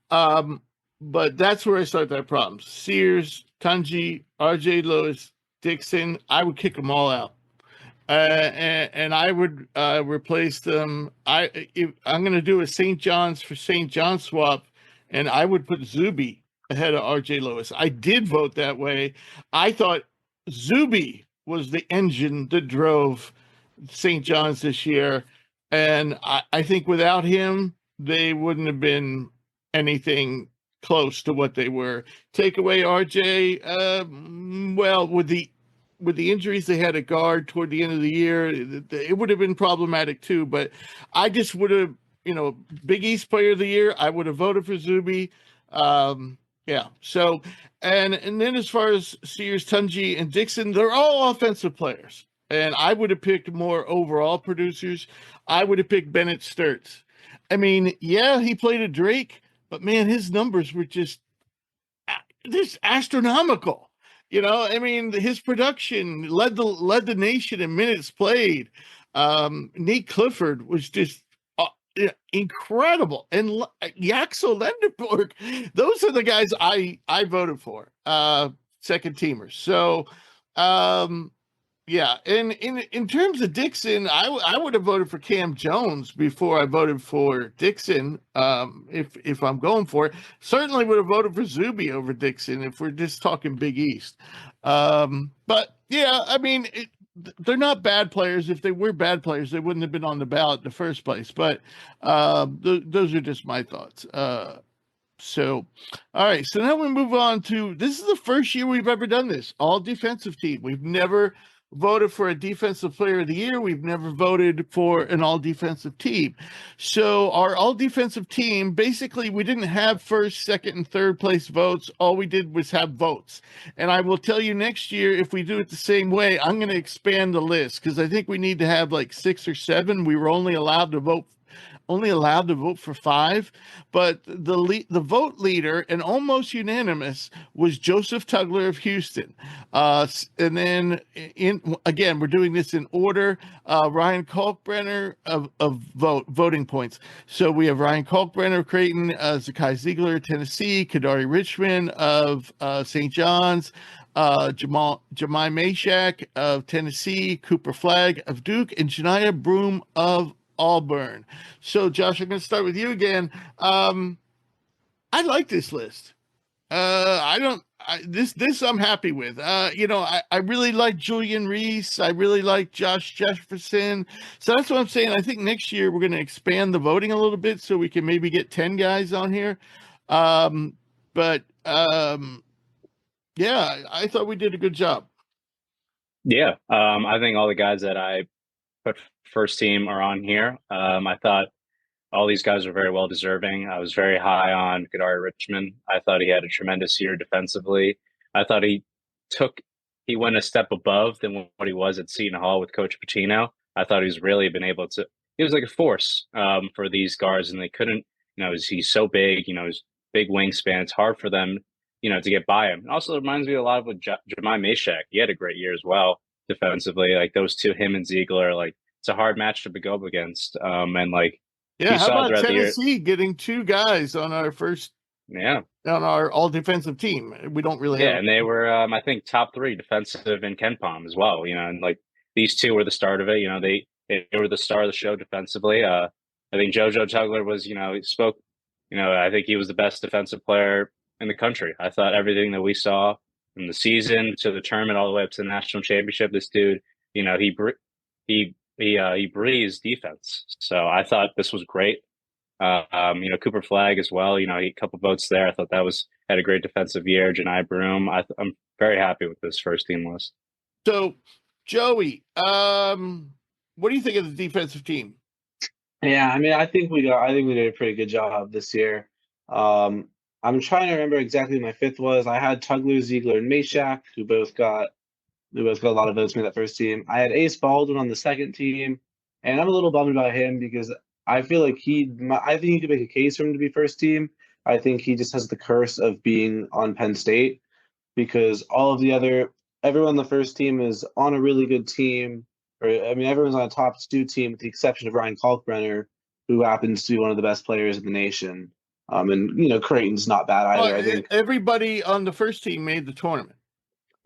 But that's where I start that problem. Sears, Tunji, RJ Lewis, Dixon, I would kick them all out. And I would replace them. I'm going to do a St. John's for St. John swap, and I would put Zuby ahead of RJ Lewis. I did vote that way. I thought Zuby was the engine that drove St. John's this year, and I think without him, they wouldn't have been anything close to what they were. Take away RJ, well, with the injuries they had at guard toward the end of the year, it would have been problematic too. But I just would have, Big East Player of the Year, I would have voted for Zuby. Yeah. So, and then as far as Sears, Tunji, and Dixon, they're all offensive players. And I would have picked more overall producers. I would have picked Bennett Sturts. I mean, yeah, he played at Drake, but man, his numbers were just astronomical. I mean, his production led the nation in minutes played. Nate Clifford was just incredible, and Yaxel Lenderborg. Those are the guys I voted for, second teamers. So, yeah, and in terms of Dixon, I would have voted for Cam Jones before I voted for Dixon. If I'm going for it, certainly would have voted for Zuby over Dixon if we're just talking Big East. But yeah, I mean, they're not bad players. If they were bad players, they wouldn't have been on the ballot in the first place. But those are just my thoughts. So, all right. So now we move on to, this is the first year we've ever done this, all defensive team. We've never voted for a defensive player of the year. We've never voted for an all defensive team. So our all defensive team, basically we didn't have first, second, and third place votes. All we did was have votes. And I will tell you next year, if we do it the same way, I'm going to expand the list because I think we need to have like 6 or 7. We were only allowed to vote for 5, but the vote leader and almost unanimous was Joseph Tugler of Houston. And then again, we're doing this in order. Ryan Kalkbrenner of voting points. So we have Ryan Kalkbrenner of Creighton, Zakai Ziegler of Tennessee, Kadari Richmond of St. John's, Jemai Mashak of Tennessee, Cooper Flagg of Duke, and Janiyah Broome of Auburn. So, Josh, I'm going to start with you again. I like this list. This I'm happy with. I really like Julian Reese. I really like Josh Jefferson. So that's what I'm saying. I think next year we're going to expand the voting a little bit so we can maybe get 10 guys on here. Yeah, I thought we did a good job. Yeah. I think all the guys that I put first team are on here. I thought all these guys are very well deserving. I was very high on Kadari Richmond. I thought he had a tremendous year defensively. I thought he went a step above than what he was at Seton Hall with Coach Pitino. I thought he's really been able to. He was like a force for these guards, and they couldn't. He's so big. His big wingspan. It's hard for them, to get by him. It also reminds me a lot of what Jemai Mashak. He had a great year as well defensively. Like those two, him and Ziegler, like it's a hard match to go up against. And like. Yeah, how about Tennessee getting 2 guys on our first? Yeah, on our all defensive team. We don't really. Yeah, and they were, I think, top 3 defensive in KenPom as well. And like these 2 were the start of it. They were the star of the show defensively. I think JoJo Tugler was, he spoke. I think he was the best defensive player in the country. I thought everything that we saw from the season to the tournament all the way up to the national championship, this dude, he breathes defense. So I thought this was great. Cooper Flagg as well. He a couple votes there. I thought had a great defensive year. Janiyah Broome. I'm very happy with this first team list. So, Joey, what do you think of the defensive team? Yeah, I mean, I think we did a pretty good job this year. I'm trying to remember exactly who my 5th was. I had Tugler, Ziegler, and Mashak, who both got a lot of votes for that first team. I had Ace Baldwin on the second team, and I'm a little bummed about him because I feel like I think you could make a case for him to be first team. I think he just has the curse of being on Penn State because everyone on the first team is on a really good team. Everyone's on a top 2 team with the exception of Ryan Kalkbrenner, who happens to be one of the best players in the nation. And Creighton's not bad either. I think everybody on the first team made the tournament.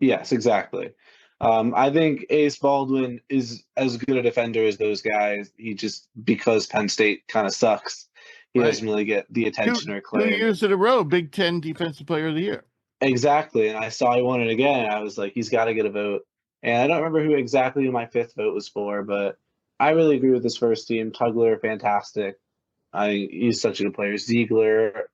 Yes, exactly. I think Ace Baldwin is as good a defender as those guys. He just, because Penn State kind of sucks, he doesn't really get the attention or claim. 2 years in a row, Big Ten Defensive Player of the Year. Exactly. And I saw he won it again. And I was like, he's got to get a vote. And I don't remember who exactly my fifth vote was for, but I really agree with this first team. Tugler, fantastic. I think he's such a good player. Ziegler.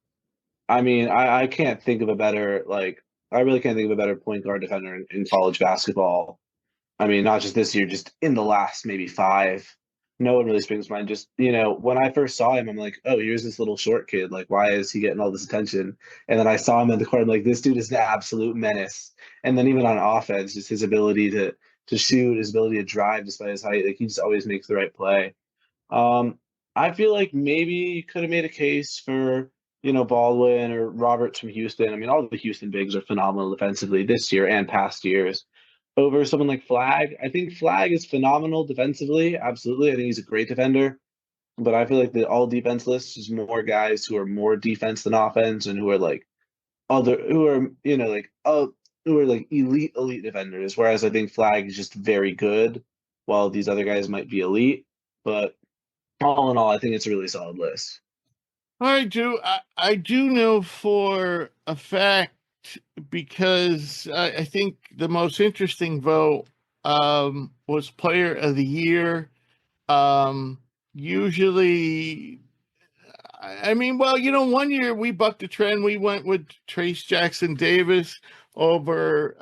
I mean, I can't think of a better, like, I really can't think of a better point guard defender in college basketball. I mean, not just this year, just in the last maybe five. No one really springs to mind. Just, when I first saw him, I'm like, oh, here's this little short kid. Like, why is he getting all this attention? And then I saw him in the court. I'm like, this dude is an absolute menace. And then even on offense, just his ability to shoot, his ability to drive despite his height, like he just always makes the right play. Um, I feel like maybe you could have made a case for, Baldwin or Roberts from Houston. I mean, all the Houston bigs are phenomenal defensively this year and past years. Over someone like Flag, I think Flag is phenomenal defensively. Absolutely. I think he's a great defender. But I feel like the all defense list is more guys who are more defense than offense and who are like who are, who are like elite defenders. Whereas I think Flag is just very good while these other guys might be elite. But all in all, I think it's a really solid list. I do know for a fact, because I think the most interesting vote was Player of the Year. Usually, I mean, well, 1 year we bucked the trend. We went with Trace Jackson Davis over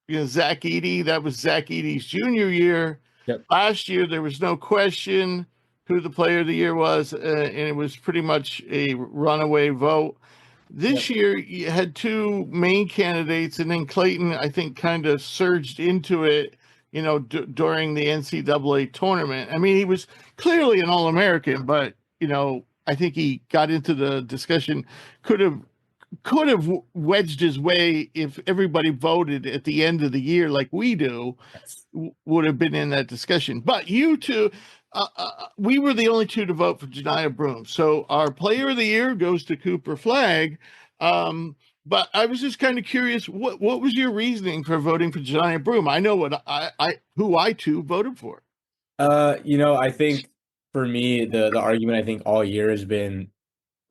Zach Edey. That was Zach Edey's junior year. Yep. Last year there was no question who the Player of the Year was, and it was pretty much a runaway vote. This year you had two main candidates, and then Clayton, I think, kind of surged into it, during the NCAA tournament. I mean, he was clearly an All-American, but, I think he got into the discussion, could have wedged his way if everybody voted at the end of the year like we do, would have been in that discussion. But you two, we were the only two to vote for Janiah Broome. So our Player of the Year goes to Cooper Flag. But I was just kind of curious, what was your reasoning for voting for Janiah Broome? I know what who I too voted for. I think for me, the argument I think all year has been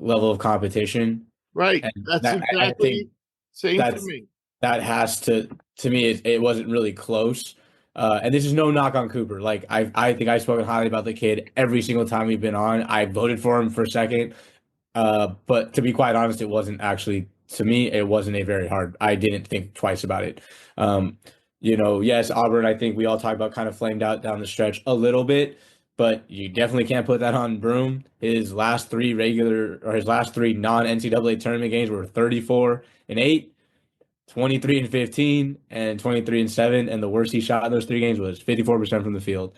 level of competition. Right. And That's exactly same for me. That has to me, it wasn't really close. And this is no knock on Cooper. Like I think I've spoken highly about the kid every single time we've been on. I voted for him for second. But to be quite honest, it wasn't actually, to me, it wasn't a very hard. I didn't think twice about it. Yes, Auburn, I think we all talked about kind of flamed out down the stretch a little bit, but you definitely can't put that on Broome. His last three non-NCAA tournament games were 34-8, 23-15, and 23-7. And the worst he shot in those three games was 54% from the field.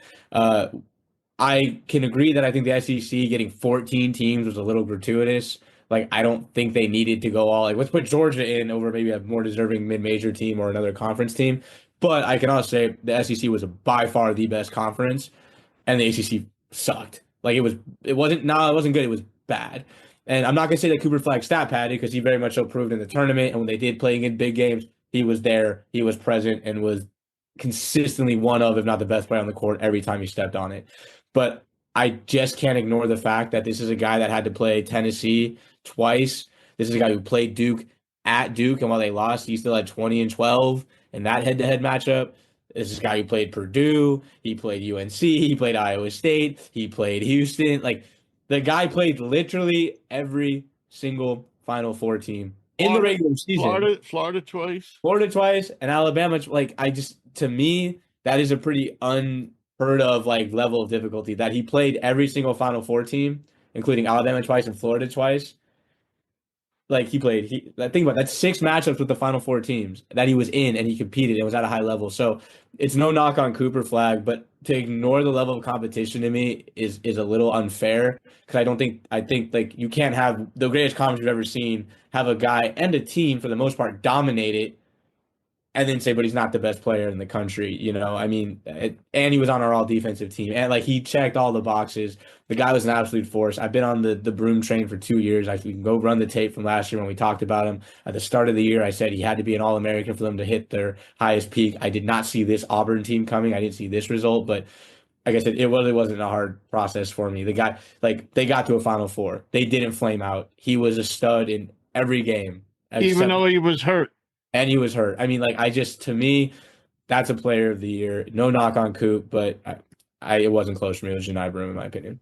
I can agree that I think the SEC getting 14 teams was a little gratuitous. Like, I don't think they needed to go all, like, let's put Georgia in over maybe a more deserving mid-major team or another conference team. But I can also say the SEC was by far the best conference, and the ACC sucked. Like, it wasn't good. It was bad. And I'm not going to say that Cooper Flag stat padded, because he very much so proved in the tournament. And when they did playing in big games, he was there, he was present, and was consistently one of, if not the best player on the court every time he stepped on it. But I just can't ignore the fact that this is a guy that had to play Tennessee twice. This is a guy who played Duke at Duke, and while they lost, he still had 20-12 in that head-to-head matchup. This is a guy who played Purdue. He played UNC. He played Iowa State. He played Houston. Like, the guy played literally every single Final Four team in the regular season. Florida twice, and Alabama. Like, to me, that is a pretty unheard of level of difficulty, that he played every single Final Four team, including Alabama twice and Florida twice. Like, think about that, that's 6 matchups with the Final Four teams that he was in, and he competed and was at a high level. So it's no knock on Cooper Flag, but to ignore the level of competition to me is a little unfair, because I think like, you can't have the greatest conference you've ever seen have a guy and a team for the most part dominate it, and then say, but he's not the best player in the country. I mean, and he was on our all defensive team, and he checked all the boxes. The guy was an absolute force. I've been on the Broome train for 2 years. We can go run the tape from last year when we talked about him. At the start of the year, I said he had to be an All-American for them to hit their highest peak. I did not see this Auburn team coming. I didn't see this result, but like I said, it really wasn't a hard process for me. The guy, they got to a Final Four. They didn't flame out. He was a stud in every game. Even though he was hurt. And he was hurt. I mean, like, to me, that's a player of the year. No knock on Coop, but it wasn't close for me. It was Janai Broom, in my opinion.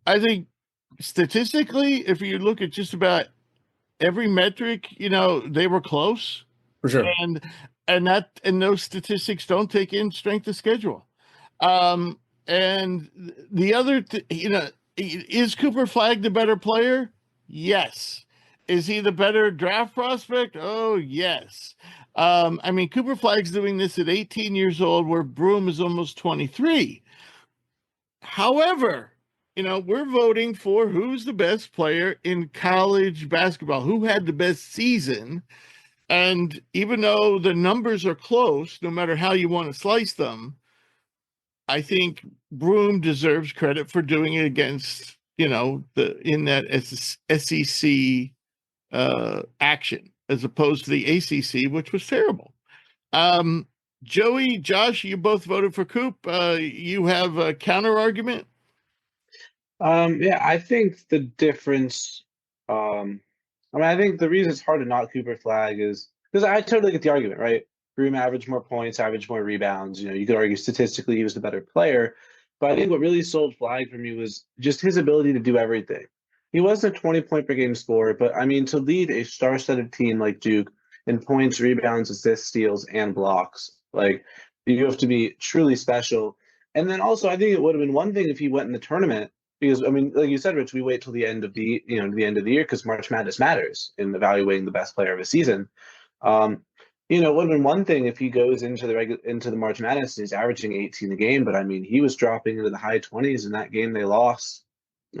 I think statistically, if you look at just about every metric, they were close. For sure. And those statistics don't take in strength of schedule. And the other, is Cooper Flagg the better player? Yes. Is he the better draft prospect? Oh, yes. Cooper Flagg's doing this at 18 years old, where Broom is almost 23. However, we're voting for who's the best player in college basketball, who had the best season. And even though the numbers are close, no matter how you want to slice them, I think Broom deserves credit for doing it against, in that SEC action, as opposed to the ACC, which was terrible. Joey, Josh, you both voted for Coop. You have a counter argument? Yeah, I think the difference. I think the reason it's hard to knock Cooper Flagg is because I totally get the argument, right? Broom averaged more points, averaged more rebounds. You could argue statistically he was the better player, but I think what really sold Flagg for me was just his ability to do everything. He wasn't a 20-point per game scorer, but to lead a star-studded team like Duke in points, rebounds, assists, steals, and blocks, like, you have to be truly special. And then also, I think it would have been one thing if he went in the tournament. Because like you said, Rich, we wait till the end of the year because March Madness matters in evaluating the best player of a season. It would have been one thing if he goes into the March Madness and he's averaging 18 a game, but he was dropping into the high 20s in that game they lost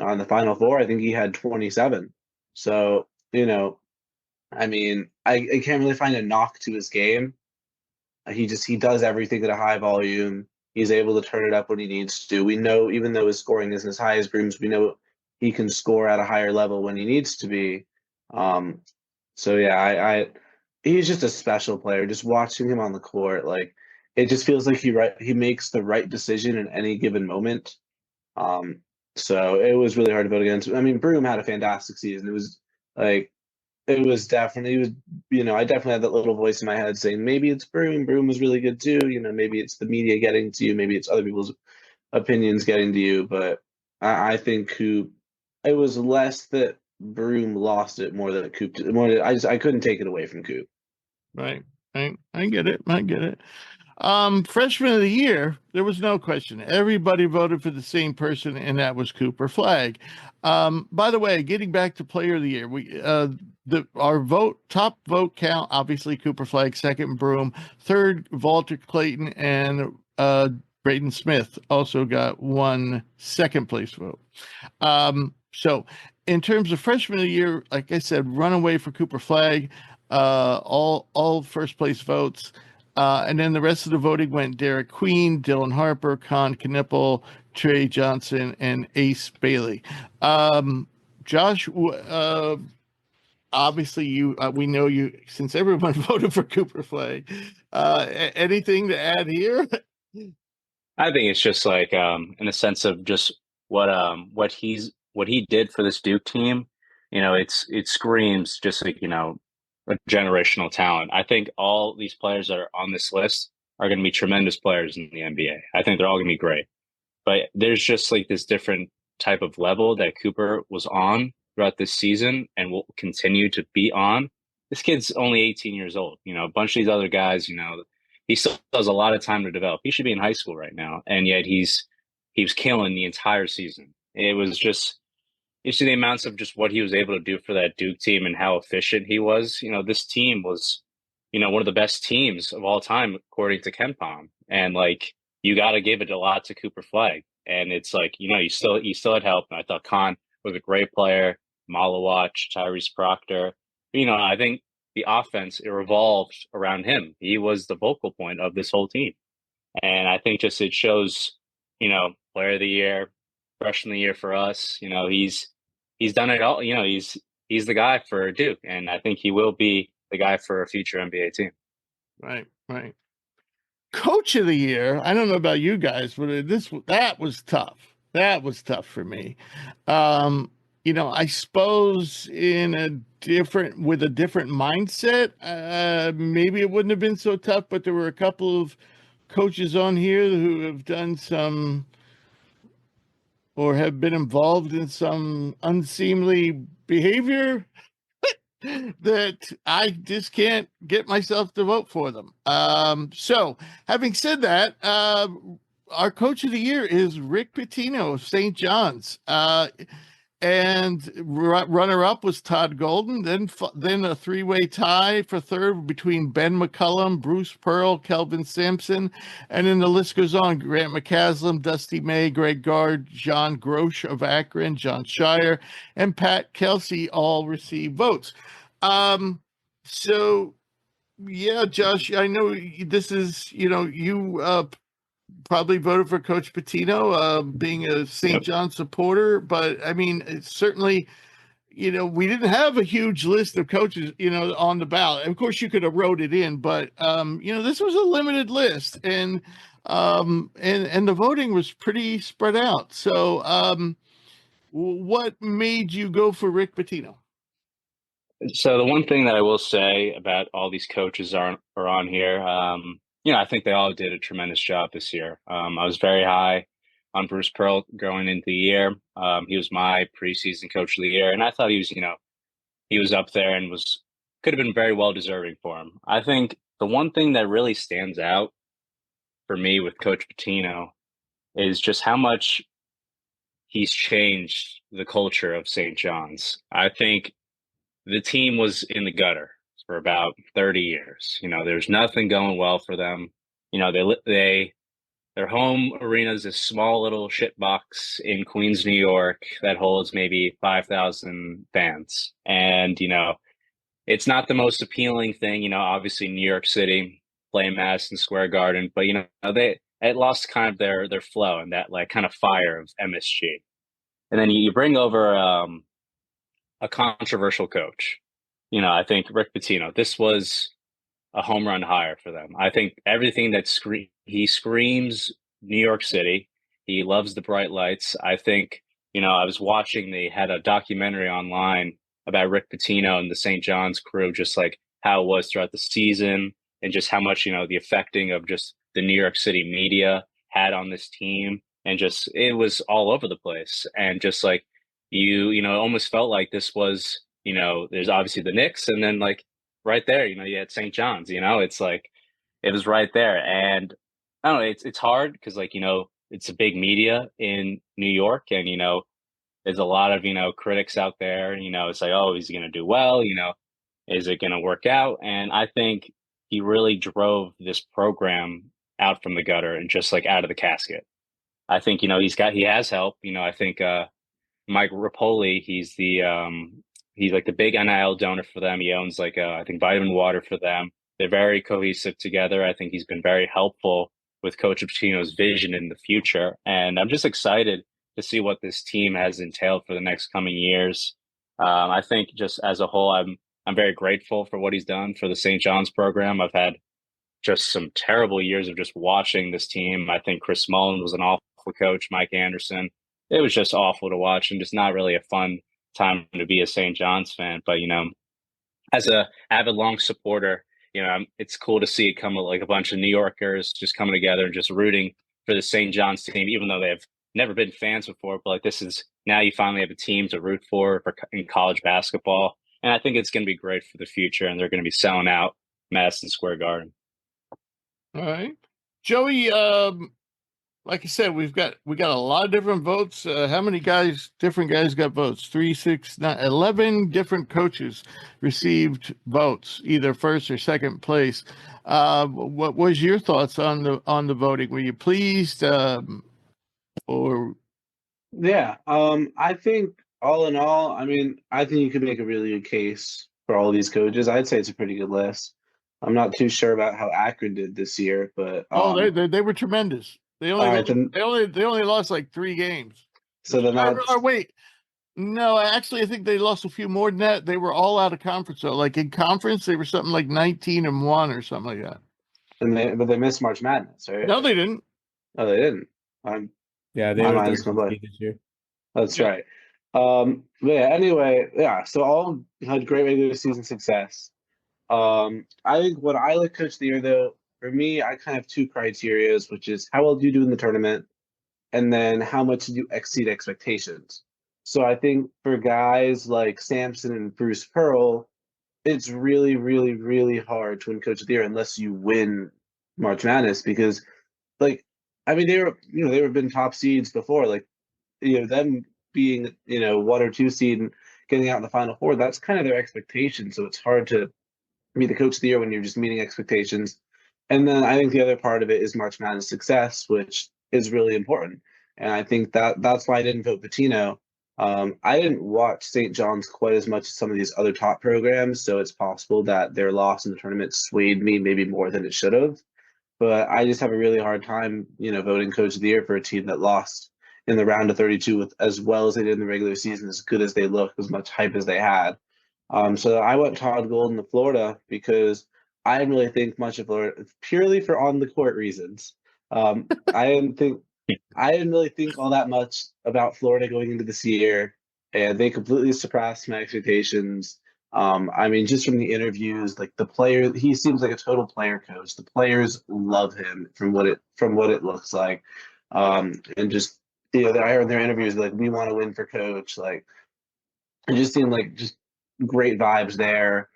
on the Final Four. I think he had 27. So I can't really find a knock to his game. He does everything at a high volume. He's able to turn it up when he needs to. We know, even though his scoring isn't as high as Broom's, we know he can score at a higher level when he needs to be. So yeah, he's just a special player. Just watching him on the court, like, it just feels like he makes the right decision in any given moment. So it was really hard to vote against. Broom had a fantastic season. It was definitely, I definitely had that little voice in my head saying, maybe it's Broom. Broom was really good too. Maybe it's the media getting to you. Maybe it's other people's opinions getting to you. But I think Coop, it was less that Broom lost it more than Coop did. I couldn't take it away from Coop. Right. I get it. Freshman of the year, there was no question. Everybody voted for the same person, and that was Cooper Flagg. By the way, getting back to player of the year, our top vote count, obviously Cooper Flagg, second Broom, third Walter Clayton, and Braden Smith also got one second place vote. So in terms of freshman of the year, like I said, runaway for Cooper Flagg, all first place votes. And then the rest of the voting went Derek Queen, Dylan Harper, Con Knipple, Trey Johnson, and Ace Bailey. Josh, obviously we know you, since everyone voted for Cooper Flagg. Anything to add here? I think it's just like in a sense of just what he did for this Duke team. It screams just like a generational talent. I think all these players that are on this list are going to be tremendous players in the NBA. I think they're all going to be great. But there's just like this different type of level that Cooper was on throughout this season and will continue to be on. This kid's only 18 years old. A bunch of these other guys, he still has a lot of time to develop. He should be in high school right now. And yet he was killing the entire season. It was just, you see the amounts of just what he was able to do for that Duke team and how efficient he was. This team was, one of the best teams of all time, according to KenPom. And like, you got to give it a lot to Cooper Flagg. And it's like, you still had help. And I thought Khan was a great player, Malawach, Tyrese Proctor. I think the offense, it revolved around him. He was the focal point of this whole team. And I think just it shows, player of the year, freshman of the year for us. He's done it all. He's the guy for Duke, and I think he will be the guy for a future NBA team. Right. Coach of the year. I don't know about you guys, but that was tough. That was tough for me. I suppose with a different mindset, maybe it wouldn't have been so tough, but there were a couple of coaches on here who have done some or have been involved in some unseemly behavior that I just can't get myself to vote for them. So having said that, our coach of the year is Rick Pitino of St. John's. And runner-up was Todd Golden. Then a three-way tie for third between Ben McCullum, Bruce Pearl, Kelvin Sampson, and then the list goes on. Grant McCaslin, Dusty May, Greg Gard, John Grosh of Akron, John Shire, and Pat Kelsey all received votes. So yeah, Josh, I know this is, you probably voted for Coach Pitino, being a St. John supporter, but I mean, it's certainly, we didn't have a huge list of coaches, on the ballot. Of course, you could have wrote it in, but this was a limited list, and the voting was pretty spread out. So, what made you go for Rick Pitino? So the one thing that I will say about all these coaches are on here, I think they all did a tremendous job this year. I was very high on Bruce Pearl going into the year. He was my preseason coach of the year, and I thought he was up there and could have been very well deserving for him. I think the one thing that really stands out for me with Coach Pitino is just how much he's changed the culture of St. John's. I think the team was in the gutter for about 30 years. There's nothing going well for them. Their home arena is a small little shit box in Queens, New York that holds maybe 5,000 fans. And, it's not the most appealing thing, obviously New York City playing Madison Square Garden, but, it lost kind of their flow and that like kind of fire of MSG. And then you bring over, a controversial coach. I think Rick Pitino, this was a home run hire for them. I think everything that he screams New York City. He loves the bright lights. I think, I was watching, they had a documentary online about Rick Pitino and the St. John's crew, just like how it was throughout the season and just how much, the affecting of just the New York City media had on this team. And just, it was all over the place. And just like, it almost felt like this was, there's obviously the Knicks, and then like right there, you had St. John's, it's like, it was right there. And I don't know, it's hard because like, it's a big media in New York, and, there's a lot of, critics out there, it's like, oh, is he going to do well? Is it going to work out? And I think he really drove this program out from the gutter and just like out of the casket. I think, he has help, I think, Mike Rapoli, he's like the big NIL donor for them. He owns like I think Vitamin Water for them. They're very cohesive together. I think he's been very helpful with Coach Pitino's vision in the future. And I'm just excited to see what this team has entailed for the next coming years. I think just as a whole, I'm very grateful for what he's done for the St. John's program. I've had just some terrible years of just watching this team. I think Chris Mullen was an awful coach, Mike Anderson. It was just awful to watch and just not really a fun time to be a St. John's fan. But, as a avid long supporter, it's cool to see it come like a bunch of New Yorkers just coming together and just rooting for the St. John's team, even though they've never been fans before. But like this is now you finally have a team to root for in college basketball. And I think it's going to be great for the future, and they're going to be selling out Madison Square Garden. All right. Joey, like I said, we got a lot of different votes. How many different guys got votes? 3, 6, 9, 11 different coaches received votes, either first or second place. What was your thoughts on the voting? Were you pleased? Or yeah, I think all in all, I mean, I think you could make a really good case for all of these coaches. I'd say it's a pretty good list. I'm not too sure about how Akron did this year, but they were tremendous. They only lost like 3 games. So then wait. No, actually, I think they lost a few more than that. They were all out of conference though. Like in conference, they were something like 19-1 or something like that. But they missed March Madness, right? No, they didn't. Oh, they didn't. Yeah, they were this year. That's right. Yeah, anyway, yeah, so all had great regular season success. I think when I look Coach of the Year, though, for me, I kind of have two criterias, which is how well do you do in the tournament, and then how much do you exceed expectations. So I think for guys like Samson and Bruce Pearl, it's really, really, really hard to win Coach of the Year unless you win March Madness because, like, I mean, they were been top seeds before, like, them being, 1 or 2 seed and getting out in the Final Four, that's kind of their expectation. So it's hard to be the Coach of the Year when you're just meeting expectations. And then I think the other part of it is March Madness success, which is really important. And I think that's why I didn't vote Patino. I didn't watch St. John's quite as much as some of these other top programs, so it's possible that their loss in the tournament swayed me maybe more than it should have. But I just have a really hard time, voting Coach of the Year for a team that lost in the round of 32 with as well as they did in the regular season, as good as they looked, as much hype as they had. So I went Todd Golden to Florida because I didn't really think much of Florida purely for on the court reasons. I didn't really think all that much about Florida going into this year, and they completely surpassed my expectations. I mean, just from the interviews, like the player, he seems like a total player coach. The players love him from what it looks like, and just I heard their interviews like we want to win for coach. Like it just seemed like just great vibes there.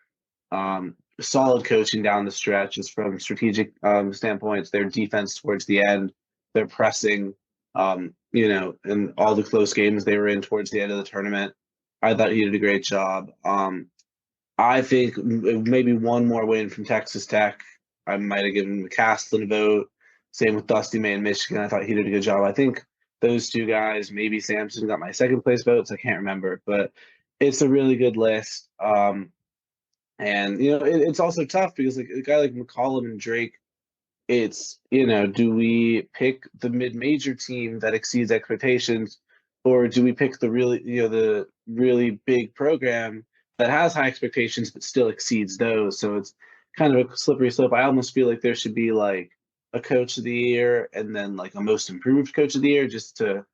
Solid coaching down the stretch, just from strategic standpoints. Their defense towards the end, their pressing, and all the close games they were in towards the end of the tournament. I thought he did a great job. I think maybe one more win from Texas Tech. I might have given McCaslin a vote. Same with Dusty May in Michigan. I thought he did a good job. I think those two guys, maybe Samson got my second place votes. I can't remember, but it's a really good list. And it's also tough because like a guy like McCollum and Drake, it's do we pick the mid-major team that exceeds expectations, or do we pick the really big program that has high expectations but still exceeds those? So it's kind of a slippery slope. I almost feel like there should be like a Coach of the Year and then like a Most Improved Coach of the Year, just to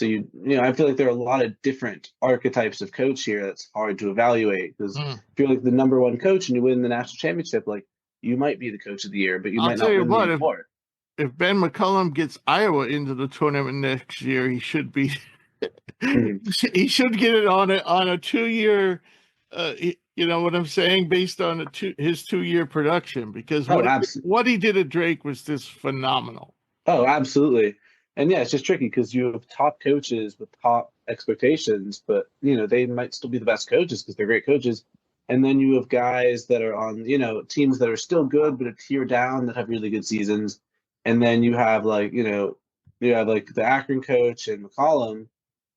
I feel like there are a lot of different archetypes of coach here that's hard to evaluate because if you're like the number one coach and you win the national championship, like you might be the Coach of the Year, but you might not win the award. If Ben McCullum gets Iowa into the tournament next year, he should be. He should get it on a 2-year. You know what I'm saying? Based on his 2-year production, because what he did at Drake was just phenomenal. Oh, absolutely. And yeah, it's just tricky because you have top coaches with top expectations, but they might still be the best coaches because they're great coaches. And then you have guys that are on, teams that are still good but a tier down that have really good seasons. And then you have like, you have like the Akron coach and McCollum,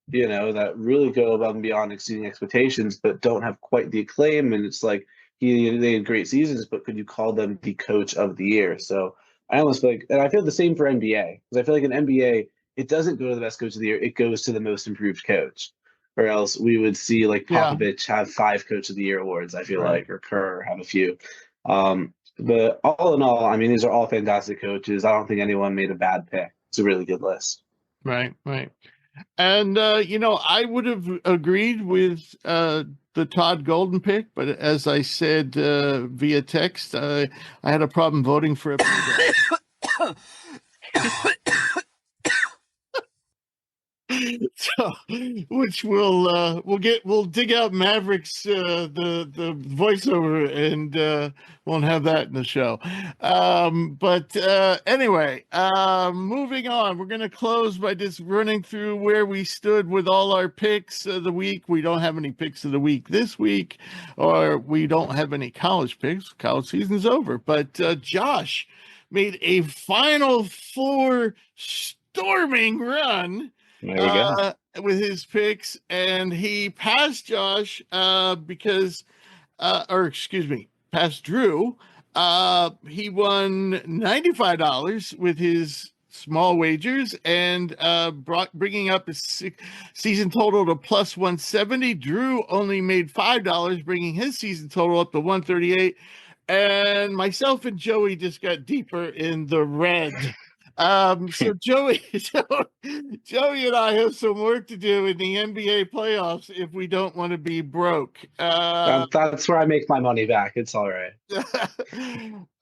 that really go above and beyond exceeding expectations, but don't have quite the acclaim. And it's like they had great seasons, but could you call them the Coach of the Year? So I almost feel like, and I feel the same for NBA, because I feel like in NBA, it doesn't go to the best Coach of the Year; it goes to the most improved coach. Or else we would see like Popovich have 5 Coach of the Year awards. I feel like, or Kerr have a few. But all in all, I mean, these are all fantastic coaches. I don't think anyone made a bad pick. It's a really good list. Right. And, I would have agreed with the Todd Golden pick, but as I said via text, I had a problem voting for a So, which we'll dig out Mavericks the voiceover and won't have that in the show. But anyway, moving on, we're going to close by just running through where we stood with all our picks of the week. We don't have any picks of the week this week, or we don't have any college picks. College season's over. But Josh made a Final Four storming run. There you go. With his picks, and he passed Josh because passed Drew. He won $95 with his small wagers and bringing up his season total to plus 170. Drew only made $5, bringing his season total up to 138. And myself and Joey just got deeper in the red. So Joey and I have some work to do in the NBA playoffs if we don't want to be broke. That's where I make my money back. It's all right.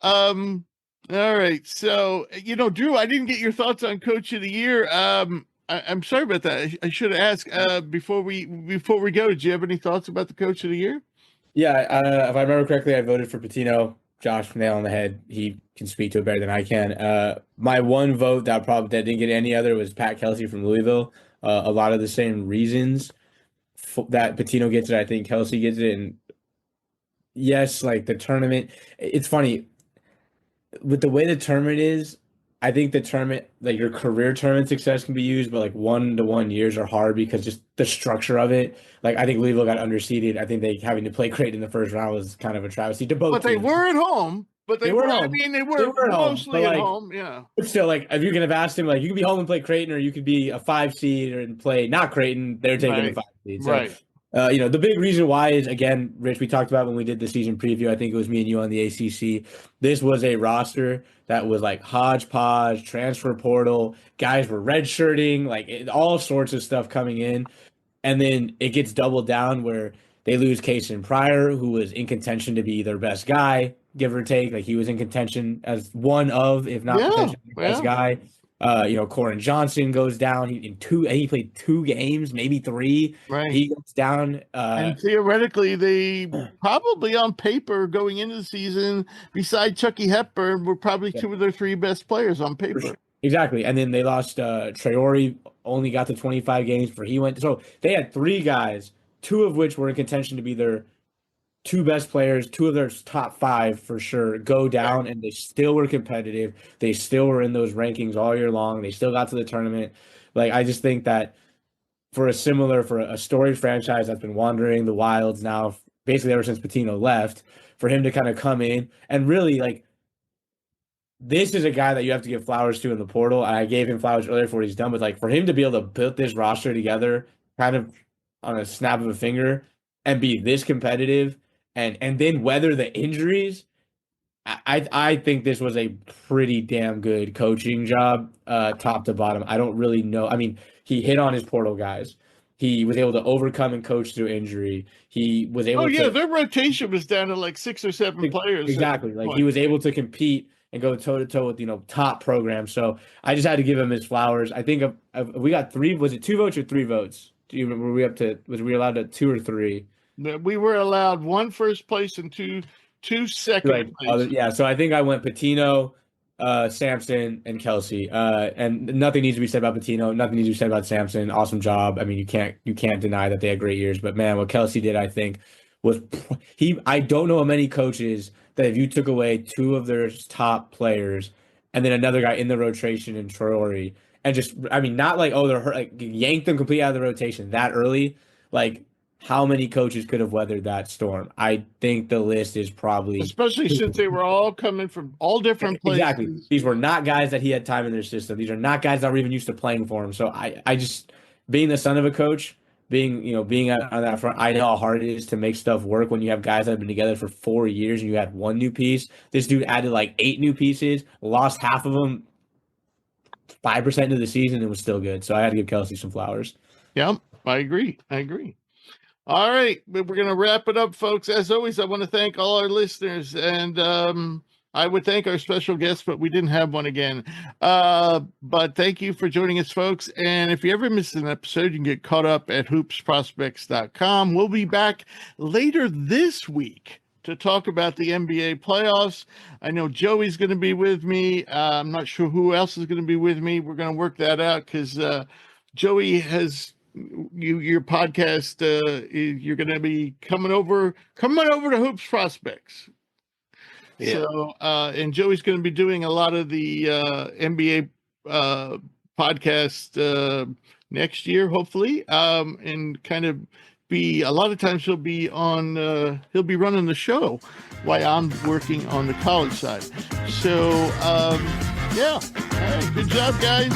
All right. So, Drew, I didn't get your thoughts on Coach of the Year. I'm sorry about that. I should have asked before we go. Did you have any thoughts about the Coach of the Year? Yeah, if I remember correctly, I voted for Patino. Josh, nail on the head. He can speak to it better than I can. My one vote that didn't get any other was Pat Kelsey from Louisville. A lot of the same reasons that Patino gets it, I think Kelsey gets it. And yes, like the tournament, it's funny with the way the tournament is. I think the tournament, like your career tournament success can be used, but like 1-to-1 years are hard because just the structure of it. Like I think Louisville got underseeded. I think they having to play Creighton in the first round was kind of a travesty to both. But they were at home. But they were. I mean, they were mostly at home. Yeah. But still, like if you can have asked him, like you could be home and play Creighton, or you could be a 5 seed and play not Creighton. They're taking the 5 seed. So, right. The big reason why is, again, Rich, we talked about when we did the season preview. I think it was me and you on the ACC. This was a roster that was like hodgepodge, transfer portal. Guys were redshirting, like all sorts of stuff coming in. And then it gets doubled down where they lose Cason Pryor, who was in contention to be their best guy, give or take. Like he was in contention as one of, if not potentially the best guy. Corin Johnson goes down. He played 2 games, maybe 3. Right. He goes down. And theoretically, they probably on paper going into the season, beside Chucky Hepburn, were probably 2 of their 3 best players on paper. Sure. Exactly. And then they lost Traore, only got to 25 games before he went. So they had 3 guys, 2 of which were in contention to be their 2 best players, 2 of their top 5 for sure, go down, and they still were competitive. They still were in those rankings all year long. They still got to the tournament. Like, I just think that for a storied franchise that's been wandering the wilds now, basically ever since Patino left, for him to kind of come in and really, like, this is a guy that you have to give flowers to in the portal. And I gave him flowers earlier for what he's done, but like for him to be able to build this roster together kind of on a snap of a finger and be this competitive and then weather the injuries, I think this was a pretty damn good coaching job, top to bottom. I don't really know. I mean, he hit on his portal guys. He was able to overcome and coach through injury. He was able to. Their rotation was down to like 6 or 7 players. Exactly. Like he was able to compete and go toe-to-toe with, top programs. So I just had to give him his flowers. I think we got 3, was it 2 votes or 3 votes? Do you remember, was we allowed to 2 or 3? We were allowed 1 first place and two second place. Yeah, so I think I went Patino, Sampson, and Kelsey. And nothing needs to be said about Patino. Nothing needs to be said about Sampson. Awesome job. I mean, you can't deny that they had great years. But man, what Kelsey did, I think, was I don't know how many coaches that if you took away 2 of their top players and then another guy in the rotation in Traore and just, I mean, not like, they're hurt, like yank them completely out of the rotation that early, like. How many coaches could have weathered that storm? I think the list is probably... Especially since they were all coming from all different places. Exactly. These were not guys that he had time in their system. These are not guys that were even used to playing for him. So I just, being the son of a coach, being on that front, I know how hard it is to make stuff work when you have guys that have been together for 4 years and you add 1 new piece. This dude added like 8 new pieces, lost half of them 5% into the season, and was still good. So I had to give Kelsey some flowers. Yeah, I agree. All right, we're going to wrap it up, folks. As always, I want to thank all our listeners, and I would thank our special guest, but we didn't have one again. But thank you for joining us, folks. And if you ever miss an episode, you can get caught up at hoopsprospects.com. We'll be back later this week to talk about the NBA playoffs. I know Joey's going to be with me. I'm not sure who else is going to be with me. We're going to work that out because Joey has... your podcast, you're going to be coming over to Hoops Prospects. Yeah. So, and Joey's going to be doing a lot of the NBA podcast next year, hopefully, and kind of a lot of times he'll be running the show while I'm working on the college side. So, yeah, all right, good job, guys.